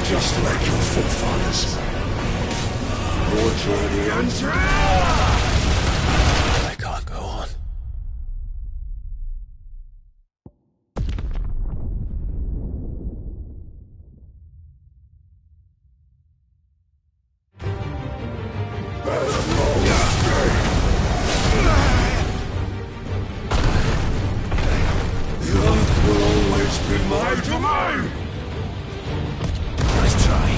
Just like your forefathers. Your journey ends here! I can't go on. The earth will always be my domain! Nice try.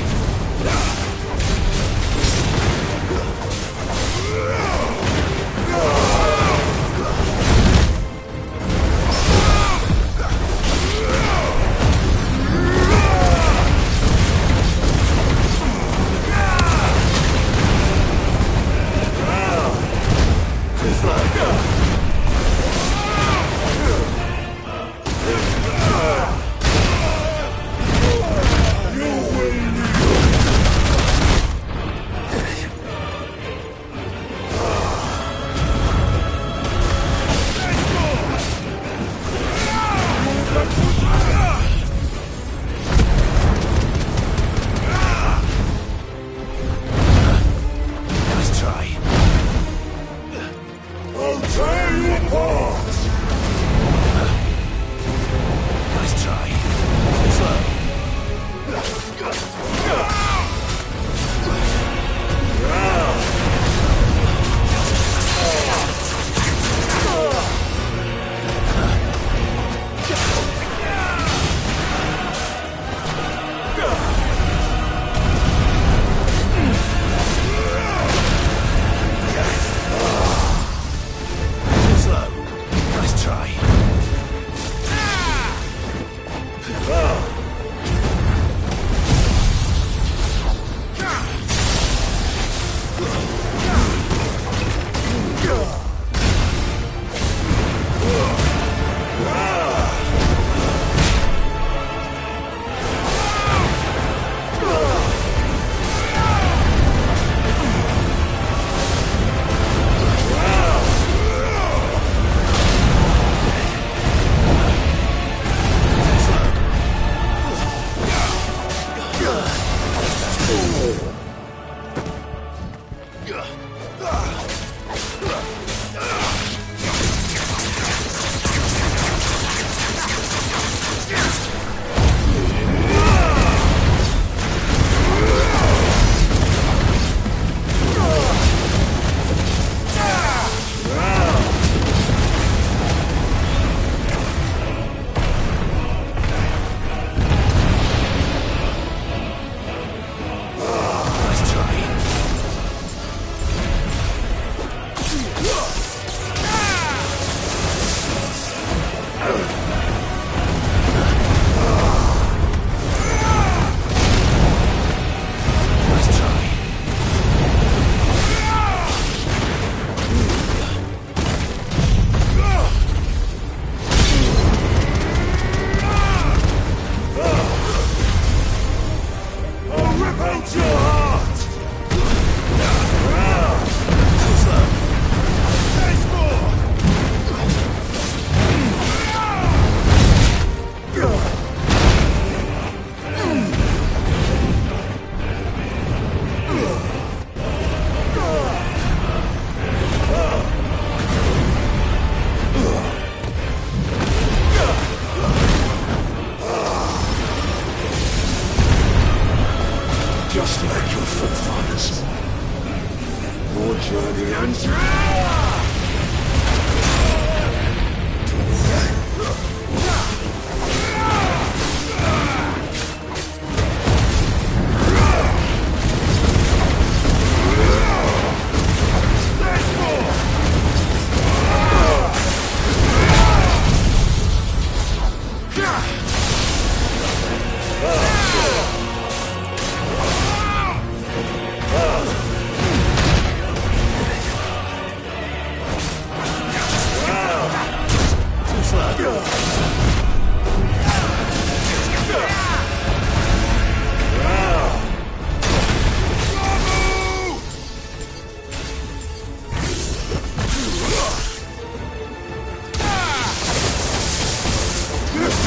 This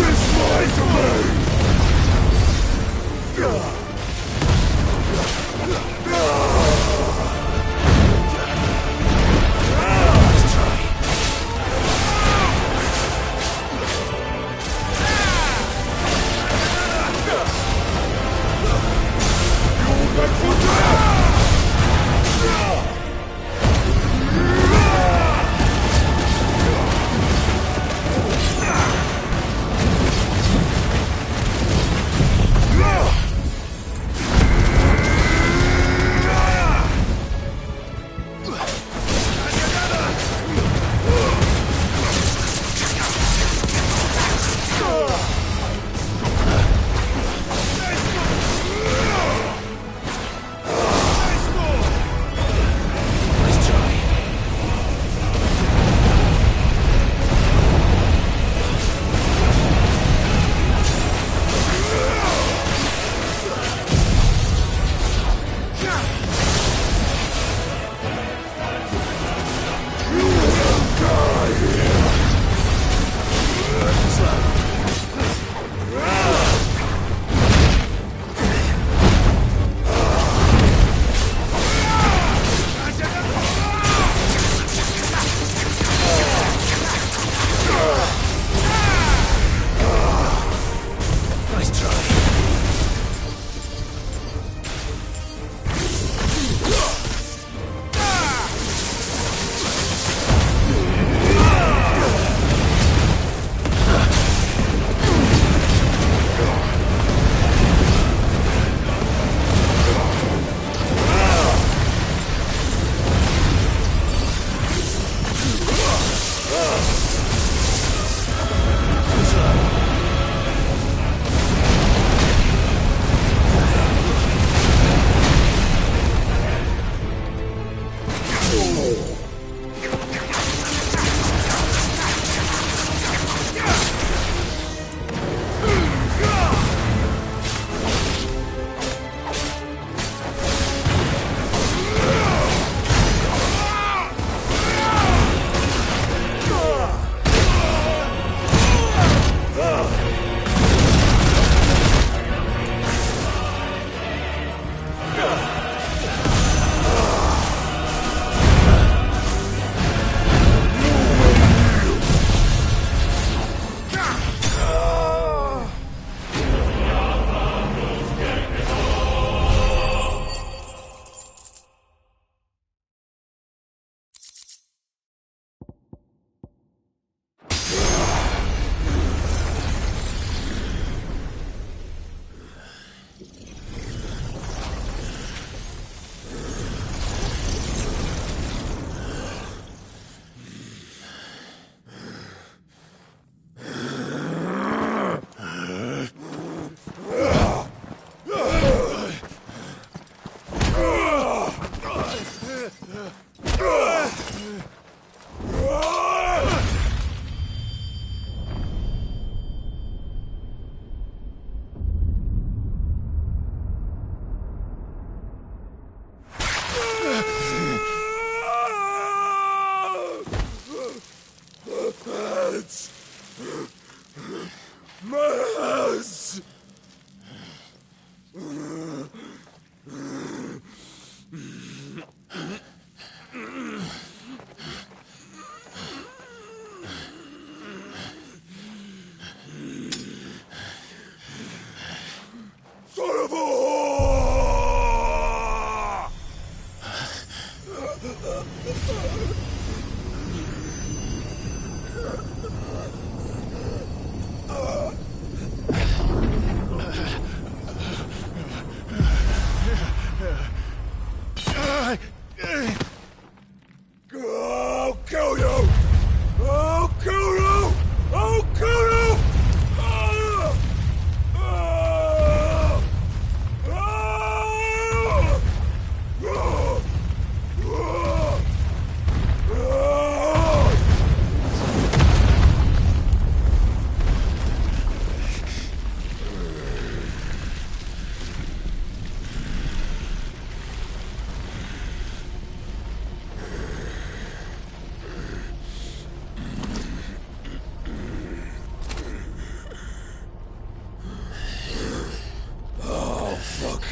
is my domain!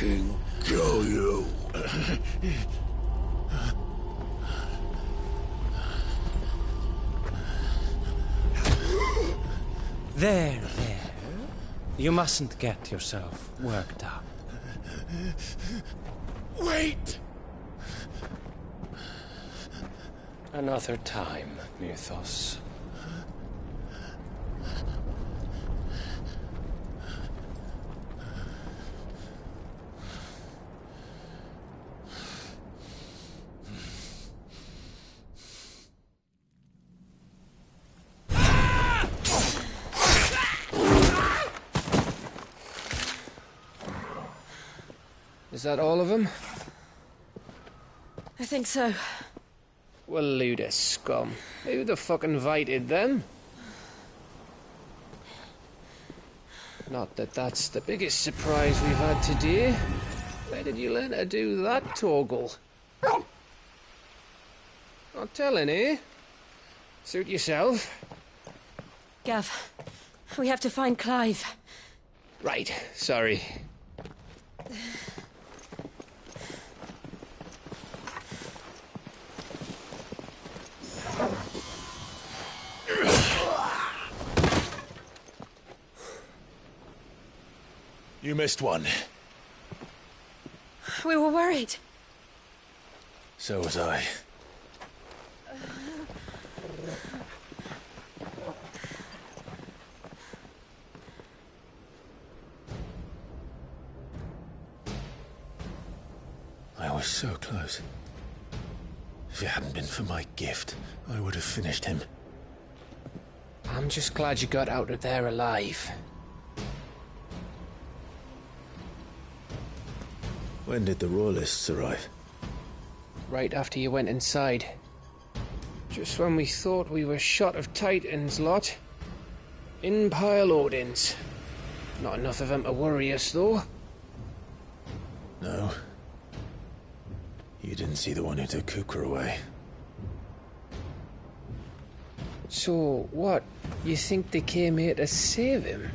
fucking kill you. There. You mustn't get yourself worked up. Wait! Another time, Mythos. Is that all of them? I think so. Well, load of scum. Who the fuck invited them? Not that that's the biggest surprise we've had today. Where did you learn to do that, Torgal? Not telling, eh? Suit yourself. Gav, we have to find Clive. Right, sorry. You missed one. We were worried. So was I. I was so close. If it hadn't been for my gift, I would have finished him. I'm just glad you got out of there alive. When did the Royalists arrive? Right after you went inside. Just when we thought we were shot of Titans, lot. In pile Odins. Not enough of them to worry us, though. No. You didn't see the one who took Kukra away. So, what? You think they came here to save him?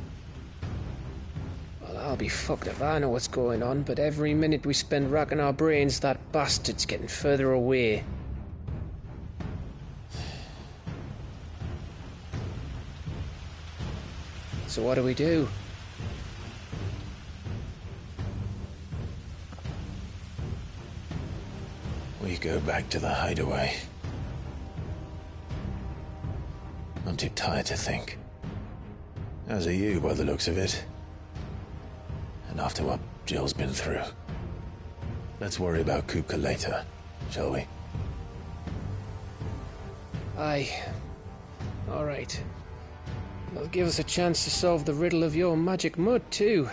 Well, I'll be fucked if I know what's going on, but every minute we spend racking our brains, that bastard's getting further away. So what do we do? We go back to the hideaway. I'm too tired to think. As are you, by the looks of it. And after what Jill's been through. Let's worry about Kupka later, shall we? Aye. All right. That'll give us a chance to solve the riddle of your magic mud, too.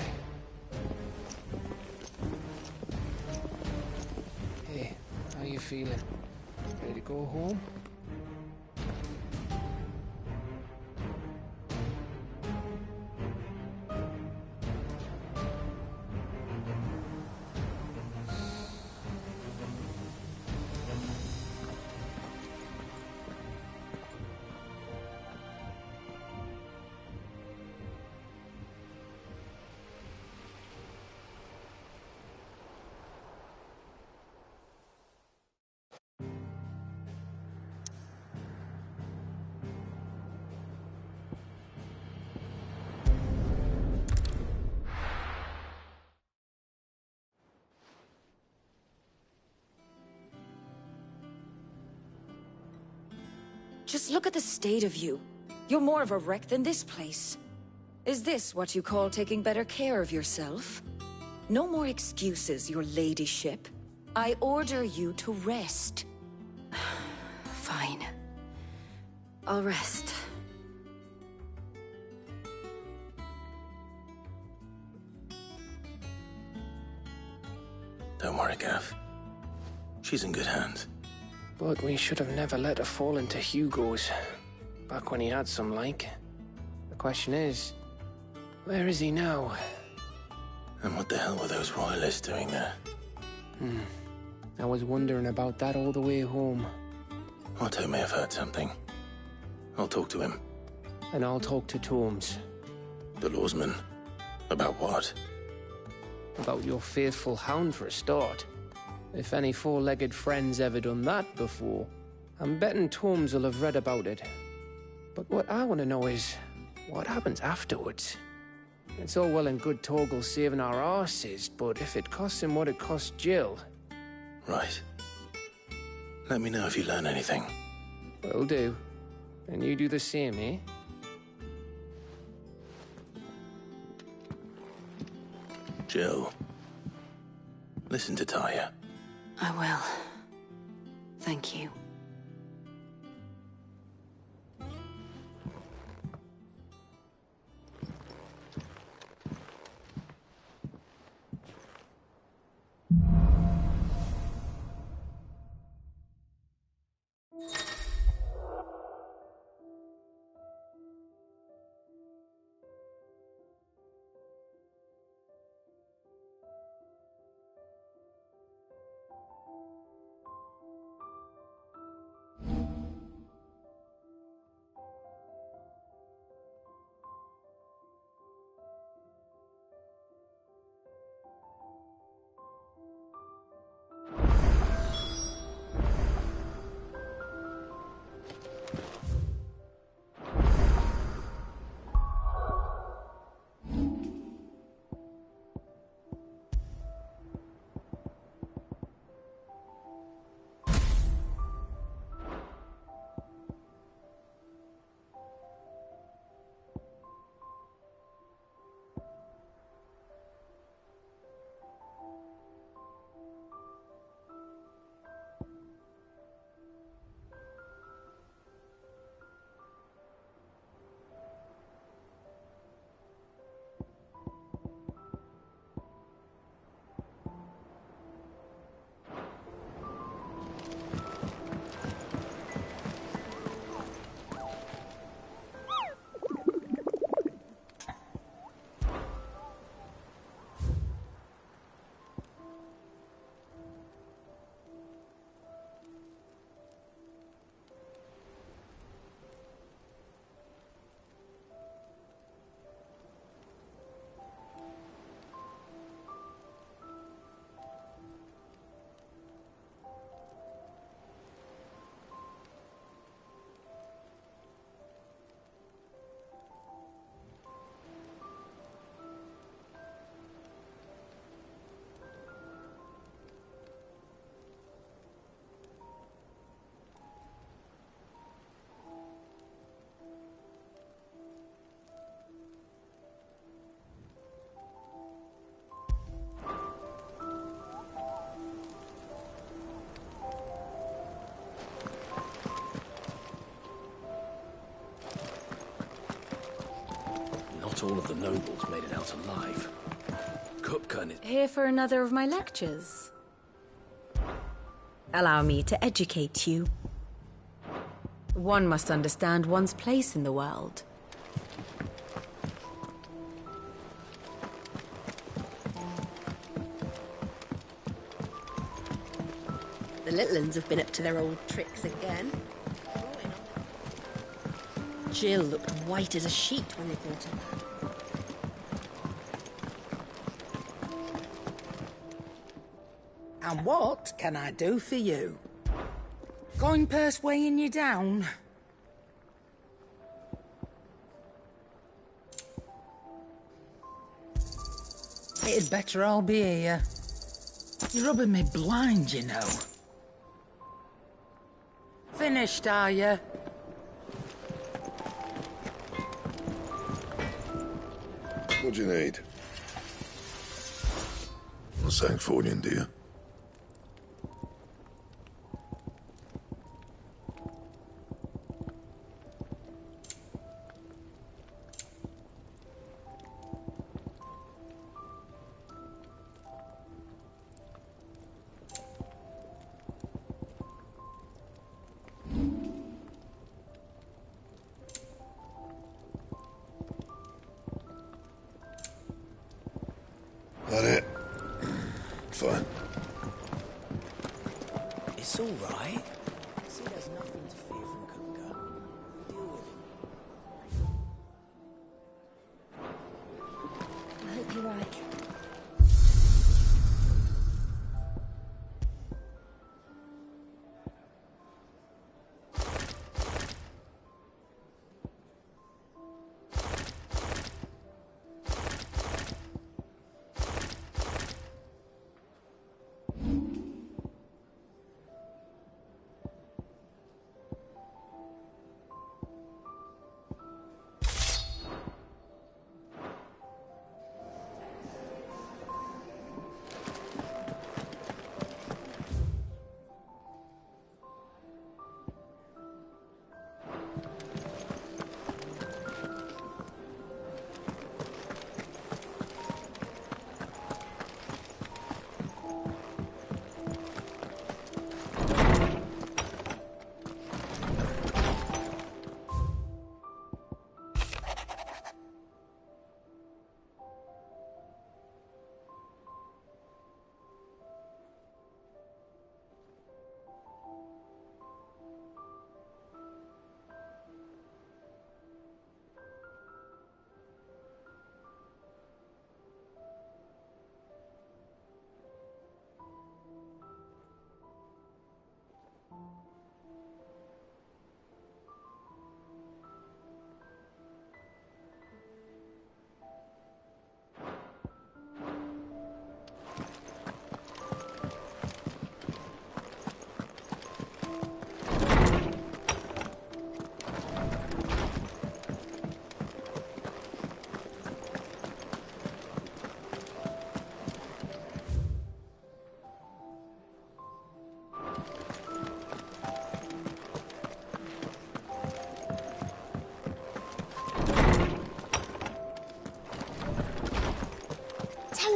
Hey, how you feeling? Ready to go home? Just look at the state of you. You're more of a wreck than this place. Is this what you call taking better care of yourself? No more excuses, your ladyship. I order you to rest. Fine. I'll rest. Don't worry, Gav. She's in good hands. But we should have never let her fall into Hugo's. Back when he had some like. The question is, where is he now? And what the hell were those royalists doing there? I was wondering about that all the way home. Otto may have heard something. I'll talk to him. And I'll talk to Tomes. The lawsman? About what? About your faithful hound for a start. If any four-legged friend's ever done that before, I'm betting Tomes will have read about it. But what I want to know is, what happens afterwards? It's all well and good Torgal saving our arses, but if it costs him what it cost Jill... Right. Let me know if you learn anything. Will do. And you do the same, eh? Jill, listen to Taya. I will. Thank you. Not all of the nobles made it out alive. Kupka and his... Here for another of my lectures. Allow me to educate you. One must understand one's place in the world. The little uns have been up to their old tricks again. Jill looked white as a sheet when they brought her back. And what can I do for you? Coin purse weighing you down? It'd better all be here. You're rubbing me blind, you know. Finished, are you? What do you need? Not saying fortune, do you? That it? Fine.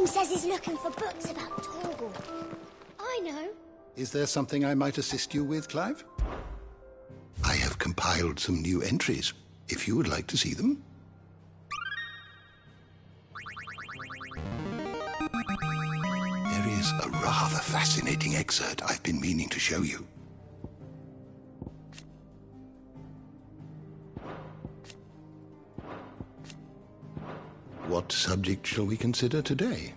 says he's looking for books about Torgal. I know. Is there something I might assist you with, Clive? I have compiled some new entries, if you would like to see them. There is a rather fascinating excerpt I've been meaning to show you. What subject shall we consider today?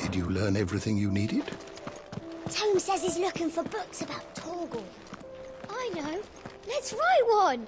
Did you learn everything you needed? Tome says he's looking for books about Torgal. I know. Let's write one.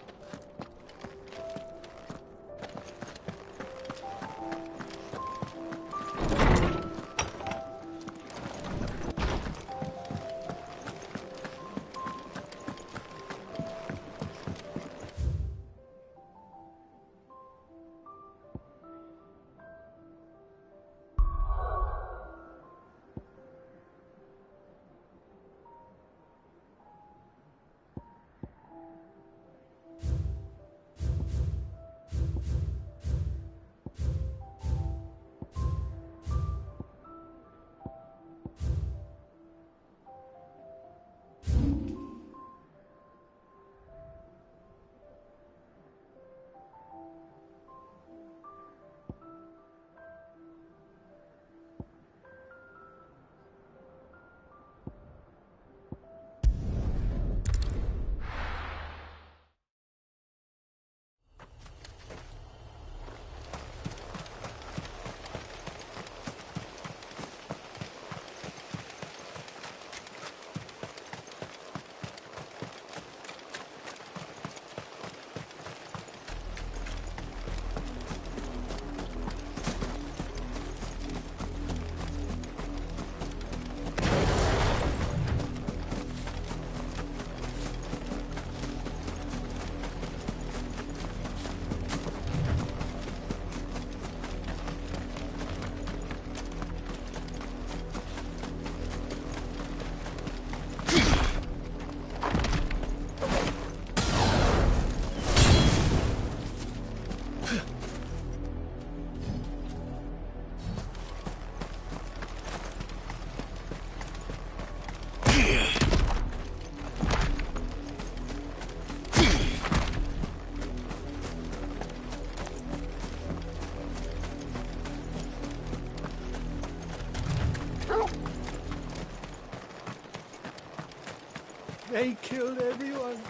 They killed everyone.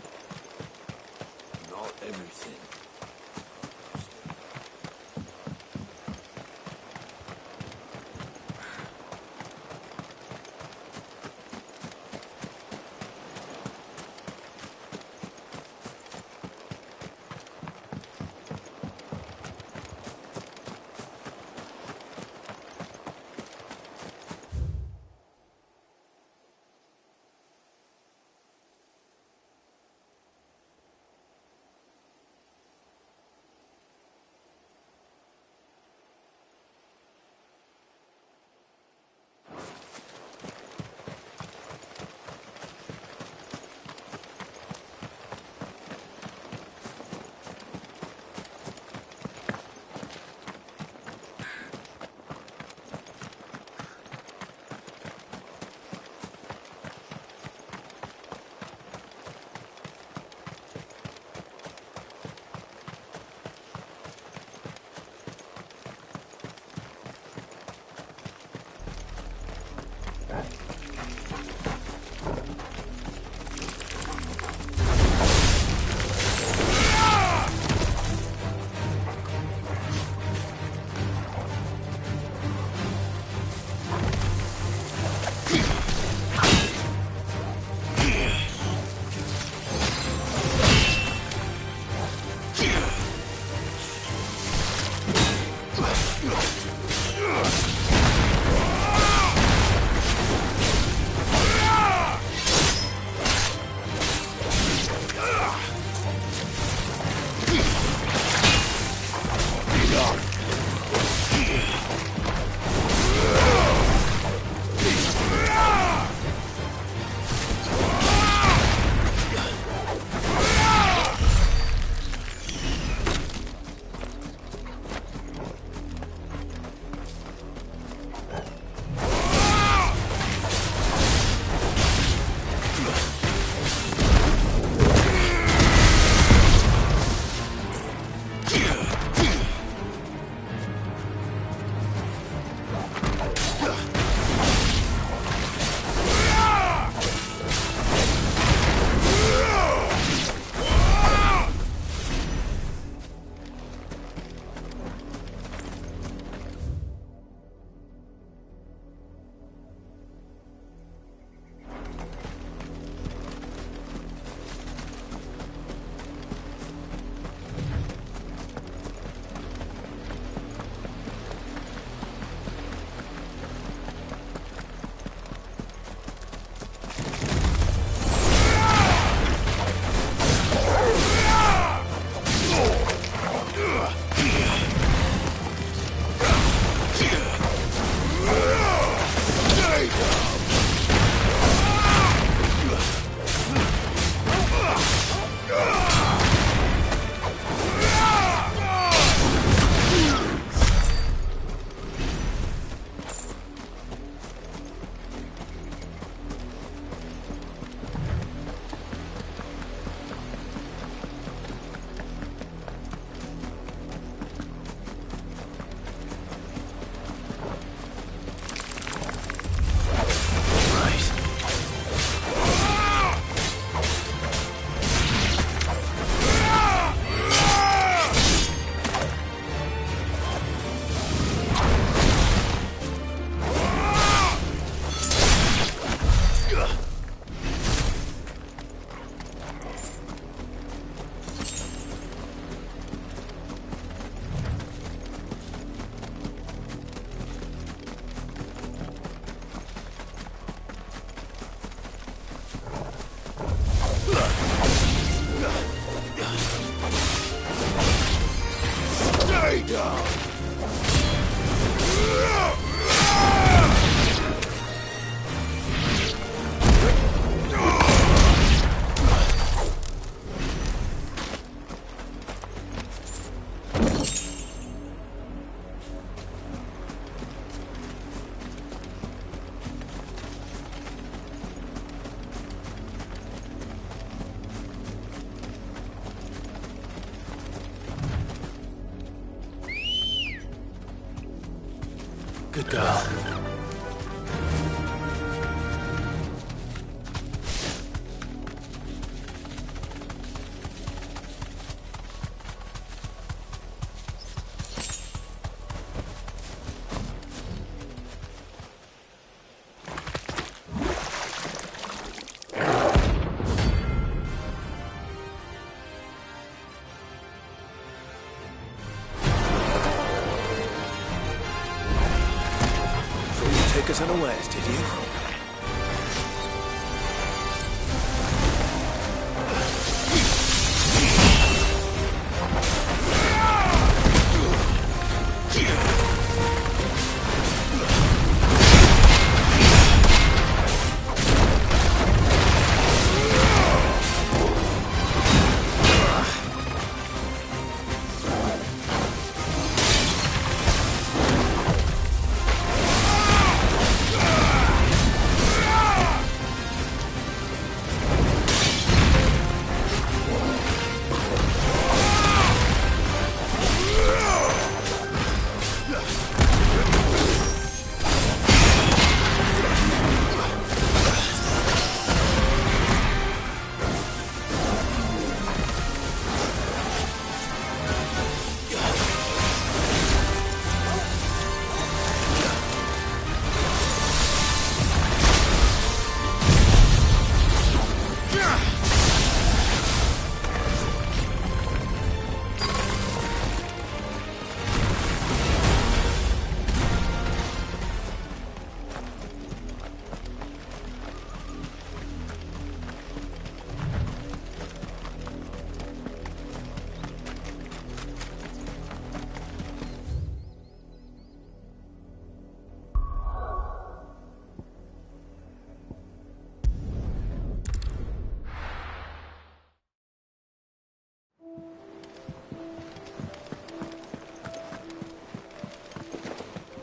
Not everything. Good girl. take us unawares, did you?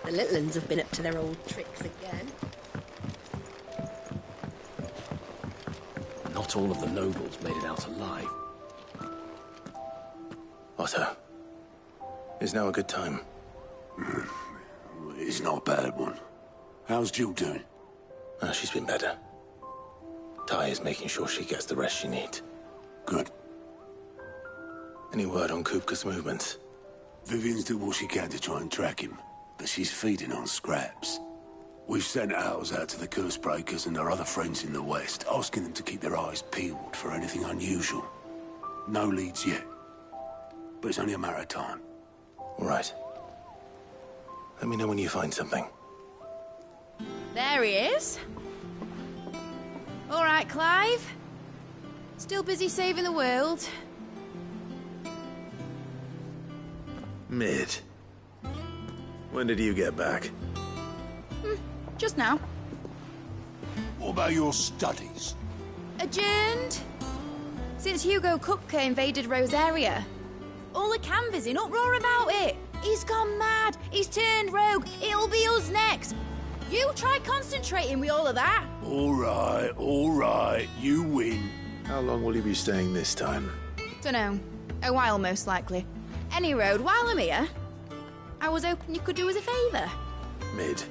The little uns have been up to their old tricks again. Not all of the nobles made it out alive. Otto, is now a good time? It's not a bad one. How's Jill doing? Oh, she's been better. Ty is making sure she gets the rest she needs. Good. Any word on Kupka's movements? Vivian's doing what she can to try and track him, but she's feeding on scraps. We've sent ours out to the curse breakers and our other friends in the west, asking them to keep their eyes peeled for anything unusual. No leads yet, but it's only a matter of time. All right. Let me know when you find something. There he is. All right, Clive. Still busy saving the world. Mid. When did you get back? Just now. What about your studies? Adjourned. Since Hugo Kupka invaded Rosaria. All the canvass in uproar about it. He's gone mad. He's turned rogue. It'll be us next. You try concentrating with all of that. All right. You win. How long will you be staying this time? Dunno. A while, most likely. Any road, while I'm here, I was hoping you could do us a favour. Mid.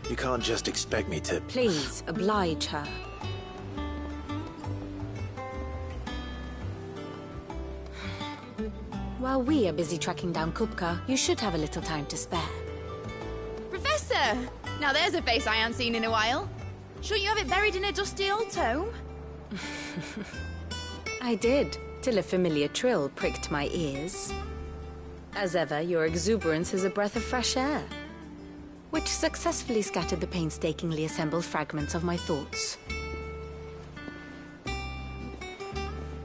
You can't just expect me to... Please, oblige her. While we are busy tracking down Kupka, you should have a little time to spare. Professor! Now there's a face I haven't seen in a while. Shouldn't you have it buried in a dusty old tome? I did, till a familiar trill pricked my ears. As ever, your exuberance is a breath of fresh air, which successfully scattered the painstakingly assembled fragments of my thoughts.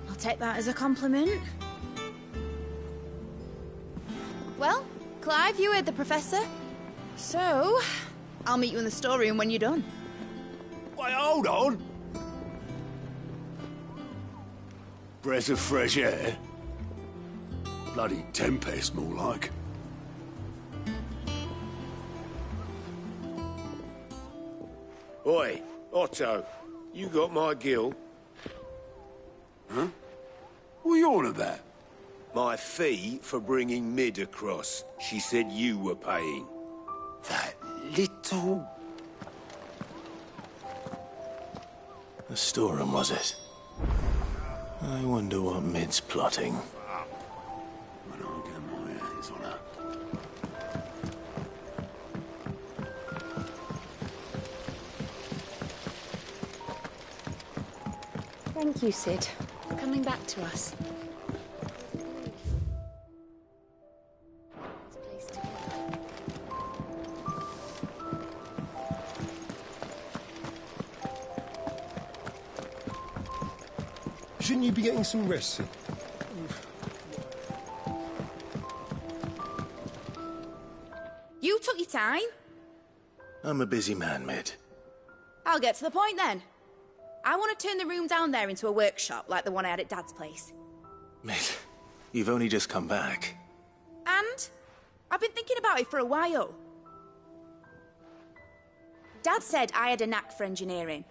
I'll take that as a compliment. Well, Clive, you heard the Professor. So, I'll meet you in the storeroom when you're done. Wait, hold on. Breath of fresh air? Bloody tempest, more like. Oi, Otto, you got my gill? Huh? What are you on about? My fee for bringing Mid across. She said you were paying. That little... The storeroom, was it? I wonder what Mid's plotting. When I get my hands on her. Thank you, Sid, for coming back to us. Shouldn't you be getting some rest, Sid? You took your time. I'm a busy man, Mid. I'll get to the point then. I want to turn the room down there into a workshop like the one I had at Dad's place. Mid, you've only just come back. And I've been thinking about it for a while. Dad said I had a knack for engineering,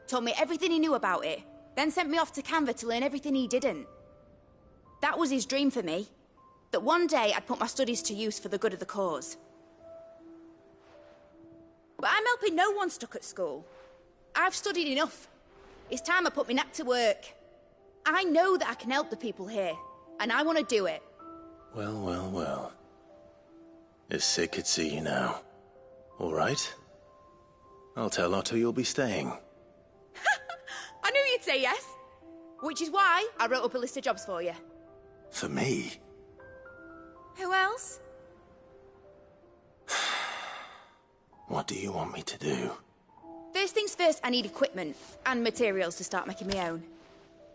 told me everything he knew about it, then sent me off to Canva to learn everything he didn't. That was his dream for me, that one day I'd put my studies to use for the good of the cause. But I'm helping no one stuck at school. I've studied enough. It's time I put my knack to work. I know that I can help the people here, and I want to do it. Well, well, well. If Sid could see you now. All right? I'll tell Otto you'll be staying. I knew you'd say yes. Which is why I wrote up a list of jobs for you. For me? Who else? What do you want me to do? First things first, I need equipment and materials to start making my own.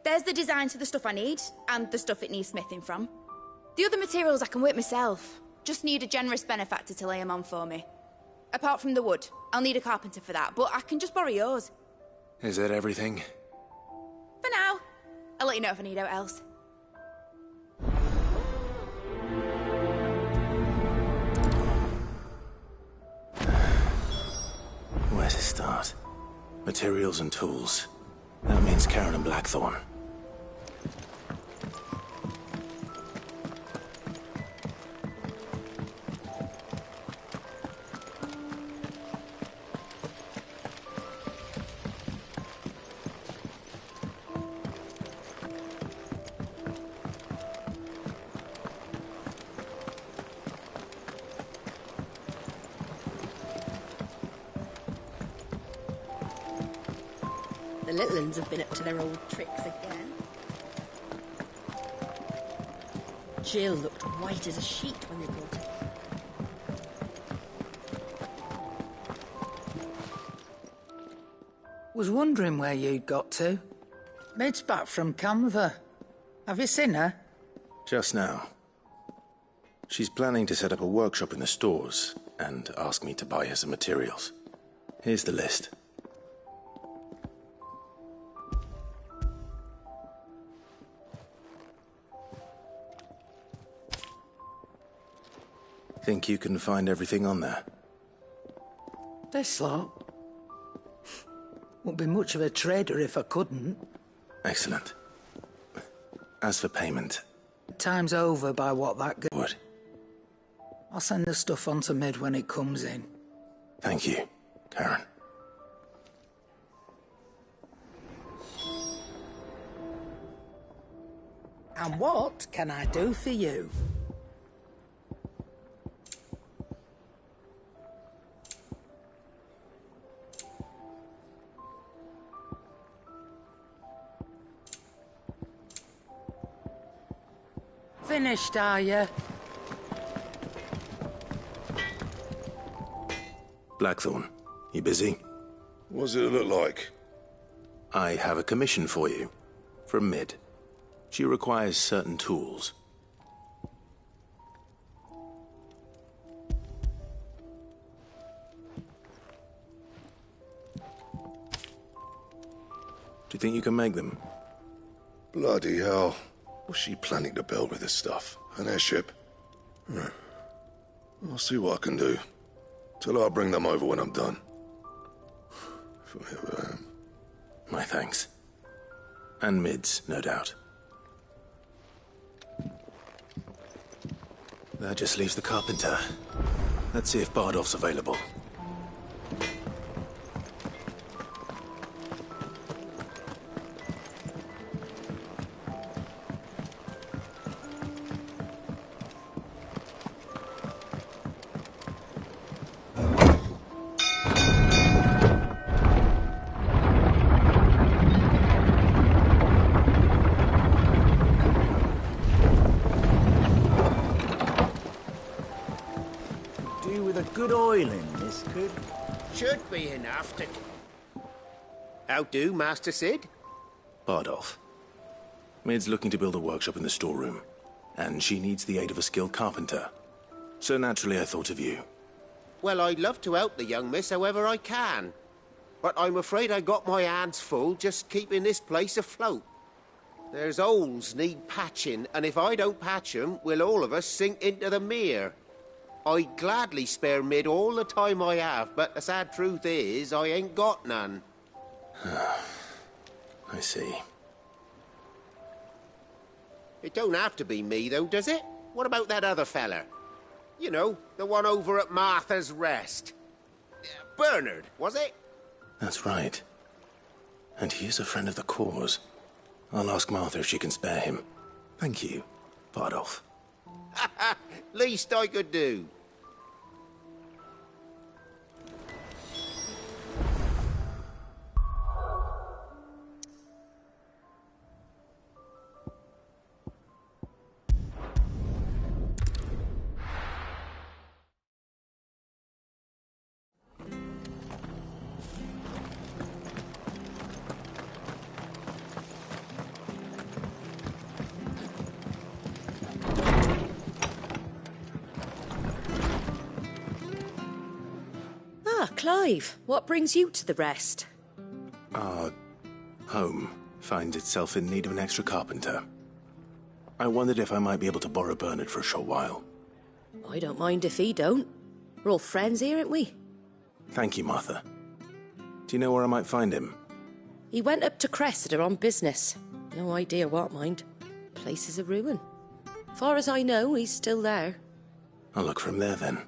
There's the designs for the stuff I need, and the stuff it needs smithing from. The other materials I can work myself. Just need a generous benefactor to lay them on for me. Apart from the wood, I'll need a carpenter for that, but I can just borrow yours. Is that everything? For now. I'll let you know if I need out else. Where to start? Materials and tools. That means Karen and Blackthorn. The little ones have been up to their old tricks again. Jill looked white as a sheet when they brought her. Was wondering where you'd got to. Mid's back from Canva. Have you seen her? Just now. She's planning to set up a workshop in the stores and ask me to buy her some materials. Here's the list. Think you can find everything on there? This lot. Wouldn't be much of a trader if I couldn't. Excellent. As for payment... Time's over by what that good. What? I'll send the stuff on to Mid when it comes in. Thank you, Karen. And what can I do for you? Finished, are you? Blackthorn, you busy? What does it look like? I have a commission for you. From Mid. She requires certain tools. Do you think you can make them? Bloody hell. What's she planning to build with this stuff? An airship? I'll see what I can do. Tell her I'll bring them over when I'm done. If I ever am. My thanks. And Mid's, no doubt. That just leaves the carpenter. Let's see if Bardolph's available. Good oiling, this could. Should be enough to... How do, Master Sid? Bardolph. Maid's looking to build a workshop in the storeroom, and she needs the aid of a skilled carpenter. So naturally I thought of you. Well, I'd love to help the young miss however I can. But I'm afraid I got my hands full just keeping this place afloat. There's holes need patching, and if I don't patch them, we'll all of us sink into the mere. I'd gladly spare Mid all the time I have, but the sad truth is, I ain't got none. I see. It don't have to be me, though, does it? What about that other fella? You know, the one over at Martha's Rest. Bernard, was it? That's right. And he is a friend of the cause. I'll ask Martha if she can spare him. Thank you, Bardolph. Least I could do. Clive, what brings you to the Rest? Our home finds itself in need of an extra carpenter. I wondered if I might be able to borrow Bernard for a short while. I don't mind if he don't. We're all friends here, aren't we? Thank you, Martha. Do you know where I might find him? He went up to Cressida on business. No idea what, mind. Place is a ruin. Far as I know, he's still there. I'll look for him there, then.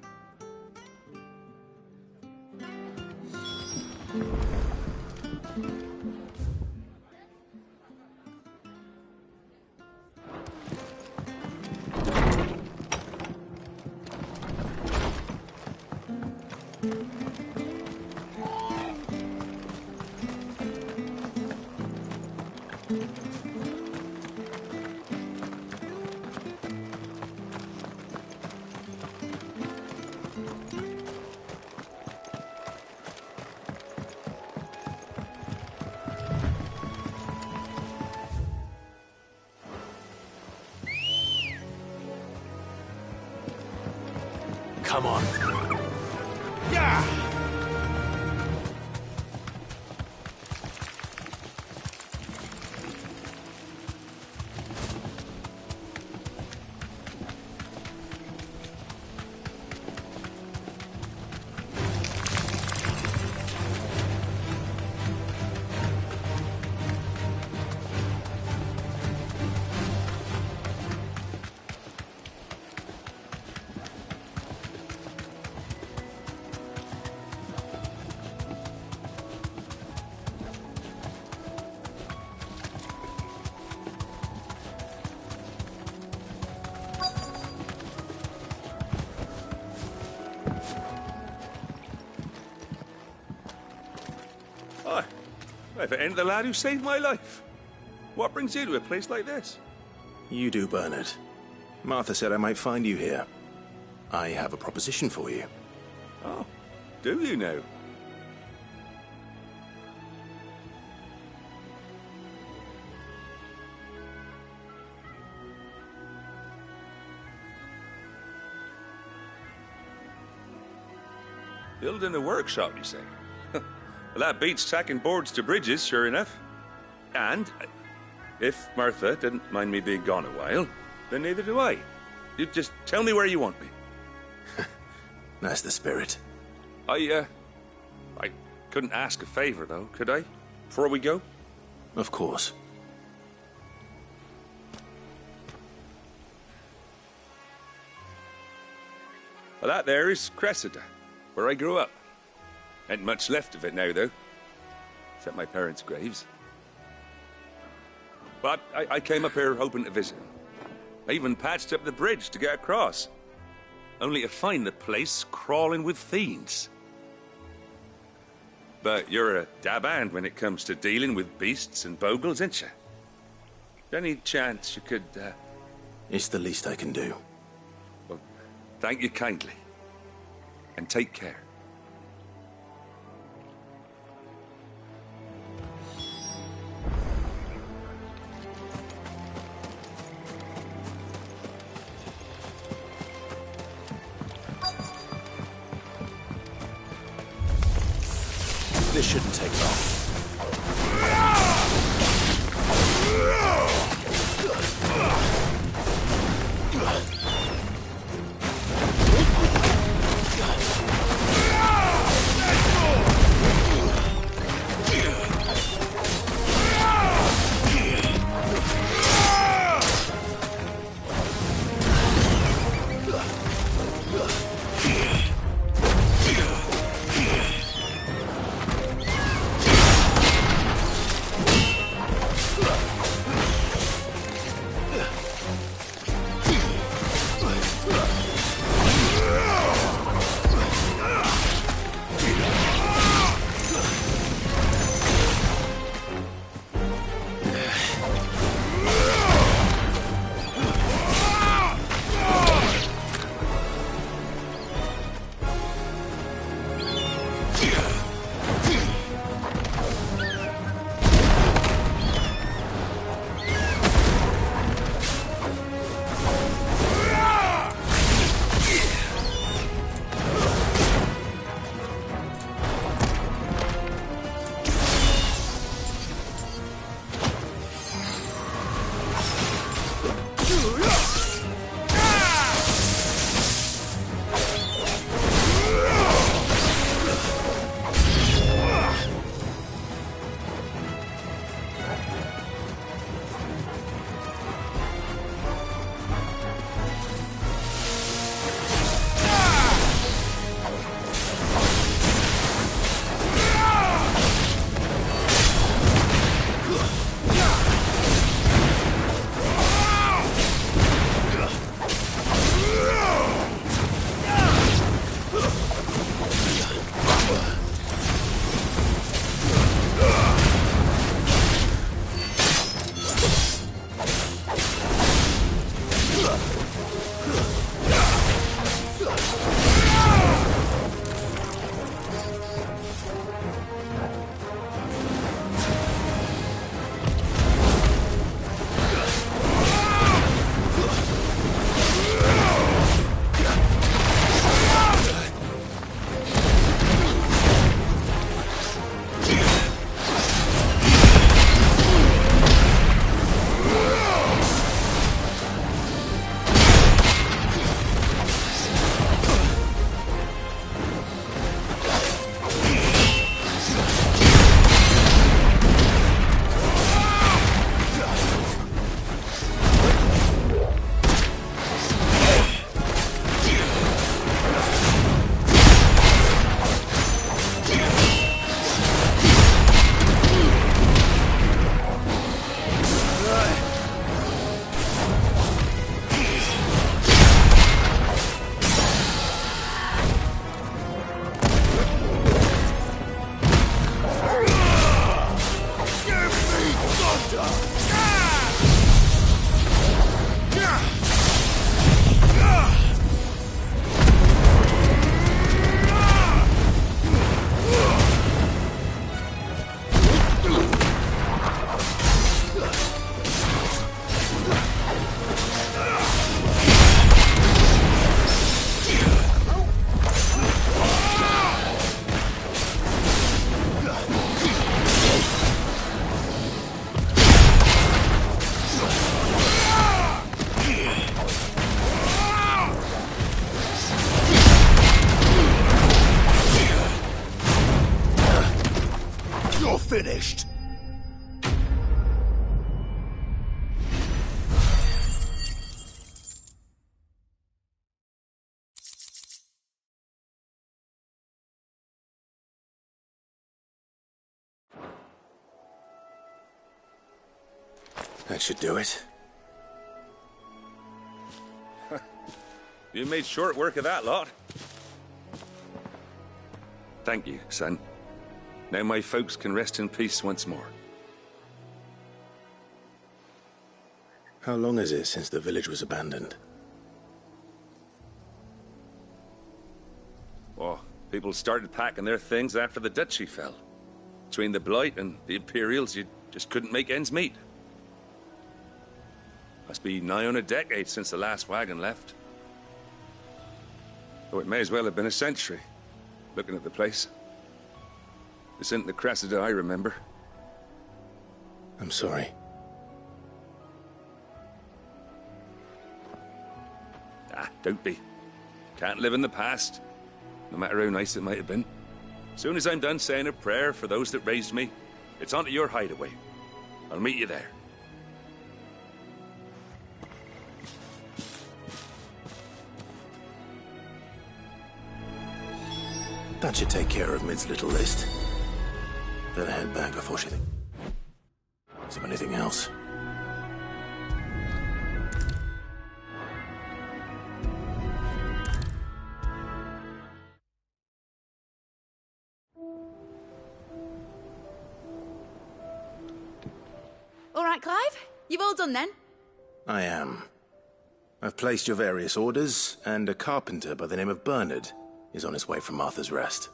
Come on. Yeah! If it ain't the lad who saved my life. What brings you to a place like this? You do, Bernard. Martha said I might find you here. I have a proposition for you. Oh, do you now? Building a workshop, you say? Well, that beats tacking boards to bridges, sure enough. And if Martha didn't mind me being gone a while, then neither do I. You just tell me where you want me. That's the spirit. I couldn't ask a favor, though, could I? Before we go? Of course. Well, that there is Cressida, where I grew up. Ain't much left of it now, though. Except my parents' graves. But I came up here hoping to visit. I even patched up the bridge to get across. Only to find the place crawling with fiends. But you're a dab hand when it comes to dealing with beasts and bogles, ain't you? Any chance you could, It's the least I can do. Well, thank you kindly. And take care. This shouldn't take long. Finished. That should do it. You made short work of that lot. Thank you, son. Now my folks can rest in peace once more. How long is it since the village was abandoned? Oh, people started packing their things after the duchy fell. Between the Blight and the Imperials, you just couldn't make ends meet. Must be nigh on a decade since the last wagon left. Oh, it may as well have been a century, looking at the place. This isn't the Cressida I remember. I'm sorry. Ah, don't be. Can't live in the past, no matter how nice it might have been. Soon as I'm done saying a prayer for those that raised me, it's on to your hideaway. I'll meet you there. That should take care of Mid's little list. Better head back before she thinks of anything else. All right, Clive? You've all done then? I am. I've placed your various orders, and a carpenter by the name of Bernard is on his way from Arthur's Rest.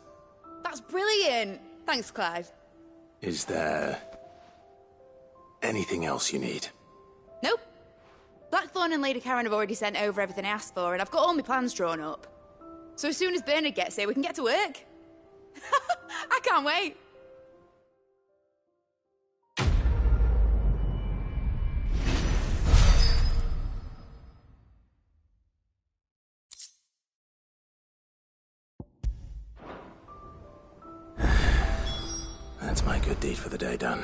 That's brilliant. Thanks, Clive. Is there anything else you need? Nope. Blackthorn and Lady Karen have already sent over everything I asked for, and I've got all my plans drawn up. So as soon as Bernard gets here, we can get to work. I can't wait. That's my good deed for the day done.